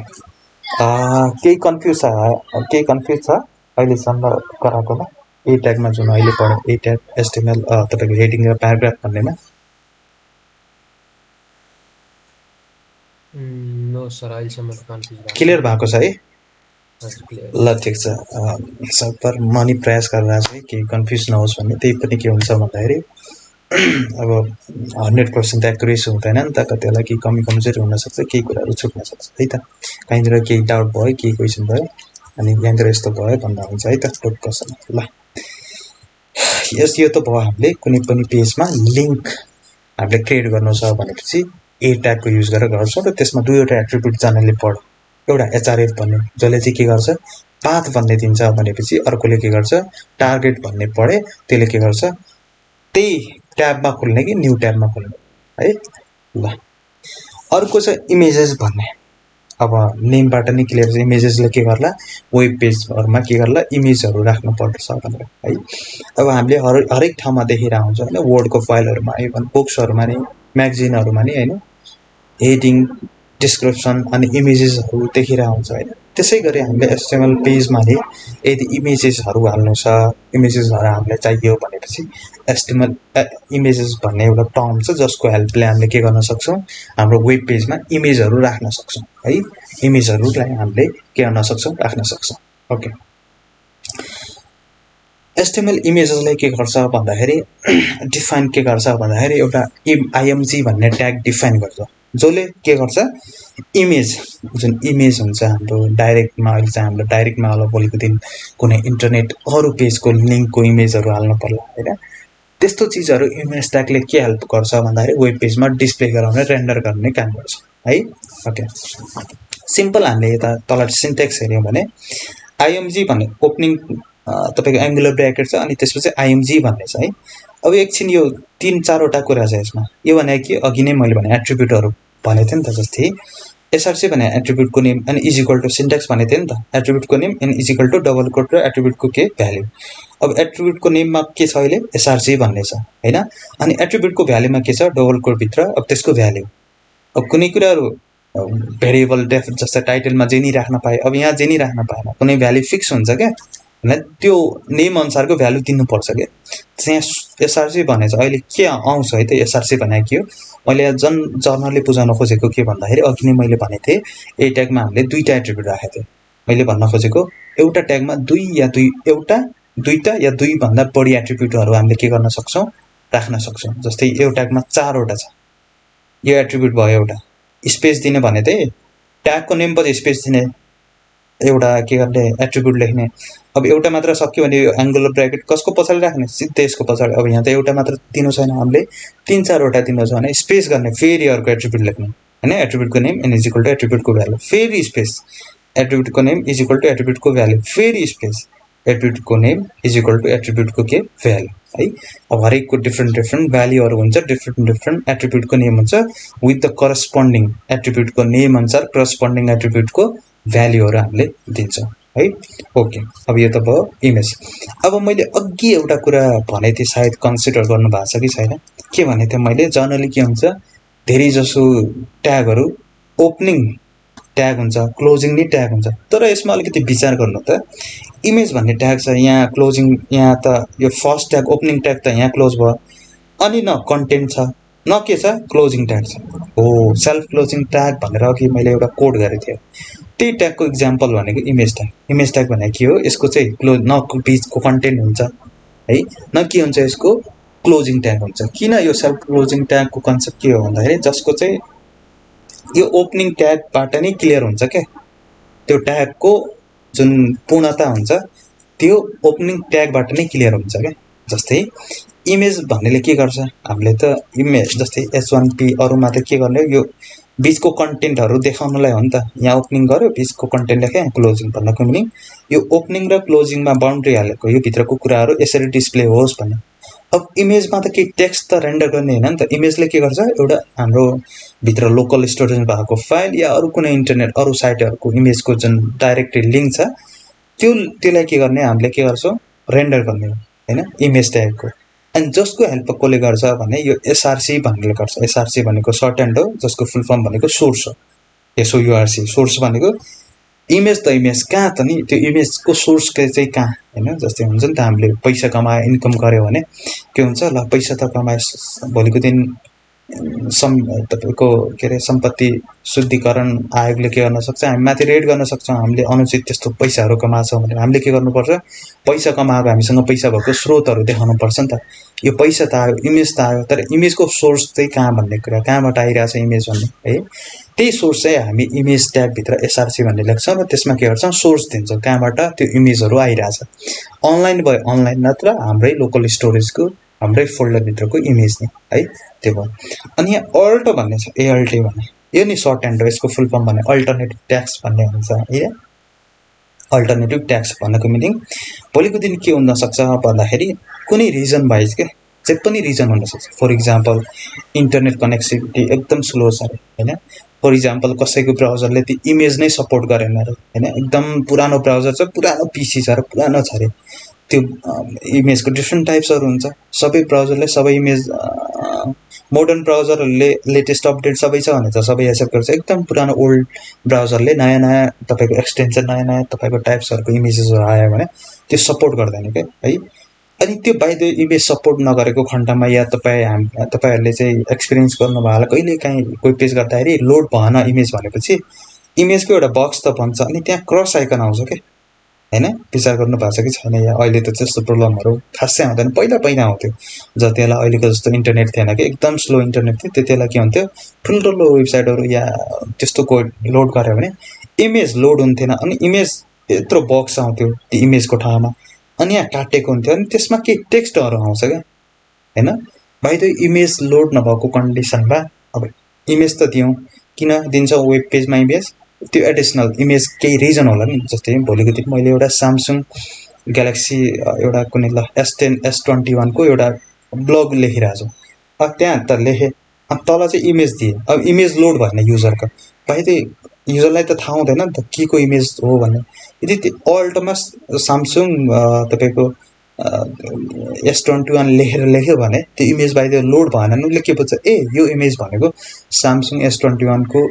केही कन्फ्युज छ अहिलेसम्म गराएकोमा ए ट्यागमा जुन अहिले पढ्यो ए ट्याग एचटीएमएल तपाईको हेडिङ र प्याराग्राफ भन्नेमा नो सर अहिलेसम्म कन्फ्युज भएको क्लियर भएको छ है हजुर क्लियर ल ठीक छ सपर म नि प्रयास गरिरहेको छु केही कन्फ्युज नहोस् भन्ने त्यही पनि के हुन्छ भन्दाखेरि अब 100% एक्युरेसी हुँदैन नि त कतिलाई केही कमी कमजोरी हुन सक्छ केही कुराहरु छुट्न सक्छ है त कहीँनिर केही डाउट भयो केही क्वेशन भयो अनि यहाँनिर यस्तो भयो भन्दा हुन्छ है त टोक्कसँग ल यो त भयो हामीले कुनै पनि पेजमा लिंक हामीले क्रिएट गर्नु छ भनेपछि ए ट्यागको युज गरेर गर्छौं र त्यसमा दुईवटा एट्रिब्युट जनाले पढ्यो एउटा एचआरएफ भन्ने जसले चाहिँ के गर्छ पाथ भन्ने दिन्छ भनेपछि अर्कोले के गर्छ टार्गेट भन्ने पढे त्यसले के गर्छ त्यही ट्याबमा खोल्ने कि न्यू ट्याबमा खोल्ने है ल अर्को चाहिँ इमेजेस भन्ने अब नेमबाट नै क्लियर छ इमेजेसले के गर्ला वेब पेजहरुमा के गर्ला इमेजहरु राख्नु पर्छ भनेर है। अब हामीले हरेक ठाउँमा देखिरा हुन्छ हैन वर्डको फाइलहरुमा इभन बुक्सहरुमा नि म्यागजिनहरुमा नि हैन हेडिङ डिस्क्रिप्सन अनि इमेजेसहरु देखिरा हुन्छ हैन त्यसैगरी हामीले एचटीएमएल पेजमा नि यदि इमेजेसहरु हाल्नु छ इमेजेसहरु हामीलाई चाहियो भनेपछि एचटीएमएल इमेजेस भन्ने एउटा टर्म छ जसको हेल्पले हामीले के गर्न सक्छौं हाम्रो वेब पेजमा इमेजहरु राख्न सक्छौं है इमेजहरुलाई हामीले के गर्न सक्छौं राख्न सक्छौं। ओके एचटीएमएल इमेजेसलाई के गर्छ भन्दाखेरि डिफाइन के गर्छ भन्दाखेरि एउटा आईएमजी भन्ने ट्याग डिफाइन गर्छ जसले के गर्छ इमेज जुन इमेज हुन्छ हाम्रो डाइरेक्टमा अहिले चाहिँ हाम्रो डाइरेक्टमा होला भोलिको दिन कुनै इन्टरनेट अरु पेजको लिंकको इमेजहरु हाल्नु पर्ला हैन त्यस्तो चीजहरु इमेज ट्यागले के हेल्प गर्छ भन्दाखेरि वेब पेजमा डिस्प्ले गराउने रेन्डर गर्ने काम गर्छ है। ओके सिम्पल हामीले यता तल सिन्टेक्स हेर्यौं भने आईएमजी भन्ने ओपनिङ तपाईको एंगुलर ब्र्याकेट छ अनि त्यसपछि आईएमजी भन्ने छ है। अब एकछिन यो 3-4 वटा कुरा छ यसमा यो भने के अघि नै मैले भने एट्रिब्युटहरु भने थिए नि त जस्तै एसआरसी भने एट्रिब्युटको नेम अनि इज इक्वल टु सिन्टेक्स भने थिए नि त एट्रिब्युटको नेम अनि is equal to double quote र एट्रिब्युटको के भ्यालु। अब एट्रिब्युटको नेममा के छ अहिले एसआरसी भन्ने छ हैन अनि एट्रिब्युटको भ्यालुमा के छ डबल कोट भित्र अब त्यसको भ्यालु अब कुनै कुराहरु भेरिएबल डेफ जस्तै टाइटलमा जे नि राख्न पाए अब यहाँ जे नि राख्न पाएन कुनै भ्यालु फिक्स हुन्छ के हैन त्यो नेम अनुसारको भ्यालु दिनु पर्छ के चाहिँ एसआरसी भने चाहिँ अहिले के आउँछ है त एसआरसी भने के हो मैले जर्नलले बुझाउन खोजेको के भन्दाखेरि अघि नै मैले भने थिए ए ट्यागमा हामीले दुईटा एट्रिब्युट राखेको थिए मैले भन्न खोजेको एउटा ट्यागमा दुईटा या दुई भन्दा बढी एट्रिब्युटहरु हामीले के गर्न सक्छौं राख्न सक्छौं जस्तै एउटा ट्यागमा 4 वटा छ यो एट्रिब्युट भयो एउटा स्पेस दिने भने चाहिँ ट्यागको नेम पछि स्पेस दिने एउटा के गर्ने एट्रिब्युट लेख्ने अब एउटा मात्र सक्यो भने यो एंगुलर ब्र्याकेट कसको पछाडी राख्ने सिधै यसको पछाडी अब यहाँ त एउटा मात्र दिनु छैन हामीले 3-4 वटा दिनु छ भने स्पेस गर्ने फेरि अर्को एट्रिब्युट लेख्ने हैन एट्रिब्युटको name and is equal to एट्रिब्युटको भ्यालु फेरि स्पेस एट्रिब्युटको नेम इज इक्वल टु एट्रिब्युटको भ्यालु, फेरि स्पेस एट्रिब्युटको नेम इज इक्वल टु एट्रिब्युटको के भ्यालु है। अब हरेकको डिफ्रेन्ट भ्यालुहरू हुन्छ, डिफ्रेन्ट एट्रिब्युटको नेम हुन्छ विथ द करस्पोन्डिङ एट्रिब्युटको नेम अनुसार करस्पोन्डिङ एट्रिब्युटको भ्यालुहरू हामीले दिन्छौँ है। ओके, अब यो त भयो इमेज। अब मैले अघि एउटा कुरा भने थिएँ, सायद कन्सिडर गर्नु भएको छ कि छैन, के भने थिएँ मैले, जनरली के हुन्छ धेरै जसो ट्यागहरू ओपनिङ ट्याग हुन्छ, क्लोजिङ नि ट्याग हुन्छ, तर यसमा अलिकति विचार गर्नु त, इमेज भन्ने ट्याग छ यहाँ, क्लोजिङ यहाँ त यो फर्स्ट ट्याग ओपनिङ ट्याग त यहाँ क्लोज भयो, अनि न कन्टेन्ट छ न के छ क्लोजिङ ट्याग छ। हो, सेल्फ क्लोजिङ ट्याग भनेर अघि मैले एउटा कोड गरेको थिएँ, त्यही ट्यागको इक्जाम्पल भनेको इमेज ट्याग। इमेज ट्याग भनेको के हो, यसको चाहिँ क्लोज न बिचको कन्टेन्ट हुन्छ है, न के हुन्छ यसको क्लोजिङ ट्याग हुन्छ। किन यो सेल्फ क्लोजिङ ट्यागको कन्सेप्ट के हो भन्दाखेरि जसको चाहिँ यो ओपनिङ ट्यागबाट नै क्लियर हुन्छ क्या, त्यो ट्यागको जुन पूर्णता हुन्छ त्यो ओपनिङ ट्यागबाट नै क्लियर हुन्छ क्या। जस्तै इमेज भन्नेले के गर्छ, हामीले त इमेज जस्तै H1P अरूमा त के गर्ने, यो बिचको कन्टेन्टहरू देखाउनलाई हो नि त, यहाँ ओपनिङ गर्यो बिचको कन्टेन्ट लेख्यो, यहाँ क्लोजिङ भन्नको मिनिङ यो ओपनिङ र क्लोजिङमा बााउन्ड्री हालेको यो भित्रको कुराहरू यसरी डिस्प्ले होस् भन्ने। अब इमेजमा त केही टेक्स्ट त रेन्डर गर्ने होइन नि त, इमेजले के गर्छ एउटा हाम्रो भित्र लोकल स्टोरेज भएको फाइल या अरू कुनै इन्टरनेट अरू साइटहरूको इमेजको जुन डाइरेक्टली लिङ्क छ त्यसलाई के गर्ने हामीले के गर्छौँ रेन्डर गर्ने होइन इमेज ट्यागको। अनि जसको हेल्प कसले गर्छ भने यो SRC भन्नेले गर्छ। SRC भनेको सर्ट ह्यान्ड हो, जसको फुल फर्म भनेको सोर्स हो, SOURC। सोर्स भनेको इमेज त इमेज कहाँ त नि, त्यो इमेजको सोर्स चाहिँ कहाँ होइन। जस्तै हुन्छ नि त हामीले पैसा कमायो इन्कम गऱ्यो भने के हुन्छ, ल पैसा त कमाए भोलिको दिन तपाईँको के अरे सम्पत्ति शुद्धिकरण आयोगले के गर्न सक्छ, हामी माथि रेड गर्न सक्छौँ, हामीले अनुचित त्यस्तो पैसाहरू कमाएको भनेर। हामीले के गर्नुपर्छ, पैसा कमाएको हामीसँग पैसा भएको स्रोतहरू देखाउनु पर्छ नि त। यो पैसा त आयो, इमेज त आयो, तर इमेजको सोर्स चाहिँ कहाँ भन्ने कुरा, कहाँबाट आइरहेछ इमेज भन्ने है, त्यही सोर्स चाहिँ हामी इमेज ट्यागभित्र SRC भन्ने लेख्छौँ र त्यसमा के गर्छौँ सोर्स दिन्छौँ कहाँबाट त्यो इमेजहरू आइरहेछ। अनलाइन भयो अनलाइन, नत्र हाम्रै लोकल स्टोरेजको हाम्रै फोल्डरभित्रको इमेज नि है, त्यो भयो। अनि यहाँ अल्ट भन्ने छ, ALT भन्ने, यो नि सर्ट ह्यान्ड हो, यसको फुल फर्म भने अल्टरनेटिभ ट्याक्स भन्ने हुन्छ है। अल्टरनेटिभ ट्याक्स भन्नको मिनिङ भोलिको दिन के हुनसक्छ भन्दाखेरि कुनै रिजन वाइज के जे पनि रिजन हुनसक्छ। फर इक्जाम्पल इन्टरनेट कनेक्टिभिटी एकदम स्लो छ अरे होइन, फर इक्जाम्पल कसैको ब्राउजरले त्यो इमेज नै सपोर्ट गरेन अरे होइन, एकदम पुरानो ब्राउजर छ, पुरानो PC छ र पुरानो छ अरे, त्यो इमेजको डिफ्रेन्ट टाइप्सहरू हुन्छ। सबै ब्राउजरले सबै इमेज मोडर्न ब्राउजरहरूले लेटेस्ट अपडेट सबै छ भने त सबै एक्सेप्ट गर्छ, एकदम पुरानो ओल्ड ब्राउजरले नयाँ नयाँ तपाईँको एक्सटेन्सन नयाँ नयाँ तपाईँको टाइप्सहरूको इमेजेसहरू आयो भने त्यो सपोर्ट गर्दैन क्या है। अनि त्यो बाइ द इमेज सपोर्ट नगरेको खण्डमा या तपाईँहरूले चाहिँ एक्सपिरियन्स गर्नुभयो होला, कहिले काहीँ कोही पेज गर्दाखेरि लोड भएन इमेज भनेपछि इमेजको एउटा बक्स त भन्छ, अनि त्यहाँ क्रस आइकन आउँछ क्या होइन। विचार गर्नु भएको छ कि छैन, या अहिले त त्यस्तो प्रब्लमहरू खासै आउँदैन, पहिला आउँथ्यो जति बेला अहिलेको जस्तो इन्टरनेट थिएन कि, एकदम स्लो इन्टरनेट थियो, त्यति बेला के हुन्थ्यो ठुल्ठुलो वेबसाइटहरू या त्यस्तो लोड गऱ्यो भने इमेज लोड हुन्थेन, अनि इमेज यत्रो बक्स आउँथ्यो त्यो इमेजको ठाउँमा, अनि यहाँ काटेको हुन्थ्यो, अनि त्यसमा केही टेक्स्टहरू आउँछ क्या होइन। बाइ द इमेज लोड नभएको कन्डिसनमा अब इमेज त दिउँ, किन दिन्छौँ वेब पेजमा इमेज, त्यो एडिसनल इमेज केही रिजन होला नि। जस्तै भोलिको दिन मैले एउटा स्यामसङ ग्यालेक्सी एउटा कुनै ल S10 S21 को एउटा ब्लग लेखिरहेको छु, अब त्यहाँ त लेखेँ, अब तल चाहिँ इमेज दिएँ, अब इमेज लोड भएन युजरको, भाइ त्यो युजरलाई त थाहा हुँदैन नि त के को इमेज हो भन्ने। यदि त्यो अल्टमा स्यामसङ तपाईँको S21 लेख्यो भने त्यो इमेज बाइ द लोड भएन, उसले के बुझ्छ, ए यो इमेज भनेको स्यामसङ S21 को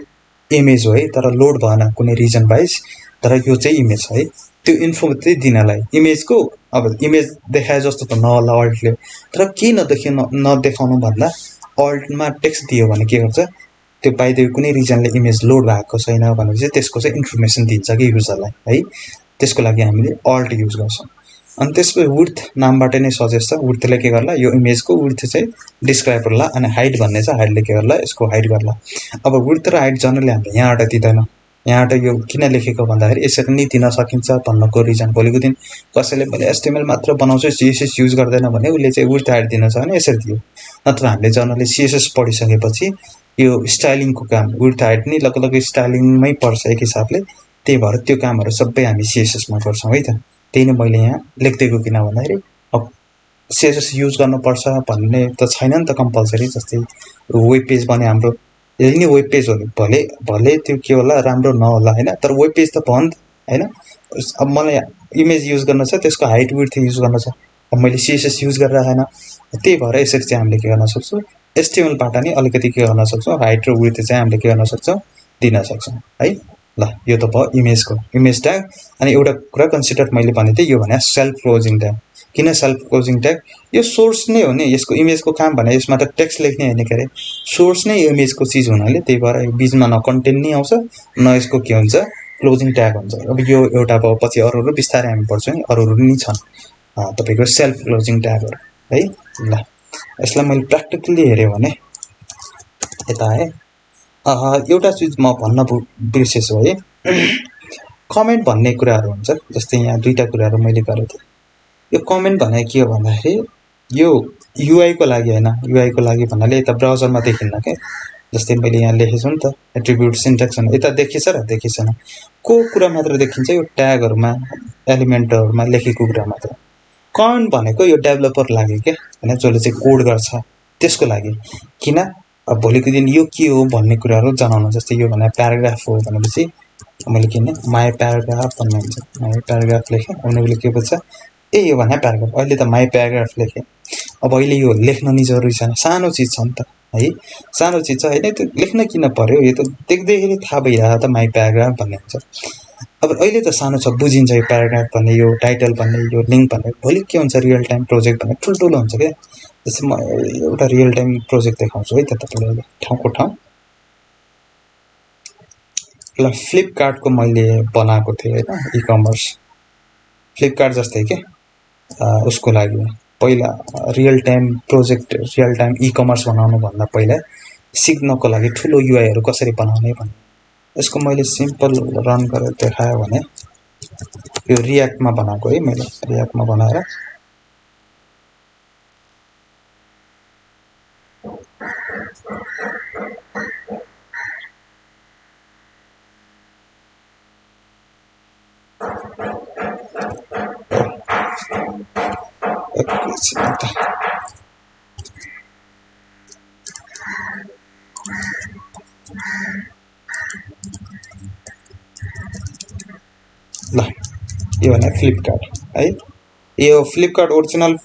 इमेज हो है, तर लोड भएन कुनै रिजन वाइज, तर यो चाहिँ इमेज है, त्यो इन्फो चाहिँ दिनलाई इमेजको। अब इमेज देखाए जस्तो त नहोला अल्टले, तर के नदेखाउनु भन्दा अल्टमा टेक्स्ट दियो भने के गर्छ, त्यो बाइ द कुनै रिजनले इमेज लोड भएको छैन भनेपछि त्यसको चाहिँ इन्फर्मेसन दिन्छ कि युजरलाई है, त्यसको लागि हामीले अल्ट युज गर्छौँ। अनि त्यसपछि विड्थ नामबाट नै सजेस्ट छ, विड्थले के गर्ला यो इमेजको विड्थ चाहिँ डिस्क्राइब गर्ला, अनि हाइट भन्ने छ, हाइटले के गर्ला यसको हाइट गर्ला। अब विड्थ र हाइट जनरली हामीले यहाँबाट दिँदैन, यहाँबाट यो किन लेखेको भन्दाखेरि यसरी नै दिन सकिन्छ भन्नको रिजन, भोलिको दिन कसैले मैले HTML मात्र बनाउँछु CSS युज गर्दैन भने उसले चाहिँ विड्थ हाइट दिन छ भने यसरी दियो, नत्र हामीले जनरली CSS पढिसकेपछि यो स्टाइलिङको काम विड्थ हाइट नै लगभग स्टाइलिङमै पर्छ एक हिसाबले, त्यही भएर त्यो कामहरू सबै हामी CSS मा गर्छौँ है त। त्यही नै मैले यहाँ लेख्दिएको किन भन्दाखेरि अब CSS युज गर्नुपर्छ भन्ने त छैन नि त कम्पल्सरी। जस्तै वेब पेज भने हाम्रो यही नै वेब पेज हो भले भले त्यो के होला राम्रो नहोला हैन, तर वेब पेज त भयो नि त हैन। अब मलाई इमेज युज गर्न छ, त्यसको हाइट विड्थ युज गर्न छ, अब मैले CSS युज गरेर छैन। त्यही भएर यसरी चाहिँ हामीले के गर्न सक्छौँ, HTML बाट नि अलिकति के गर्न सक्छौँ, हाइट र विड्थ चाहिँ हामीले के गर्न सक्छौँ, दिन सक्छौँ है। ल यो त भयो इमेजको इमेज ट्याग। अनि एउटा कुरा कन्सिडर मैले भने थिएँ, यो भने सेल्फ क्लोजिङ ट्याग। किन सेल्फ क्लोजिङ ट्याग? यो सोर्स नै हो नि यसको इमेजको काम भने, यसमा त टेक्स्ट लेख्ने हैन के अरे, सोर्स नै इमेजको चीज हुनाले त्यही भएर बीचमा न कन्टेन्ट नि आउँछ न यसको के हुन्छ, क्लोजिङ ट्याग हुन्छ। अब यो एउटा भयो, पछि अरूहरु बिस्तारै हामी पढ्छौँ नि, अरूहरु नि छन् तपाईको सेल्फ क्लोजिङ ट्यागहरु है। ल यसलाई मैले प्र्याक्टिकली हेर्यो भने यता है एउटा चीज म भन्न बिर्सेछु है। कमेन्ट भन्ने कुराहरु हुन्छ, जस्तै यहाँ दुईटा कुराहरु मैले गरेको थिएँ। यो कमेन्ट भने के हो भन्दाखेरि यो UI को लागि हैन, UI को लागि भन्नाले यता ब्राउजरमा देखिन्न के। जस्तै मैले यहाँ लेखेछु नि त एट्रिब्युट सिन्ट्याक्स भने यता देखिन्छ र देखिछैन को कुरा मात्र देखिन्छ, यो ट्यागहरुमा एलिमेन्टहरुमा लेखेको कुरा मात्र। कमेन्ट भनेको यो डेभलपर लागि के हैन, जसले चाहिँ कोड गर्छ त्यसको लागि। किन अब भोलिको दिन यो के हो भन्ने कुराहरु जनाउनु। जस्तै यो भने प्याराग्राफ हो भनेपछि मैले किन माई प्याराग्राफ भन्ने हुन्छ, माई प्याराग्राफ लेखे अनि उसले के भन्छ, ए यो भने प्याराग्राफ। अहिले त माई प्याराग्राफ लेखे, अब अहिले यो लेख्न नि जरुरी छैन, सानो चीज छ नि त है, सानो चीज छ हैन। त्यो लेख्न किन पर्यो, यो त देख्दैखेरि थाहा भइरहेको त माई प्याराग्राफ भन्ने हुन्छ। अब अहिले त सानो छ, बुझिन्छ यो प्याराग्राफ भन्ने, यो टाइटल भन्ने, यो लिंक भन्ने। भोलि के हुन्छ रियल टाइम प्रोजेक्ट भन्ने ठुलठुलो हुन्छ के। जस्तै म एउटा रियल टाइम प्रोजेक्ट देखाउँछु है त तपाईलाई ठाउँको ठाउँ। ल फ्लिपकार्ट को मैले बनाएको थिएँ हैन, ई-कमर्स फ्लिपकार्ट जस्तै के उसको लागि पहिला real time project, real time e-commerce बनाउनु भन्दा पहिला सिक्नको लागि ठुलो UI हरु कसरी बनाउने भन्ने यसको मैले सिम्पल रन गरेर देखाए भने यो रियाक्ट मा बनाएको है मैले। रियाक्ट मा बनाएर ल यो भने फ्लिपकार्ट है। यो फ्लिपकार्ट ओरिजिनल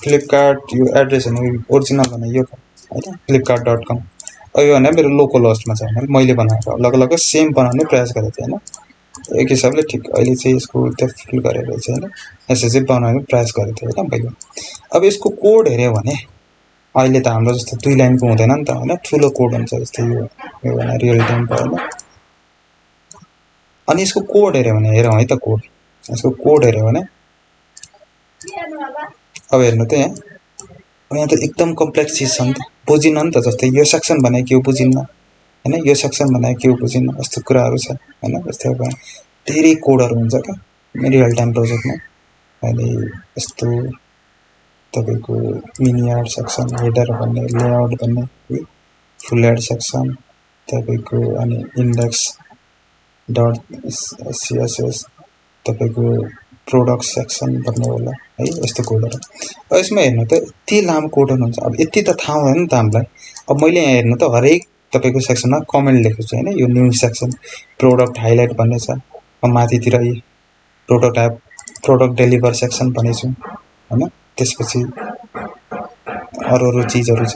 फ्लिपकार्ट यो एड्रेस हो ओरिजिनल भने यो हैन flipkart.com। अब यो भने मेरो लोकल होस्टमा छ भने मैले बनाएको अलग-अलग सेम बनाउने प्रयास गरेको थिएँ हैन। एक हिसाबले ठीक अहिले चाहिँ यसको त्यो फिल गरेर चाहिँ हैन यसरी बनाउने प्रयास गरेको थिएँ हैन मैले। अब यसको कोड हेर्यो भने अहिले त हाम्रो जस्तो 2 लाइनको हुँदैन नि त हैन, ठुलो कोड हुन्छ। जस्तै यो भने रियल टाइम भयो हैन। अनि यसको कोड हेर्यो भने हेरौँ है त कोड, यसको कोड हेर्यो भने अब हेर्नु त यहाँ त एकदम कम्प्लेक्स चीज छ नि त, बुझिन्न नि त। जस्तै यो सेक्सन भने के हो बुझिन्न हैन, यो सेक्सन भने के हो बुझिन्न, यस्तो कुराहरु छ हैन। जस्तै अब धेरै कोडहरु हुन्छ के रियल टाइम प्रोजेक्टमा। अहिले यस्तो तपाईको मिनियार सेक्सन, हेडर भन्ने, लेआउट भन्ने, फुल हेड सेक्सन तपाईको, अनि इन्डेक्स डट CSS तपाईको प्रोडक्ट सेक्सन भन्ने होला है, यस्तो कोडहरु। अब यसमा हेर्नु त यति लामो कोडहरु हुन्छ। अब यति त थाहा हुँदैन नि त हामीलाई। अब मैले यहाँ हेर्नु त हरेक तपाईको सेक्सनमा कमेन्ट लेखेको छु हैन। यो न्यू सेक्सन प्रोडक्ट हाइलाइट भन्ने छ, अब माथितिर प्रोडक्ट डेलिभर सेक्सन भनेछु हैन। त्यसपछि अरु चीजहरु छ।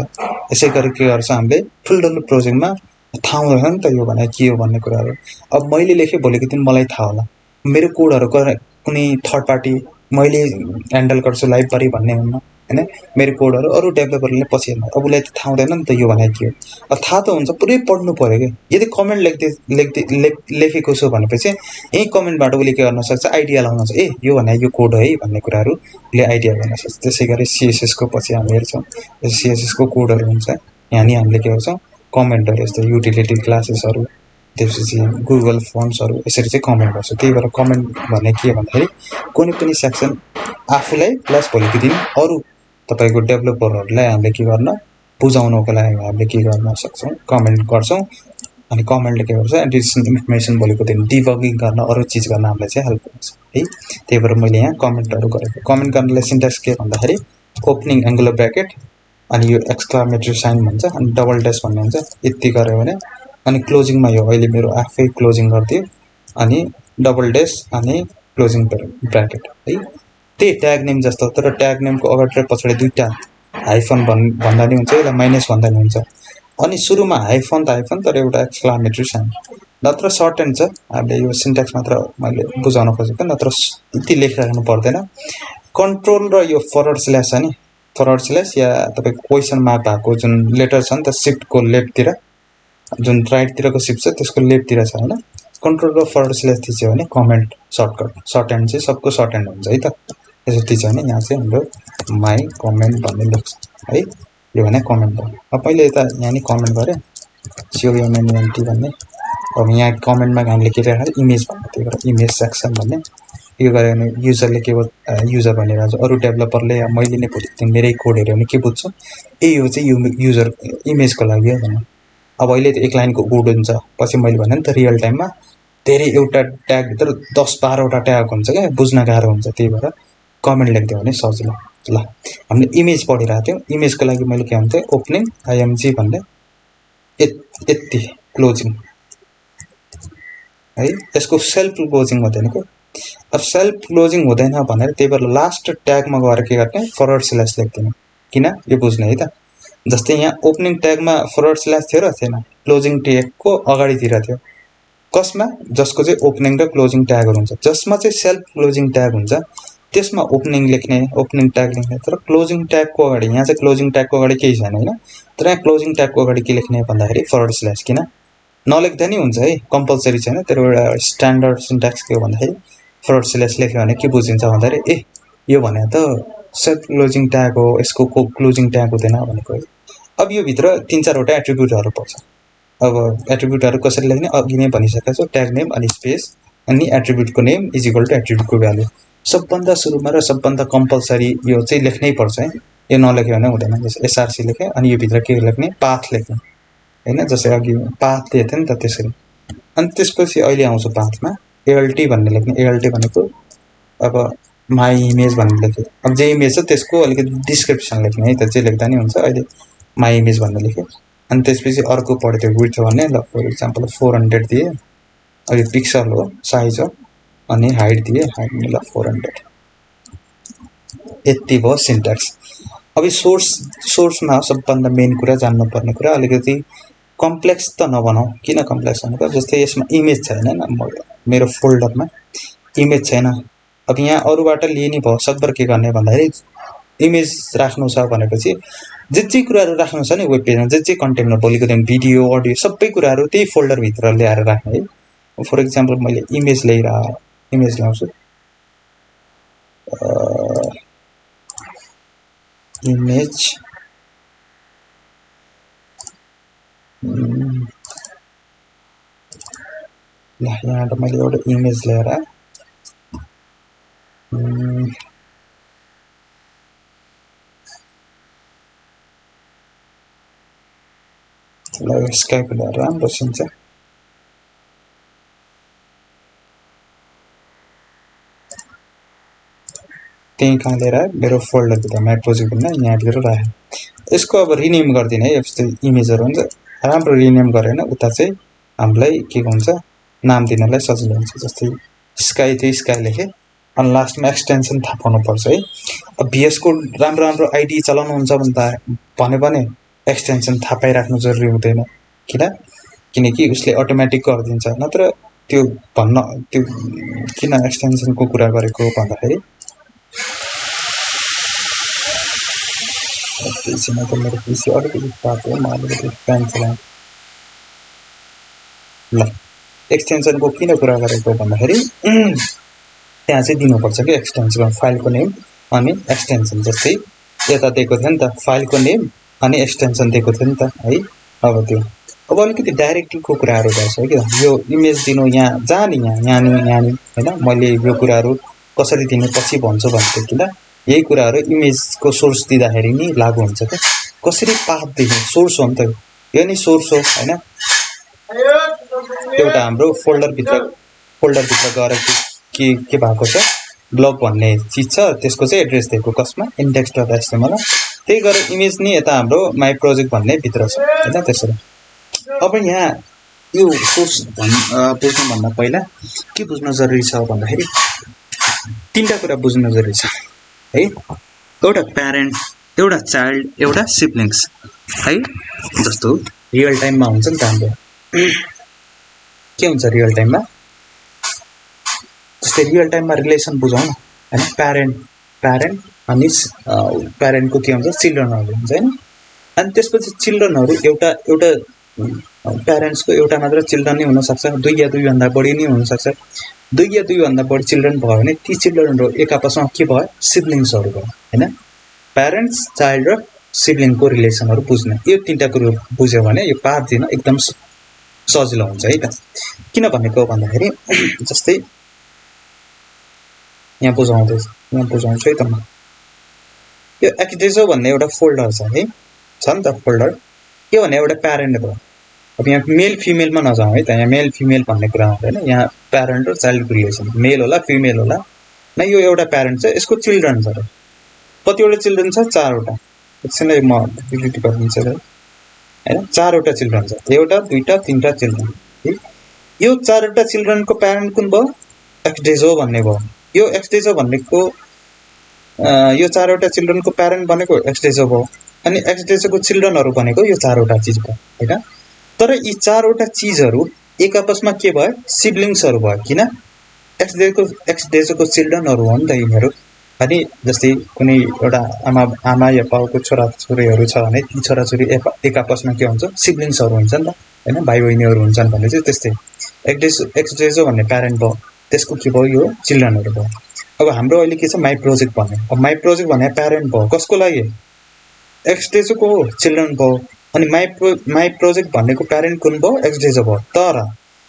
यसै गरी के गर्छ हामीले ठुल्ठुलो प्रोजेक्टमा थाहा हुँदैन नि त यो भने के हो भन्ने कुराहरु। अब मैले लेखे भोलिको दिन मलाई थाहा होला, मेरो कोडहरु कुनै थर्ड पार्टी मैले ह्यान्डल गर्छु लाइब्रेरी भन्ने हुन्न हैन। मेरो कोडहरु अरु डेभलपरले पछि हेर्नु, अब उलाई त थाहा हुँदैन नि त यो भने के हो। अब थाहा त हुन्छ, पुरै पढ्नु पर्यो के। यदि कमेन्ट लेखेको छु भनेपछि यही कमेन्टबाट उले के गर्न सक्छ, आइडिया लगाउन सक्छ, ए यो भने यो कोड हो है भन्ने कुराहरुले आइडिया गर्न सक्छ। त्यसैगरी CSS को पछि हामी हेर्छौं, CSS को कोडहरु हुन्छ। यहाँ नि हामीले के गर्छौं, कमेन्टहरु यस्तो युटिलिटी क्लासेसहरु, त्यसपछि गुगल फर्म्सहरु यसरी चाहिँ कमेन्ट गर्छ। त्यही भएर कमेन्ट भने के भन्दाखेरि कुनै पनि सेक्सन आफुलाई प्लस भोलिको दिन अरु तपाईको डेभलपरहरुलाई हामीले के गर्न बुझाउनको लागि हामीले के गर्न सक्छौं, कमेन्ट गर्छौं। अनि कमेन्टले के गर्छ एडिसनल इन्फर्मेसन बोलेको दिन डिबगिङ गर्न अरू चिज गर्न हामीलाई चाहिँ हेल्प गर्छ है। त्यही भएर मैले यहाँ कमेन्टहरू गरेको। कमेन्ट गर्नलाई सिन्ट्याक्स के भन्दाखेरि ओपनिङ एङ्गुलर ब्र्याकेट अनि यो एक्सक्लामेटरी साइन भन्छ अनि डबल ड्यास भन्ने हुन्छ। यति गऱ्यो भने अनि क्लोजिङमा यो अहिले मेरो आफै क्लोजिङ गरिदियो अनि डबल ड्यास अनि क्लोजिङ ब्र्याकेट है। त्यही ट्याग नेम जस्तो, तर ट्याग नेमको अगाडि र पछाडि दुईटा हाइफन भन्दा नि हुन्छ, यसलाई माइनस भन्दा नि हुन्छ। अनि सुरुमा हाइफन त हाइफन तर एउटा एक्सक्लामेटरी साइन, नत्र सर्ट एन्ड छ। हामीले यो सिन्ट्याक्स मात्र मैले बुझाउन खोजेको, नत्र यति लेखिराख्नु पर्दैन। कन्ट्रोल र यो फरवर्ड स्ल्यास छ नि, फरवर्ड स्ल्यास या तपाईँको क्वेसन मार्क भएको जुन लेटर छ नि त सिफ्टको लेफ्टतिर, जुन राइटतिरको सिफ्ट छ त्यसको लेफ्टतिर छ होइन। कन्ट्रोल र फरवर्ड स्ल्यास थिच्यो भने कमेन्ट सर्टकट, सर्ट एन्ड चाहिँ सबको सर्ट एन्ड हुन्छ है त। यसो थिच्यो भने यहाँ चाहिँ हाम्रो माई कमेन्ट भन्ने लेख्छ है। यो भने कमेन्ट भयो। अब पहिले यता यहाँ नि कमेन्ट गरेँ COMMENT भन्ने। अब यहाँ कमेन्टमा हामीले के राखेको इमेज भन्ने, त्यही भएर इमेज सेक्सन भन्ने। यो गऱ्यो भने युजरले के युजर भनिरहेको छ, अरू डेभलपरले या मैले नै भोलिको दिन मेरै कोड हेऱ्यो भने के बुझ्छु ए यो चाहिँ यो युजर इमेजको लागि हो भन्नु। अब अहिले त एक लाइनको कोड हुन्छ, पछि मैले भने नि त रियल टाइममा धेरै एउटा ट्यागभित्र 10-12 वटा ट्याग हुन्छ क्या, बुझ्न गाह्रो हुन्छ। त्यही भएर कमेन्ट लेखिदियो भने सजिलो। ल हामीले इमेज पढिरहेको थियौँ, इमेजको लागि मैले के भन्थेँ ओपनिङ IMG भन्ने यति क्लोजिङ है। यसको सेल्फ क्लोजिङ हुँदैन क्या। अब सेल्फ क्लोजिङ हुँदैन भनेर त्यही भएर लास्ट ट्यागमा गएर के गर्ने फरवर्ड स्ल्यास लेख्दिनँ। किन यो बुझ्ने है त। जस्तै यहाँ ओपनिङ ट्यागमा फरवर्ड स्ल्यास थियो र थिएन, क्लोजिङ ट्यागको अगाडितिर थियो। कसमा? जसको चाहिँ ओपनिङ र क्लोजिङ ट्यागहरू हुन्छ। जसमा चाहिँ सेल्फ क्लोजिङ ट्याग हुन्छ त्यसमा ओपनिङ लेख्ने, ओपनिङ ट्याग लेख्ने। तर क्लोजिङ ट्यागको अगाडि, यहाँ चाहिँ क्लोजिङ ट्यागको अगाडि केही छैन होइन, तर यहाँ क्लोजिङ ट्यागको अगाडि के लेख्ने भन्दाखेरि फरवर्ड स्ल्यास। किन? नलेख्दा नि हुन्छ है, कम्पलसरी छैन। तर एउटा स्ट्यान्डर्ड सिन्ट्याक्स के हो भन्दाखेरि फरवर्ड स्ल्यास लेख्यो भने के बुझिन्छ भन्दाखेरि ए यो भने त सेल्फ क्लोजिङ ट्याग हो, यसको क्लोजिङ ट्याग हुँदैन भनेको है। अब यो भित्र 3-4 वटा एट्रिब्युटहरू पर्छ। अब एट्रिब्युटहरू कसरी लेख्ने अघि नै भनिसकेको छु, ट्याग नेम अनि स्पेस अनि एट्रिब्युटको नेम इज इक्वल टु एट्रिब्युटको भ्यालु। सबभन्दा सुरुमा र सबभन्दा कम्पलसरी यो चाहिँ लेख्नै पर्छ है, यो नलेख्यो भने हुँदैन। जस्तै SRC लेखेँ अनि यो भित्र के लेख्ने पाथ लेख्ने होइन, जस्तै अघि पाथ दिएको थियो नि त त्यसरी। अनि त्यसपछि अहिले आउँछ पाथमा ALT भन्ने लेख्ने। ALT भनेको अब माई इमेज भन्ने लेख्यो। अब जे इमेज छ त्यसको अलिकति डिस्क्रिप्सन लेख्ने है त, जे लेख्दा नि हुन्छ। अहिले माई इमेज भन्ने लेख्यो अनि त्यसपछि अर्को पढ्थ्यो विड्थ भन्ने। ल फर इक्जाम्पल 400 दिए, अब यो पिक्सल हो साइज हो अनि हाइट दिए, हाइट ल 400। यति भयो सिन्ट्याक्स। अब यो सोर्समा सबभन्दा मेन कुरा जान्नुपर्ने कुरा अलिकति कम्प्लेक्स त नबनाऊ। किन कम्प्लेक्स भनेको जस्तै यसमा इमेज छैन, मेरो फोल्डरमा इमेज छैन। अब यहाँ अरूबाट लिए नि भयो, सकभर के गर्ने भन्दाखेरि इमेज राख्नु छ भनेपछि जे कुराहरू राख्नु छ नि वेब पेजमा, जे कन्टेन्टमा भोलिको दिन भिडियो अडियो सबै कुराहरू त्यही फोल्डरभित्र ल्याएर राख्ने है। फर इक्जाम्पल मैले इमेज ल्याउँछु, इमेज ल यहाँबाट मैले एउटा इमेज ल्याएर ल स्काइप ल्याएर राम्रो सिन्छ। त्यहीँ कहाँ लिएर मेरो फोल्डरभित्र माई प्रोजेक्ट भन्ने यहाँभित्र राखेँ। यसको अब रिनेम गरिदिने है, यस्तो इमेजहरू हुन्छ राम्रो रिनेम गरेन उता चाहिँ हामीलाई के हुन्छ नाम दिनलाई सजिलो हुन्छ। जस्तै स्काई चाहिँ स्काई लेखेँ अनि लास्टमा एक्सटेन्सन थाहा पाउनुपर्छ है। अब VS कोड राम्रो आइडी चलाउनुहुन्छ भन्यो भने एक्सटेन्सन थाहा पाइराख्नु जरुरी हुँदैन। किनकि उसले अटोमेटिक गरिदिन्छ। नत्र त्यो किन एक्सटेन्सनको कुरा गरेको भन्दाखेरि एकैछिन त मेरो PC अलिकति तातो हो, म अलिकति फ्यान चलाएँ। ल एक्सटेन्सनको किन कुरा गरेको भन्दाखेरि त्यहाँ चाहिँ दिनुपर्छ कि एक्सटेन्सन फाइलको नेम अनि एक्सटेन्सन। जस्तै यता दिएको थियो नि त फाइलको नेम अनि एक्सटेन्सन दिएको थियो नि त है। अब त्यो अब अलिकति डाइरेक्टको कुराहरू गर्छ कि यो इमेज दिनु यहाँ जाने यहाँ होइन, मैले यो कुराहरू कसरी दिने पछि भन्छु भन्थेँ। किन यही कुराहरू इमेजको सोर्स दिँदाखेरि नि लागु हुन्छ क्या। कसरी पाथ दिने सोर्स हो नि त, यो नि सोर्स हो होइन। एउटा हाम्रो फोल्डरभित्र गएर के भएको छ ब्लग भन्ने चिज छ त्यसको चाहिँ एड्रेस दिएको कसमा index.html त्यही गरेर इमेज नि यता हाम्रो माई प्रोजेक्ट भन्ने भित्र छ हैन त्यसरी अब यहाँ यो सोर्स बुझ्नु भन्दा पहिला के बुझ्न जरुरी छ भन्दाखेरि तीनटा कुरा बुझ्न जरुरी छ है एउटा प्यारेन्ट एउटा चाइल्ड एउटा सिब्लिङ्स है जस्तो रियल टाइममा हुन्छ नि त हाम्रो के हुन्छ रियल टाइममा जस्तै रियल टाइममा रिलेसन बुझौँ न हैन प्यारेन्ट अनि प्यारेन्टको के हुन्छ चिल्ड्रनहरु हुन्छ हैन अनि त्यसपछि चिल्ड्रनहरु एउटा प्यारेन्ट्सको एउटा मात्र चिल्ड्रन नै हुन सक्छ दुई या दुई भन्दा बढी नै हुन सक्छ दुई या दुई भन्दा बढी चिल्ड्रन भयो भने ती चिल्ड्रनहरु एक आपसमा के भयो सिब्लिङ्सहरु भयो हैन प्यारेन्ट्स चाइल्ड र सिब्लिङको रिलेसनहरु बुझ्ने यो तीनटा कुरा बुझ्यो भने यो पाठ दिन एकदम सजिलो हुन्छ है त किन भनेको भन्दाखेरि जस्तै यहाँ बुझाउँछु है त म यो एक्सडेजो भन्ने एउटा फोल्डर छ है छ नि त फोल्डर के भने एउटा प्यारेन्ट भयो अब यहाँ मेल फिमेलमा नजाउँ है त यहाँ मेल फिमेल भन्ने कुरा हुँदैन यहाँ प्यारेन्ट र चाइल्डको रिलेसन मेल होला फिमेल होला न यो एउटा प्यारेन्ट छ यसको चिल्ड्रन छ र कतिवटा चिल्ड्रन छ चारवटा एकछिन म डिलिट गरिदिन्छु है हैन चारवटा चिल्ड्रन छ एउटा दुईटा तीनटा चिल्ड्रन यो चारवटा चिल्ड्रनको प्यारेन्ट कुन भयो एक्सडेजो भन्ने भयो यो एक्सडेजो भन्नेको यो चारवटा चिल्ड्रनको प्यारेन्ट भनेको एक्सडेजो भयो अनि एक्सडेजोको चिल्ड्रनहरु भनेको यो चारवटा चीज भयो हैन तर यी चारवटा चीजहरु एक आपसमा के भयो सिब्लिङ्सहरु भयो किन एक्सडेजोको चिल्ड्रनहरु हो नि त यिनीहरु अनि जस्तै कुनै एउटा आमा या बाउको छोराछोरीहरु छ भने ती छोराछोरी एक आपसमा के हुन्छ सिब्लिङ्सहरु हुन्छ नि त हैन भाइ बहिनीहरु हुन्छन् भने चाहिँ त्यस्तै एक्सडेजो भन्ने प्यारेन्ट भयो त्यसको के भयो यो चिल्ड्रनहरु भयो अब हाम्रो अहिले के छ माई प्रोजेक्ट भन्ने अब माई प्रोजेक्ट भन्ने प्यारेन्ट भयो कसको लागि एक्सडेजोको चिल्ड्रन भयो अनि माई प्रोजेक्ट भन्नेको प्यारेन्ट कुन भयो एक्सडेजो भयो तर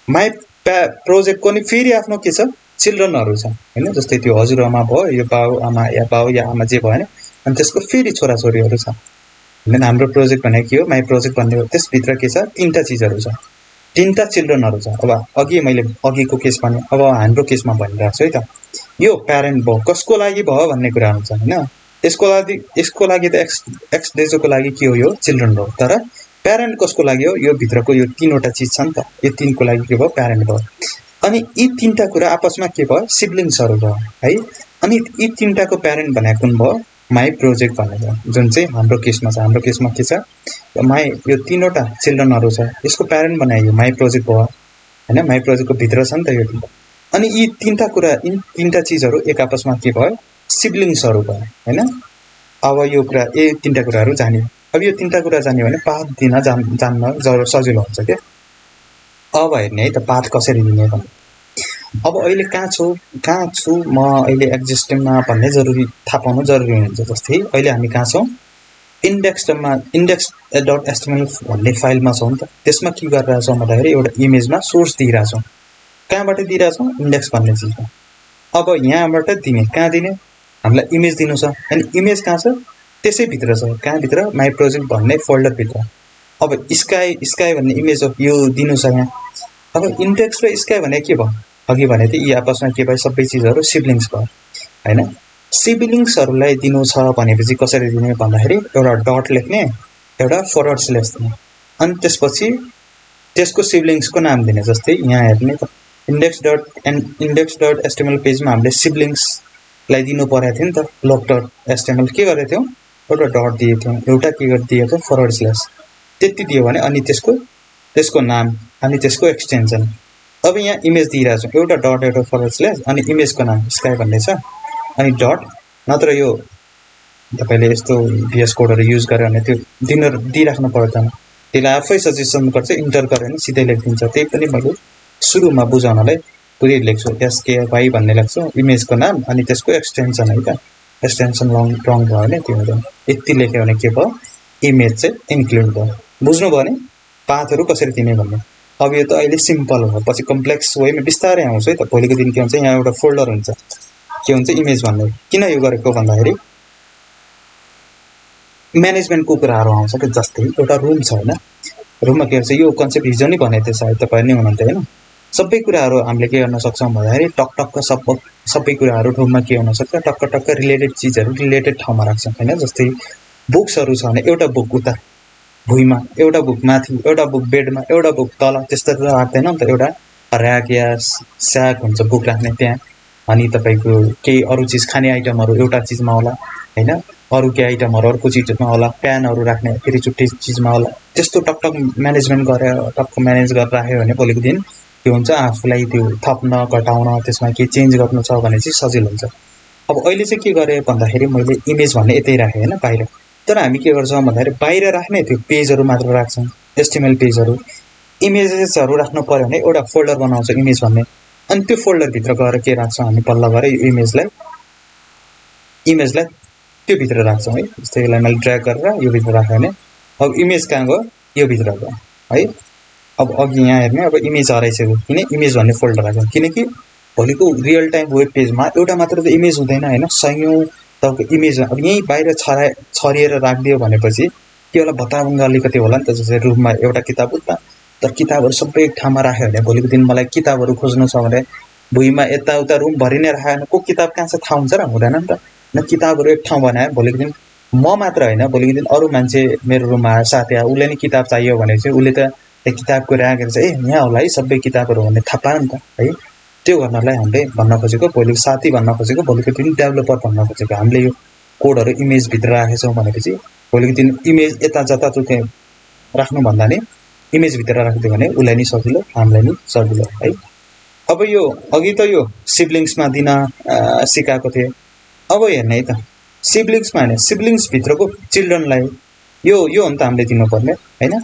माई प्रोजेक्टको नि फेरि आफ्नो के छ चिल्ड्रनहरु छ हैन जस्तै त्यो हजुरआमा भयो यो बाउ या आमा जे भयो हैन अनि त्यसको फेरि छोराछोरीहरु छ हैन हाम्रो प्रोजेक्ट भनेको के हो माई प्रोजेक्ट भन्ने हो त्यसभित्र के छ तीनटा चीजहरु छ तीनटा चिल्ड्रनहरु छ अब अघिको केस भने अब हाम्रो केसमा भनिरहेछु है त यो प्यारेन्ट भयो कसको लागि भयो भन्ने कुरा हुन्छ हैन यसको लागि त एक्सडेजोको लागि के हो यो चिल्ड्रन भयो तर प्यारेन्ट कसको लागि हो यो भित्रको यो तीनवटा चीज छ नि त यो तीनको लागि के भयो प्यारेन्ट भयो अनि यी तीनटा कुरा आपसमा के भयो सिब्लिङ्सहरु भयो है अनि यी तीनटाको प्यारेन्ट भनेको कुन भयो माई प्रोजेक्ट भन्ने भयो जुन चाहिँ हाम्रो केसमा के छ माई यो तीनवटा चिल्ड्रनहरु छ यसको प्यारेन्ट बनायो माई प्रोजेक्ट भयो हैन माई प्रोजेक्टको भित्र छ नि त यो अनि यी तीनटा चीजहरु एक आपसमा के भयो सिब्लिङ्सहरु भयो हैन अब यो कुरा तीनटा कुराहरु जान्यो अब यो तीनटा कुरा जान्यो भने पाठ दिन जान्न सजिलो हुन्छ के अब हेर्ने है त पाठ कसरी दिने भन्ने अब अहिले कहाँ छु म अहिले एक्जिस्टिङमा भन्ने थाहा पाउनु जरुरी हुन्छ जस्तै अहिले हामी कहाँ छौं index.html भन्ने फाइलमा छौं नि त त्यसमा के गरिरहेका छौं भन्दाखेरि एउटा इमेजमा सोर्स दिइरहेका छौं कहाँबाट दिइरहेका छौं इन्डेक्स भन्ने चीजमा अब यहाँबाट दिने कहाँ दिने हामीलाई इमेज दिनु छ अनि इमेज कहाँ छ त्यसै भित्र छ कहाँ भित्र माई प्रोजेक्ट भन्ने फोल्डर भित्र अब स्काई भन्ने इमेज हो यो दिनु छ यहाँ अब इन्डेक्स र स्काई भने के भयो अघि भने त यी आपसमा के भयो सबै चीजहरु सिब्लिङ्स भयो हैन सिब्लिङ्सहरुलाई दिनु छ भनेपछि कसरी दिने भन्दाखेरि एउटा डट लेख्ने एउटा फरवर्ड स्ल्याश दिने अनि त्यसपछि त्यसको सिब्लिङ्सको नाम दिने जस्तै यहाँ हेर्ने त index.html पेजमा हामीले सिब्लिङ्सलाई दिनु परेको थियो नि त log.html के गरेको थियौ एउटा डट दिएको थियौ एउटा के गरिदिएको थियो फरवर्ड स्ल्याश त्यति दियो भने अनि त्यसको नाम अनि त्यसको एक्सटेन्सन अब यहाँ इमेज दिइरहेको छु एउटा डट एउटा फरवर्ड स्ल्याश अनि इमेजको नाम स्काई भन्ने छ अनि डट नत्र यो तपाईले यस्तो VS कोडहरु युज गर्यो भने त्यो दिइराख्नु पर्दैन त्यसलाई आफै सजेसन गर्छ इन्टर गरेर नि सिधै लेखिदिन्छ त्यही पनि मैले सुरुमा बुझाउनलाई पुरै लेख्छु SKY भन्ने लेख्छु इमेजको नाम अनि त्यसको एक्सटेन्सन है त एक्सटेन्सन रङ भयो भने त्यो हुँदैन यति लेख्यो भने के भयो इमेज चाहिँ इन्क्लुड भयो बुझ्नु भयो नि पाथहरु कसरी दिने भन्ने अब यो त अहिले सिम्पल हो पछि कम्प्लेक्स वेमा बिस्तारै आउँछ है त भोलिको दिन के हुन्छ यहाँ एउटा फोल्डर हुन्छ के हुन्छ इमेज भन्ने किन यो गरेको भन्दाखेरि म्यानेजमेन्टको कुराहरु आउँछ के जस्तै एउटा रुम छ हैन रुममा के भन्छ यो कन्सेप्ट हिजो नै भने थियो सायद तपाईहरु नै हुनुहुन्थ्यो हैन सबै कुराहरु हामीले के गर्न सक्छौं भन्दाखेरि टक सबै कुराहरु रुममा के हुन सक्छ टक्क रिलेटेड चीजहरु रिलेटेड ठाउँमा राख्छौं हैन जस्तै बुक्सहरु छ भने एउटा बुक उता भुइँमा एउटा बुक माथि एउटा बुक बेडमा एउटा बुक तल त्यस्तै राख्दैन नि त एउटा र्याक या स्याक हुन्छ बुक राख्ने त्यहाँ अनि तपाईको केही अरु चीज खाने आइटमहरु एउटा चीजमा होला हैन अरु के आइटमहरु अर्को चीजमा होला प्यानहरु राख्ने फेरि छुट्टै चीजमा होला त्यस्तो टक म्यानेजमेन्ट गरेर टक्क म्यानेज गरेर राख्यो भने भोलिको दिन के हुन्छ आफुलाई त्यो थप्न घटाउन त्यसमा के चेन्ज गर्नु छ भने चाहिँ सजिलो हुन्छ अब अहिले चाहिँ के गरे भन्दाखेरि मैले इमेज भन्ने यतै राखे हैन बाहिर तर हामी के गर्छौं भन्दाखेरि बाहिर राख्ने त्यो पेजहरु मात्र राख्छौं एचटीएमएल पेजहरु इमेजेसहरु राख्नु पर्यो भने एउटा फोल्डर बनाउँछ इमेज भन्ने अनि त्यो फोल्डर भित्र गएर के राख्छौं हामी पल्ला गरे यो इमेजलाई त्यो भित्र राख्छौं है जस्तै यसलाई मैले ड्र्याग गरेर यो भित्र राखे भने अब इमेज कहाँ गयो यो भित्र गयो है अब अघि यहाँ हेर्ने अब इमेज हराइसक्यो किन इमेज भन्ने फोल्डर राख्छौं किनकि भोलिको रियल टाइम वेब पेजमा एउटा मात्र त इमेज हुँदैन हैन सयौं तपाईको इमेज अब यही बाहिर छरिएर राख्दियो भनेपछि के होला भताभुङ्ग अलिकति होला नि त जस्तै रुममा एउटा किताब उता तर किताबहरु सबै एक ठाउँमा राख्यो भने भोलिको दिन मलाई किताबहरु खोज्नु छ भने भुइँमा यताउता रुम भरि नै राखेन को किताब कहाँ छ थाहा हुन्छ र हुँदैन नि त न किताबहरु एक ठाउँ बनाए भोलिको दिन म मात्र हैन भोलिको दिन अरु मान्छे मेरो रुममा आयो साथी आयो उले नि किताब चाहियो भने चाहिँ उले त एक किताबको र्याक हेर्छ ए यहाँ होला है सबै किताबहरु भन्ने थाहा पायो नि त है त्यो गर्नलाई हामीले भन्न खोजेको भोलिको साथी भन्न खोजेको भोलिको दिन डेभलपर भन्न खोजेको हामीले यो कोडहरु इमेज भित्र राखेछौं भनेपछि भोलिको दिन इमेज यता जताततै राख्नु भन्दा नि इमेज भित्र राख्दियो भने उलाई नि सजिलो हामीलाई नि सजिलो है अब यो अघि त यो सिब्लिङ्समा दिन सिकाएको थिए अब हेर्ने है त सिब्लिङ्समा हैन सिब्लिङ्स भित्रको चिल्ड्रनलाई यो हो नि त हामीले दिनुपर्ने हैन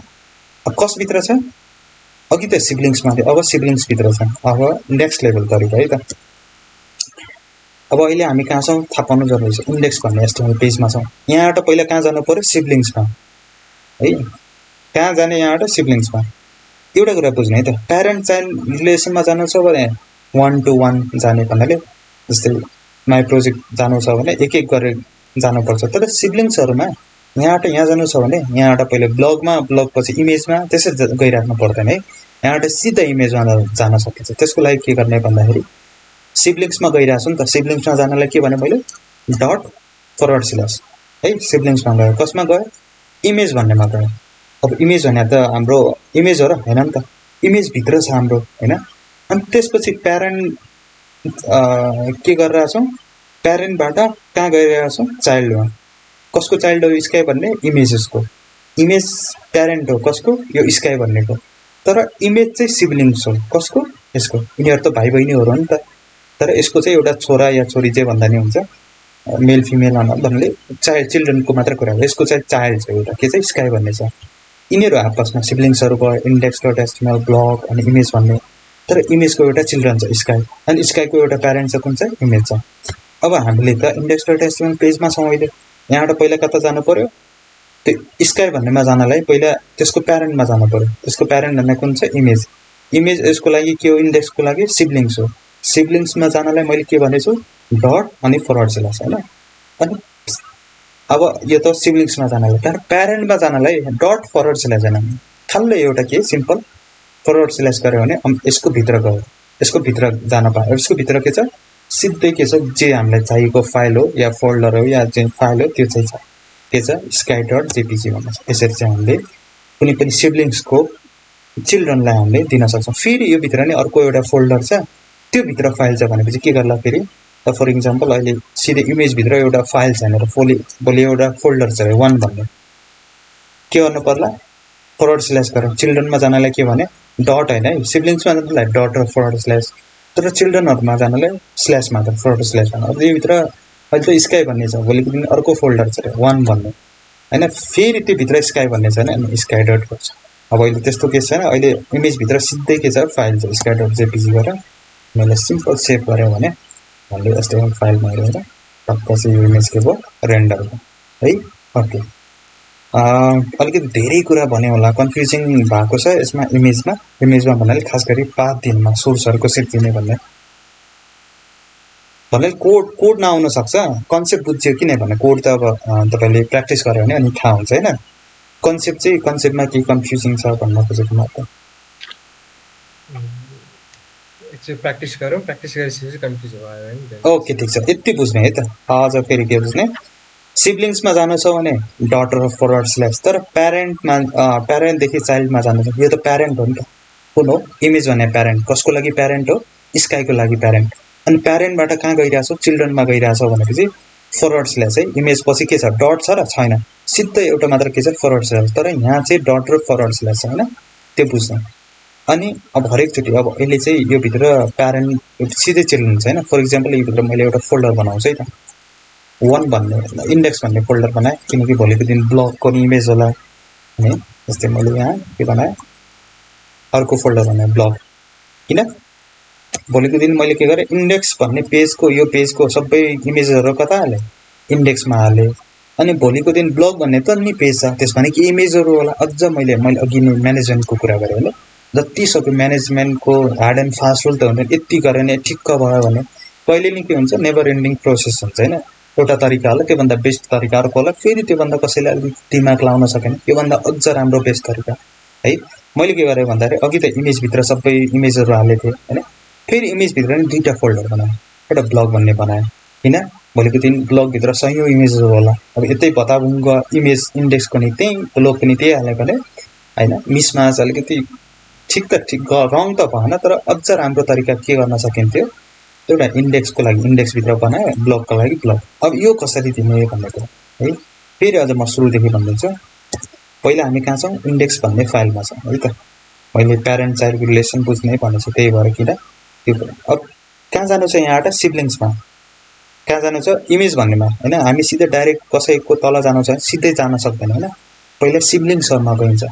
अब कस भित्र छ अघि त सिब्लिङ्समा थियो अब सिब्लिङ्स भित्र छ अब नेक्स्ट लेभल तरिका है त अब अहिले हामी कहाँ छौं थाहा पाउनु जरुरी छ इन्डेक्स भन्ने एचटीएमएल पेजमा छौं यहाँबाट पहिला कहाँ जानु पर्यो सिब्लिङ्समा है कहाँ जाने यहाँबाट सिब्लिङ्समा एउटा कुरा बुझ्नु है त प्यारेन्ट चाइल्ड रिलेसनमा जानु छ भने 1 to 1 जाने भन्नाले जस्तै माई प्रोजेक्ट जानु छ भने एक एक गरेर जानुपर्छ तर सिब्लिङ्सहरुमा यहाँबाट यहाँ जानु छ भने यहाँबाट पहिले ब्लगमा ब्लगपछि इमेजमा त्यसै गइराख्नु पर्दैन है यहाँबाट सिधा इमेजमा जान सकिन्छ त्यसको लागि के गर्ने भन्दाखेरि सिब्लिङ्समा गइराछु नि त सिब्लिङ्समा जानलाई के भने मैले ./ है सिब्लिङ्समा गयो कसमा गयो इमेज भन्नेमा गयो अब इमेज भने त हाम्रो इमेज हो र हैन नि त इमेज भित्र छ हाम्रो हैन अनि त्यसपछि प्यारेन्ट के गरिरहेका छौं प्यारेन्टबाट कहाँ गइरहेका छौं चाइल्डमा कसको चाइल्ड हो स्काई भन्ने इमेजेसको इमेज प्यारेन्ट हो कसको यो स्काई भन्नेको तर इमेज चाहिँ सिब्लिङ्स हो कसको यसको यिनीहरु त भाइ बहिनीहरु हो नि त तर यसको चाहिँ एउटा छोरा या छोरी जे भन्दा नि हुन्छ मेल फिमेल भन्नाले चाइल्ड चिल्ड्रनको मात्र कुरा हो यसको चाहिँ चाइल्ड छ एउटा के चाहिँ स्काई भन्ने छ यिनीहरु आपसमा सिब्लिङ्सहरु भयो index.html ब्लग अनि इमेज भन्ने तर इमेजको एउटा चिल्ड्रन छ स्काई अनि स्काईको एउटा प्यारेन्ट छ कुन चाहिँ इमेज छ अब हामीले त index.html पेजमा छौं अहिले यहाँबाट पहिला कता जानु पर्यो त्यो स्काई भन्नेमा जानलाई पहिला त्यसको प्यारेन्टमा जानु पर्यो त्यसको प्यारेन्ट भन्ने कुन छ इमेज इमेज यसको लागि के हो इन्डेक्सको लागि सिब्लिङ्स हो सिब्लिङ्समा जानलाई मैले के भनेछु डट अनि / हैन अनि अब यो त सिब्लिङ्समा जानलाई तर प्यारेन्टमा जानलाई ./ जान खाल्ले एउटा के सिम्पल / गर्यो भने यसको भित्र गयो यसको भित्र जान पायो यसको भित्र के छ सिधै के छ जे हामीलाई चाहिएको फाइल हो या फोल्डर हो या जे फाइल हो त्यो चाहिँ छ के छ sky.jpg भन्छ यसरी चाहिँ हामीले कुनै पनि सिब्लिङ्सको चिल्ड्रनलाई हामीले दिन सक्छौं फेरि यो भित्र नै अर्को एउटा फोल्डर छ त्यो भित्र फाइल छ भनेपछि के गर्ला फेरि फर एक्जाम्पल अहिले सिधै इमेज भित्र एउटा फाइल छ भनेर भोलि एउटा फोल्डर छ 1 भन्ने के गर्नु पर्ला / गरेर चिल्ड्रनमा जानलाई के भने डट हैन है सिब्लिङ्समा जानलाई डट र / तर चिल्ड्रनहरुमा जानलाई स्ल्याश मात्र / भन्नु अब यो भित्र अहिले त स्काई भन्ने छ भोलिको दिन अर्को फोल्डर छ 1 भन्ने हैन फेरि त्यो भित्र स्काई भन्ने छ हैन sky.jpg गर्छ अब अहिले त्यस्तो केस छैन अहिले इमेज भित्र सिधै के छ फाइल छ sky.jpg गरेर मैले सिम्पल सेभ गरे भने हामीले एचटीएमएल फाइलमा हेरेर टक्क चाहिँ यो इमेज के भयो रेन्डर भयो है ओके अलिकति धेरै कुरा भने होला कन्फ्युजिङ भएको छ यसमा इमेजमा भन्नाले खास गरी पाथ दिनमा सोर्सहरु कसरी दिने भन्ने कोड नआउन सक्छ कन्सेप्ट बुझ्यो किन भन्ने कोड त अब तपाईले प्र्याक्टिस गर्यो भने अनि थाहा हुन्छ हैन कन्सेप्टमा के कन्फ्युजिङ छ भन्न खोजेको म त एकचोटि प्र्याक्टिस गरौँ, प्र्याक्टिस गरेपछि कन्फ्युज भयो है। ओके ठिक छ, यति बुझ्ने है त। अझ फेरि के बुझ्ने, सिब्लिङ्समा जानु छ भने डटर अफ फरवर्ड स्ल्यास, तर प्यारेन्टदेखि चाइल्डमा जानु छ, यो त प्यारेन्ट हो नि त। कुन हो इमेज भन्ने प्यारेन्ट, कसको लागि प्यारेन्ट हो, स्काईको लागि प्यारेन्ट। अनि प्यारेन्टबाट कहाँ गइरहेछ, चिल्ड्रनमा गइरहेछ भनेपछि फरवर्ड स्ल्यास है। इमेज पछि के छ, डट छ र छैन, सिधै एउटा मात्र के छ, फरवर्ड स्ल्यास। तर यहाँ चाहिँ डट र फरवर्ड स्ल्यास छ होइन, त्यो बुझ्नु। अनि अब हरेकचोटि अब यसले चाहिँ यो भित्र प्यारेन्ट सिधै चिल्ड्रन छैन। फर इक्जाम्पल यो भित्र मैले एउटा फोल्डर बनाउँछु है त, 1 भन्ने इन्डेक्स भन्ने फोल्डर बनाएँ, किनकि भोलिको दिन ब्लगको इमेज होला अनि जस्तै मैले यहाँ के बनाएँ, अर्को फोल्डर बनाएँ ब्लग। किन भोलिको दिन मैले के गरेँ, इन्डेक्स भन्ने पेजको यो पेजको सबै इमेजहरू कता हालेँ, इन्डेक्समा हालेँ। अनि भोलिको दिन ब्लग भन्ने त नि पेज छ, त्यसमा नि के इमेजहरू होला। अझ मैले अघि नै म्यानेजमेन्टको कुरा गरेँ होइन, जति सक्यो म्यानेजमेन्टको हार्ड एन्ड फास्ट रुल त हुँदैन, यति गरेर नै ठिक्क भयो भने कहिले नि के हुन्छ, नेभर एन्डिङ प्रोसेस हुन्छ होइन। एउटा तरिका होला, त्योभन्दा बेस्ट तरिका अर्को होला, फेरि त्योभन्दा कसैले अलिक दिमाग लाउन सकेन, योभन्दा अझ राम्रो बेस्ट तरिका है। मैले के गरेँ भन्दाखेरि अघि त इमेजभित्र सबै इमेजहरू हालेको थिएँ होइन, फेरि इमेजभित्र नि 2टा फोल्डर बनाएँ, एउटा ब्लग भन्ने बनाएँ। किन भोलिको दिन ब्लगभित्र सयौँ इमेजहरू होला। अब यतै भताभुङ्ग इमेज इन्डेक्सको नि त्यही, ब्लगको नि त्यही हालेँ भने होइन, मिसमाच अलिकति ठिक त ठिक, रङ त भएन, तर अझ राम्रो तरिका के गर्न सकिन्थ्यो, एउटा इन्डेक्सको लागि इन्डेक्सभित्र बनाएँ, ब्लगको लागि ब्लग। अब यो कसरी दिने भन्ने कुरा है। फेरि अझ म सुरुदेखि भनिदिन्छु। पहिला हामी कहाँ छौँ, इन्डेक्स भन्ने फाइलमा छौँ है त। मैले प्यारेन्ट चाइल्डको रिलेसन बुझ्नै भनेको छु, त्यही भएर किन त्यो कुरा। अब कहाँ जानु छ, यहाँबाट सिब्लिङ्समा कहाँ जानु छ, इमेज भन्नेमा होइन। हामी सिधै डाइरेक्ट कसैको तल जानु छ सिधै जान सक्दैन होइन, पहिला सिब्लिङ्सहरूमा गइन्छ।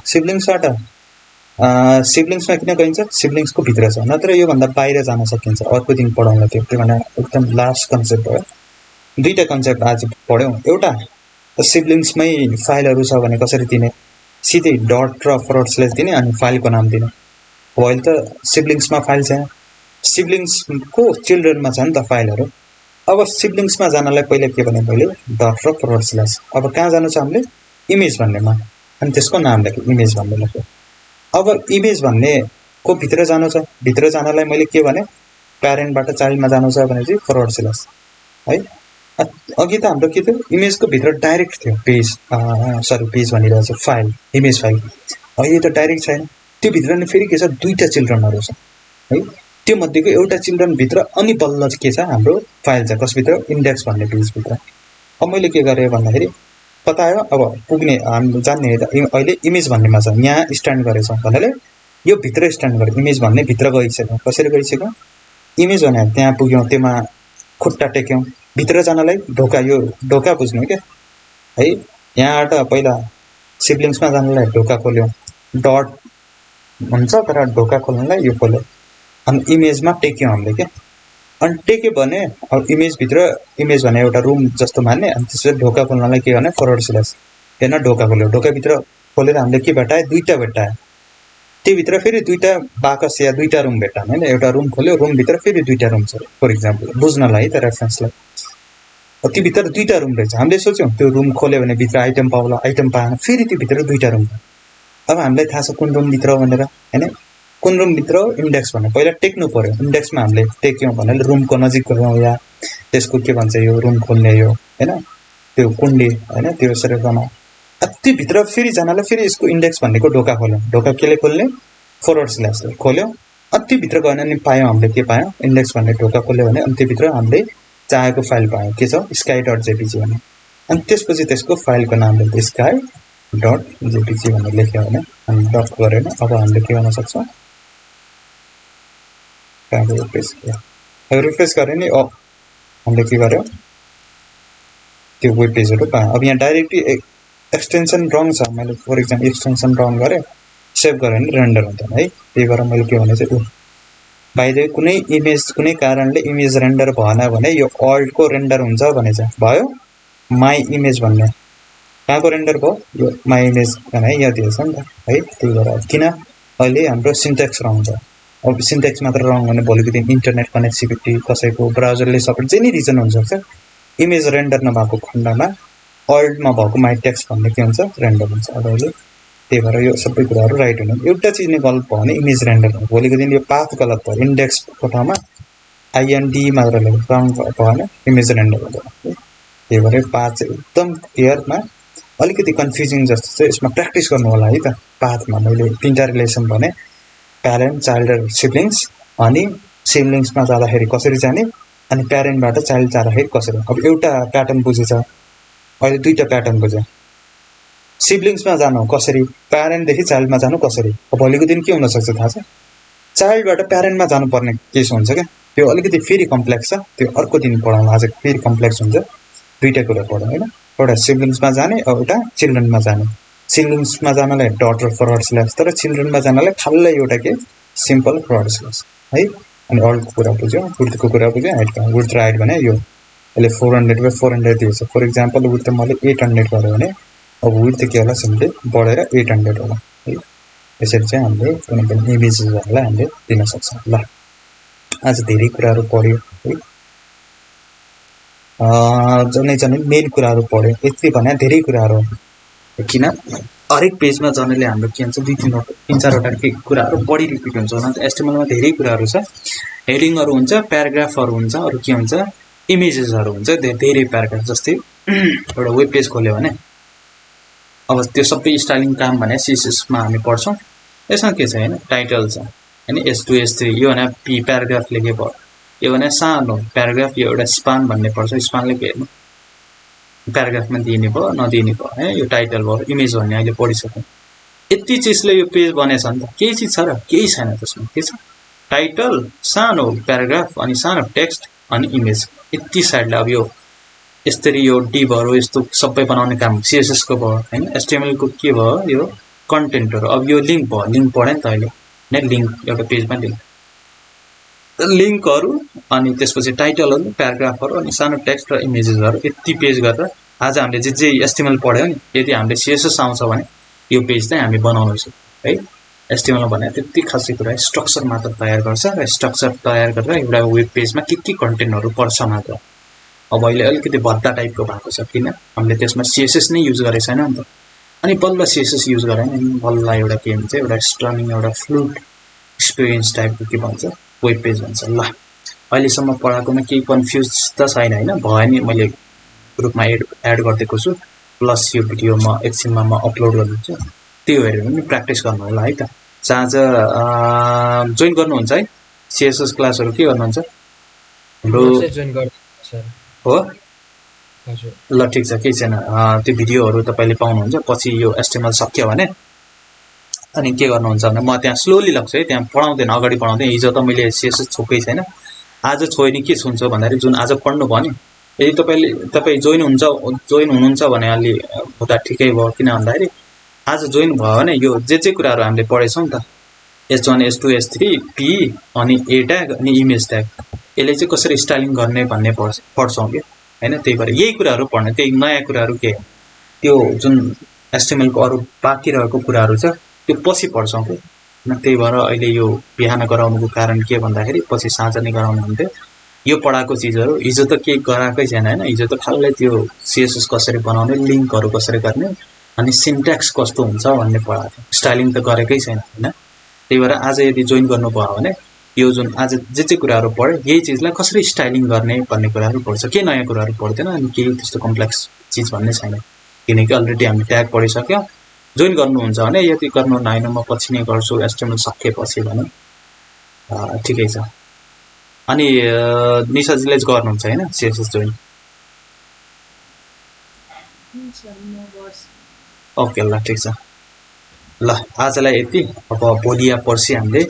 सिब्लिङ्समा किन गइन्छ, सिब्लिङ्सको भित्र छ, नत्र योभन्दा बाहिर जान सकिन्छ। अर्को दिन पढाउँला त्यो, त्यो भने एकदम लास्ट कन्सेप्ट भयो। 2टा कन्सेप्ट आज पढ्यौँ। एउटा सिब्लिङ्समै फाइलहरू छ भने कसरी दिने, सिधै डट र फरवर्ड स्ल्यास दिने अनि फाइलको नाम दिने हो। अहिले त सिब्लिङ्समा फाइल छैन, सिब्लिङ्सको चिल्ड्रनमा छ नि त फाइलहरू। अब सिब्लिङ्समा जानलाई पहिला के भने, मैले डट र फरवर्ड स्ल्यास। अब कहाँ जानु छ हामीले, इमेज भन्नेमा, अनि त्यसको नाम लेख्यो, इमेज भन्ने लेख्यो। अब इमेज भन्ने को भित्र जानु छ, भित्र जानलाई मैले के भने, प्यारेन्टबाट चाइल्डमा जानु छ भने चाहिँ फरवर्ड स्ल्यास है। अघि त हाम्रो के थियो, इमेजको भित्र डाइरेक्ट थियो पेज, पेज भनिरहेको छ, फाइल, इमेज फाइल। अहिले त डाइरेक्ट छैन, त्यो भित्र नि फेरि के छ, 2टा चिल्ड्रनहरू छ है। त्यो मध्येको एउटा चिल्ड्रनभित्र अनि बल्ल के छ, हाम्रो फाइल छ, कसभित्र, इन्डेक्स भन्ने पेजभित्र। अब मैले के गरेँ भन्दाखेरि कता आयो, अब पुग्ने हामी जान्ने अहिले इमेज भन्नेमा छ, यहाँ स्ट्यान्ड गरेछौँ भन्नाले यो भित्र स्ट्यान्ड गरेँ, इमेज भन्ने भित्र गइसक्यौँ। कसरी गइसक्यौँ, इमेज भने त्यहाँ पुग्यौँ, त्यसमा खुट्टा टेक्यौँ। भित्र जानलाई ढोका, यो ढोका बुझ्नु क्या है। यहाँबाट पहिला सिब्लिङ्समा जानलाई ढोका खोल्यौँ, डट हुन्छ तर ढोका खोल्नलाई यो खोल्यो, अनि इमेजमा टेक्यौँ हामीले क्या। अनि टेक्यो भने अब इमेजभित्र, इमेज भने एउटा रुम जस्तो मान्ने, अनि त्यसपछि ढोका खोल्नलाई के गर्ने, फरवर्ड स्ल्यास हेर्न, ढोका खोल्यो। ढोकाभित्र खोलेर हामीले के भेटायो, 2टा भेटायो। त्योभित्र फेरि 2टा बाकस या 2टा रुम भेट्टान होइन, एउटा रुम खोल्यो, रुमभित्र फेरि 2टा रुम छ, फर इक्जाम्पल बुझ्नलाई त रेफरेन्सलाई। त्योभित्र 2टा रुम रहेछ, हामीले सोच्यौँ त्यो रुम खोल्यो भने भित्र आइटम पाउला, आइटम पाएन, फेरि त्योभित्र 2टा रुम। अब हामीलाई थाहा छ कुन रुमभित्र हो भनेर होइन, कुन रुमभित्र हो, इन्डेक्स भन्ने पहिला टेक्नु पऱ्यो। इन्डेक्समा हामीले टेक्यौँ भने रुमको नजिक गयौँ, या त्यसको के भन्छ, यो रुम खोल्ने यो होइन, त्यो कुण्डी होइन, त्यो यसरी बनाऊ। त्योभित्र फेरि जानलाई फेरि यसको इन्डेक्स भन्नेको ढोका खोल्यौँ। ढोका केले खोल्ने, फरवर्ड स्ल्यासले खोल्यौँ। अनि त्योभित्र गएन अनि पायौँ, हामीले के पायौँ, इन्डेक्स भन्ने ढोका खोल्यो भने अनि त्योभित्र हामीले चाहेको फाइल पायौँ, के छ, sky.jpg भन्ने। अनि त्यसपछि त्यसको फाइलको नाम लेख्यो, sky.jpg भनेर लेख्यो भने अनि डट गरेर अब हामीले के गर्न सक्छौँ, रिफ्रेस गऱ्यो नि, हामीले के गर्यो, त्यो वेब पेजहरू पाएँ। अब यहाँ डाइरेक्टली एक्सटेन्सन रङ छ, मैले फर इक्जाम्पल एक्सटेन्सन रङ गरेँ, सेभ गरेँ भने रेन्डर हुँदैन है। त्यही भएर मैले के भने चाहिँ, बाहिर कुनै इमेज कुनै कारणले इमेज रेन्डर भएन भने यो अल्टको रेन्डर हुन्छ भने चाहिँ भयो, माई इमेज भन्ने कहाँको रेन्डर भयो, यो माई इमेज भने यहाँ दिएछ नि त है। त्यही भएर किन अहिले हाम्रो सिन्ट्याक्स रङ छ। अब सिन्ट्याक्स मात्र रङ भने भोलिको दिन इन्टरनेट कनेक्टिभिटी, कसैको ब्राउजरले सपोर्ट, जेनी रिजन हुनसक्छ, इमेज रेन्डर नभएको खण्डमा अल्टमा भएको माई टेक्स्ट भन्ने के हुन्छ रेन्डर हुन्छ अब अहिले त्यही भएर यो सबै कुराहरू राइट हुनु एउटा चिज नै गलत भयो भने इमेज रेन्डर हुन्छ भोलिको दिन यो पाथ गलत भयो इन्डेक्सको ठाउँमा आइएनडी मात्र लेख्नु भयो भने इमेज रेन्डर हुन्छ त्यही भएर पाथ चाहिँ एकदम क्लियरमा अलिकति कन्फ्युजिङ जस्तो छ यसमा प्र्याक्टिस गर्नु होला है त पाथमा मैले 3टा रिलेसन भने प्यारेन्ट चाइल्ड र सिब्लिङ्स अनि सिब्लिङ्समा जाँदाखेरि कसरी जाने अनि प्यारेन्टबाट चाइल्ड जाँदाखेरि कसरी अब एउटा प्याटर्न बुझेछ अहिले 2टा प्याटर्न बुझ्यो सिब्लिङ्समा जानु कसरी प्यारेन्टदेखि चाइल्डमा जानु कसरी अब भोलिको दिन के हुनसक्छ थाहा छ चाइल्डबाट प्यारेन्टमा जानुपर्ने केस हुन्छ क्या त्यो अलिकति फेरि कम्प्लेक्स छ त्यो अर्को दिन पढाउनु आज फेरि कम्प्लेक्स हुन्छ 2टा कुरा पढौँ होइन एउटा सिब्लिङ्समा जाने एउटा चिल्ड्रेनमा जाने सिब्लिङ्समा जानलाई डटर फरवर्ड स्ल्यास तर चिल्ड्रेनमा जानलाई खाल्लै एउटा के सिम्पल फरवर्ड स्ल्यास है अनि अल्टको कुरा बुझ्यो विड्थको कुरा बुझ्यो हाइटको विड्थ र हाइट भने यो यसले 400/400 दिएछ फर इक्जाम्पल विड्थ मैले 800 गर्यो भने अब विड्थ के होला सिम्पली बढेर 800 होला है यसरी चाहिँ हामीले कुनै पनि इमेजेसहरूलाई हामीले दिन सक्छौँ ल आज धेरै कुराहरू पढ्यो है जनै मेन कुराहरू पढ्यो यति भने धेरै कुराहरू किन हरेक पेजमा जनाले हाम्रो के हुन्छ 2-3-4वटा के कुराहरू बढी रिपिट हुन्छ हुन त एचटीएमएलमा धेरै कुराहरू छ हेडिङहरू हुन्छ प्याराग्राफहरू हुन्छ अरू के हुन्छ इमेजेसहरू हुन्छ धेरै प्याराग्राफ जस्तै एउटा वेब पेज खोल्यो भने अब त्यो सबै स्टाइलिङ काम भने सीएसएसमा हामी पढ्छौँ यसमा के छ हैन टाइटल छ हैन S2 S3 यो भने प्याराग्राफ लेखे भयो यो भने सानो प्याराग्राफ यो एउटा स्पान भन्ने पर्छ स्पानले के हेर्नु प्याराग्राफमा दिने भयो नदिने भयो है यो टाइटल भयो इमेज भन्ने अहिले पढिसक्यौँ यति चिजले यो पेज बनेछ नि त केही चिज छ र केही छैन त्यसमा के छ टाइटल सानो प्याराग्राफ अनि सानो टेक्स्ट अनि इमेज यति साइडले अब यो यसरी यो डिभहरू यस्तो सबै बनाउने काम सीएसएस को भयो हैन एचटीएमएल को के भयो यो कन्टेन्टहरु अब यो लिंक भयो लिंक पढ्यो नि त अहिले ने लिंक एउटा पेजमा लिंकहरु अनि त्यसपछि टाइटलहरु प्याराग्राफहरु अनि सानो टेक्स्ट र इमेजेसहरु यति पेज गरेर आज हामीले जे एचटीएमएल पढ्यौ नि यदि हामीले सीएसएस आउँछ भने यो पेज चाहिँ हामी बनाउनु छ है एचटीएमएल भने त्यति खासै कुरा स्ट्रक्चर मात्र तयार गर्छ र स्ट्रक्चर तयार गरेर एउटा वेब पेजमा के कन्टेन्टहरु पर्छ मात्र अब अहिले अलिकति भद्दा टाइपको भएको छ किन हामीले त्यसमा सीएसएस नै युज गरे छैन नि त अनि बल्ल सीएसएस युज गरे नि बल्ल एउटा के हुन्छ एउटा स्टर्निङ एउटा फ्लुइड एक्सपीरियन्स टाइपको के भन्छ वेब पेज भन्छ ल अहिलेसम्म पढाएकोमा केही कन्फ्युज त छैन हैन भयो नि मैले ग्रुपमा एड गर्दिएको छु प्लस यो भिडियो म एकछिनमा म अपलोड गर्दिन्छु त्यो हेरेर पनि प्र्याक्टिस गर्नु होला है त साँझ जोइन गर्नुहुन्छ है सीएसएस क्लासहरु के गर्नुहुन्छ हाम्रो जोइन गर्नु सर हो हजुर ल ठीक छ केही छैन त्यो भिडियोहरु तपाईले पाउनुहुन्छ पछि यो एचटीएमएल सक्यो भने अनि के गर्नुहुन्छ भने म त्यहाँ स्लोली लाग्छु है त्यहाँ पढाउँदैन अगाडि पढाउँदै हिजो त मैले सीएसएस छोकै छैन आज छोइनी के सुन्छ भन्दाखेरि जुन आज पढ्नु भयो नि यदि तपाई जोइन हुनुहुन्छ भने अलि हुँदा ठिकै भयो किन भन्दाखेरि आज जोइन भयो भने यो जे कुराहरु हामीले पढेछौं त S1 S2 S3 P अनि A ट्याग अनि इमेज ट्याग यसले चाहिँ कसरी स्टाइलिङ गर्ने भन्ने पढ्छौं के हैन त्यही भएर यही कुराहरु पढ्ने त्यही नयाँ कुराहरु के त्यो जुन एचटीएमएल को अरु बाँकी रहेको कुराहरु छ त्यो पछि पढ्छौं के हैन त्यही भएर अहिले यो बिहान गराउनुको कारण के भन्दाखेरि पछि साँझ नै गराउनु हुन्थ्यो यो पढाएको चीजहरु हिजो त के गराएकै छैन हैन हिजो त खाल्लै त्यो सीएसएस कसरी बनाउने लिंकहरु कसरी गर्ने अनि सिन्ट्याक्स कस्तो हुन्छ भन्ने पढाएको स्टाइलिङ त गरेकै छैन हैन त्यही भएर आज यदि जोइन गर्नुभयो भने यो जुन आज जे कुराहरु पढ्यो यही चीजलाई कसरी स्टाइलिङ गर्ने भन्ने कुराहरु पढ्छ के नयाँ कुराहरु पढ्दैन अनि के त्यस्तो कम्प्लेक्स चीज भन्ने छैन किनकि अलरेडी हामी ट्याग पढिसक्यौ जोइन गर्नुहुन्छ भने यदि गर्नु नआइन म पछि नै गर्छु एचटीएमएल सकेपछि भने ठिकै छ अनि निशाजीले गर्नुहुन्छ हैन सीएसएस जोइन ओके ल ठीक छ ल आजलाई यति अब भोलि या पर्सि हामीले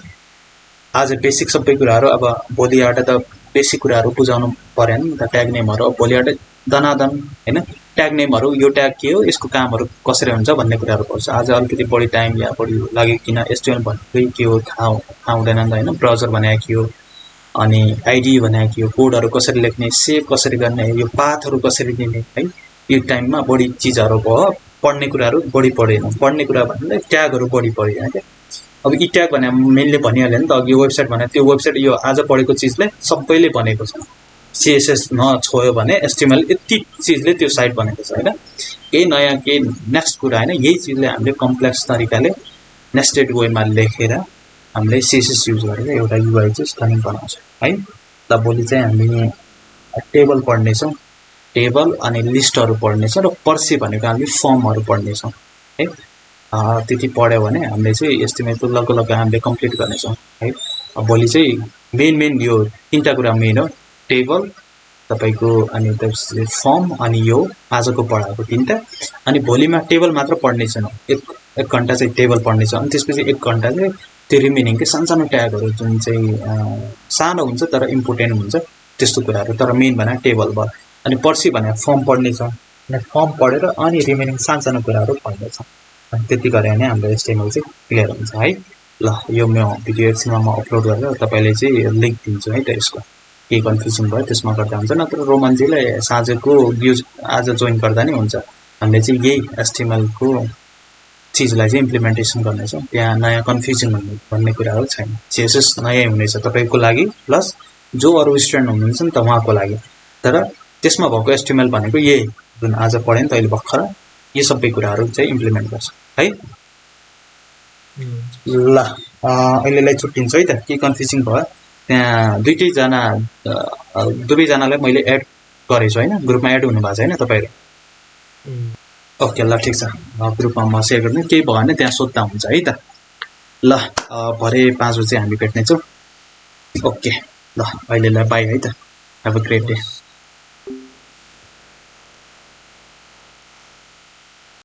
आज बेसिक सबै कुराहरु अब भोलिबाट त बेसिक कुराहरु बुझाउनु पर्यो नि त ट्याग नेमहरु भोलिबाट दनादन हैन ट्याग नेमहरु यो ट्याग के हो यसको कामहरु कसरी हुन्छ भन्ने कुराहरु पर्छ आज अलिकति बढी टाइम या बढी लाग्यो किन एचटीएमएल भनेकै के हो थाहा हुँदैन नि त हैन ब्राउजर भनेको के हो अनि आईडी भनेको के हो कोडहरु कसरी लेख्ने सेभ कसरी गर्ने यो पाथहरु कसरी दिने है यो टाइममा बढी चीजहरु भयो पढ्ने कुराहरु बढी पढेन पढ्ने कुरा भन्दा ट्यागहरु बढी पढेन के अब ई ट्याग भने मेनले भनिहाल्यो नि त अघि वेबसाइट भने त्यो वेबसाइट यो आज पढेको चीजले सबैले बनेको छ CSS नछोयो भने HTML यति चिजले त्यो साइट बनेको छ हैन। केही नयाँ केही नेक्स्ट कुरा हैन, यही चिजले हामीले कम्प्लेक्स तरिकाले नेस्टेड वेमा लेखेर हामीले CSS युज गरेर एउटा UI चाहिँ स्टनिङ बनाउँछ है। ल भोलि चाहिँ हामी टेबल पढ्ने छौं, टेबल अनि लिस्टहरु पढ्ने छौं र पर्सि भनेको हामी फर्महरु पढ्ने छौं है। त्यति पढ्यो भने हामीले चाहिँ HTML को लगभग हामीले कम्प्लिट गर्ने छौं है। भोलि चाहिँ मेन यो तीनटा कुरा मेन हो, टेबल तपाईको अनि त्यसपछि फर्म अनि यो आजको पढाएको तीनटा। अनि भोलिमा टेबल मात्र पढ्ने छैन, एक घण्टा चाहिँ टेबल पढ्ने छ, अनि त्यसपछि 1 घण्टा चाहिँ त्यो रिमेनिङ के सानो ट्यागहरु जुन चाहिँ सानो हुन्छ तर इम्पोर्टेन्ट हुन्छ त्यस्तो कुराहरु, तर मेन भने टेबल भयो। अनि पर्सि भने फर्म पढ्ने छ, अनि फर्म पढेर अनि रिमेनिङ सानो कुराहरु पढ्ने छ। अनि त्यति गरे भने हाम्रो HTML चाहिँ क्लियर हुन्छ है। ल यो म भिडियो एकछिनमा म अपलोड गरेर तपाईले चाहिँ लिंक दिन्छु है त। यसको के कन्फ्युजन भयो त्यसमा गर्दा हुन्छ, नत्र रोमनजीले साँझको आज जोइन गर्दा नि हुन्छ। हामीले चाहिँ यही HTML को चीजलाई चाहिँ इम्प्लिमेन्टेसन गर्ने छौं, त्यहाँ नयाँ कन्फ्युजन भन्ने कुराहरु छैन। CSS नयाँ हुनेछ तपाईको लागि प्लस जो अरु स्टुडेन्ट हुनुहुन्छ नि त उहाँको लागि, तर त्यसमा भएको HTML भनेको यही जुन आज पढे नि त अहिले भर्खर, यो सबै कुराहरु चाहिँ इम्प्लिमेन्ट गर्छ है। ल अहिलेलाई छुट्टिन्छ है त। के कन्फ्युजन भयो त्यहाँ दुवै जनालाई मैले एड गरेछु हैन, ग्रुपमा एड हुनु भएको छ हैन तपाईहरु? ओके ल ठीक छ, ग्रुपमा म शेयर गर्छु, केही भयो भने त्यहाँ सोध्दा हुन्छ है त। ल भरे 5 बजे हामी भेट्ने छौं। ओके ल अहिलेलाई बाइ है त, हैव अ ग्रेट डे।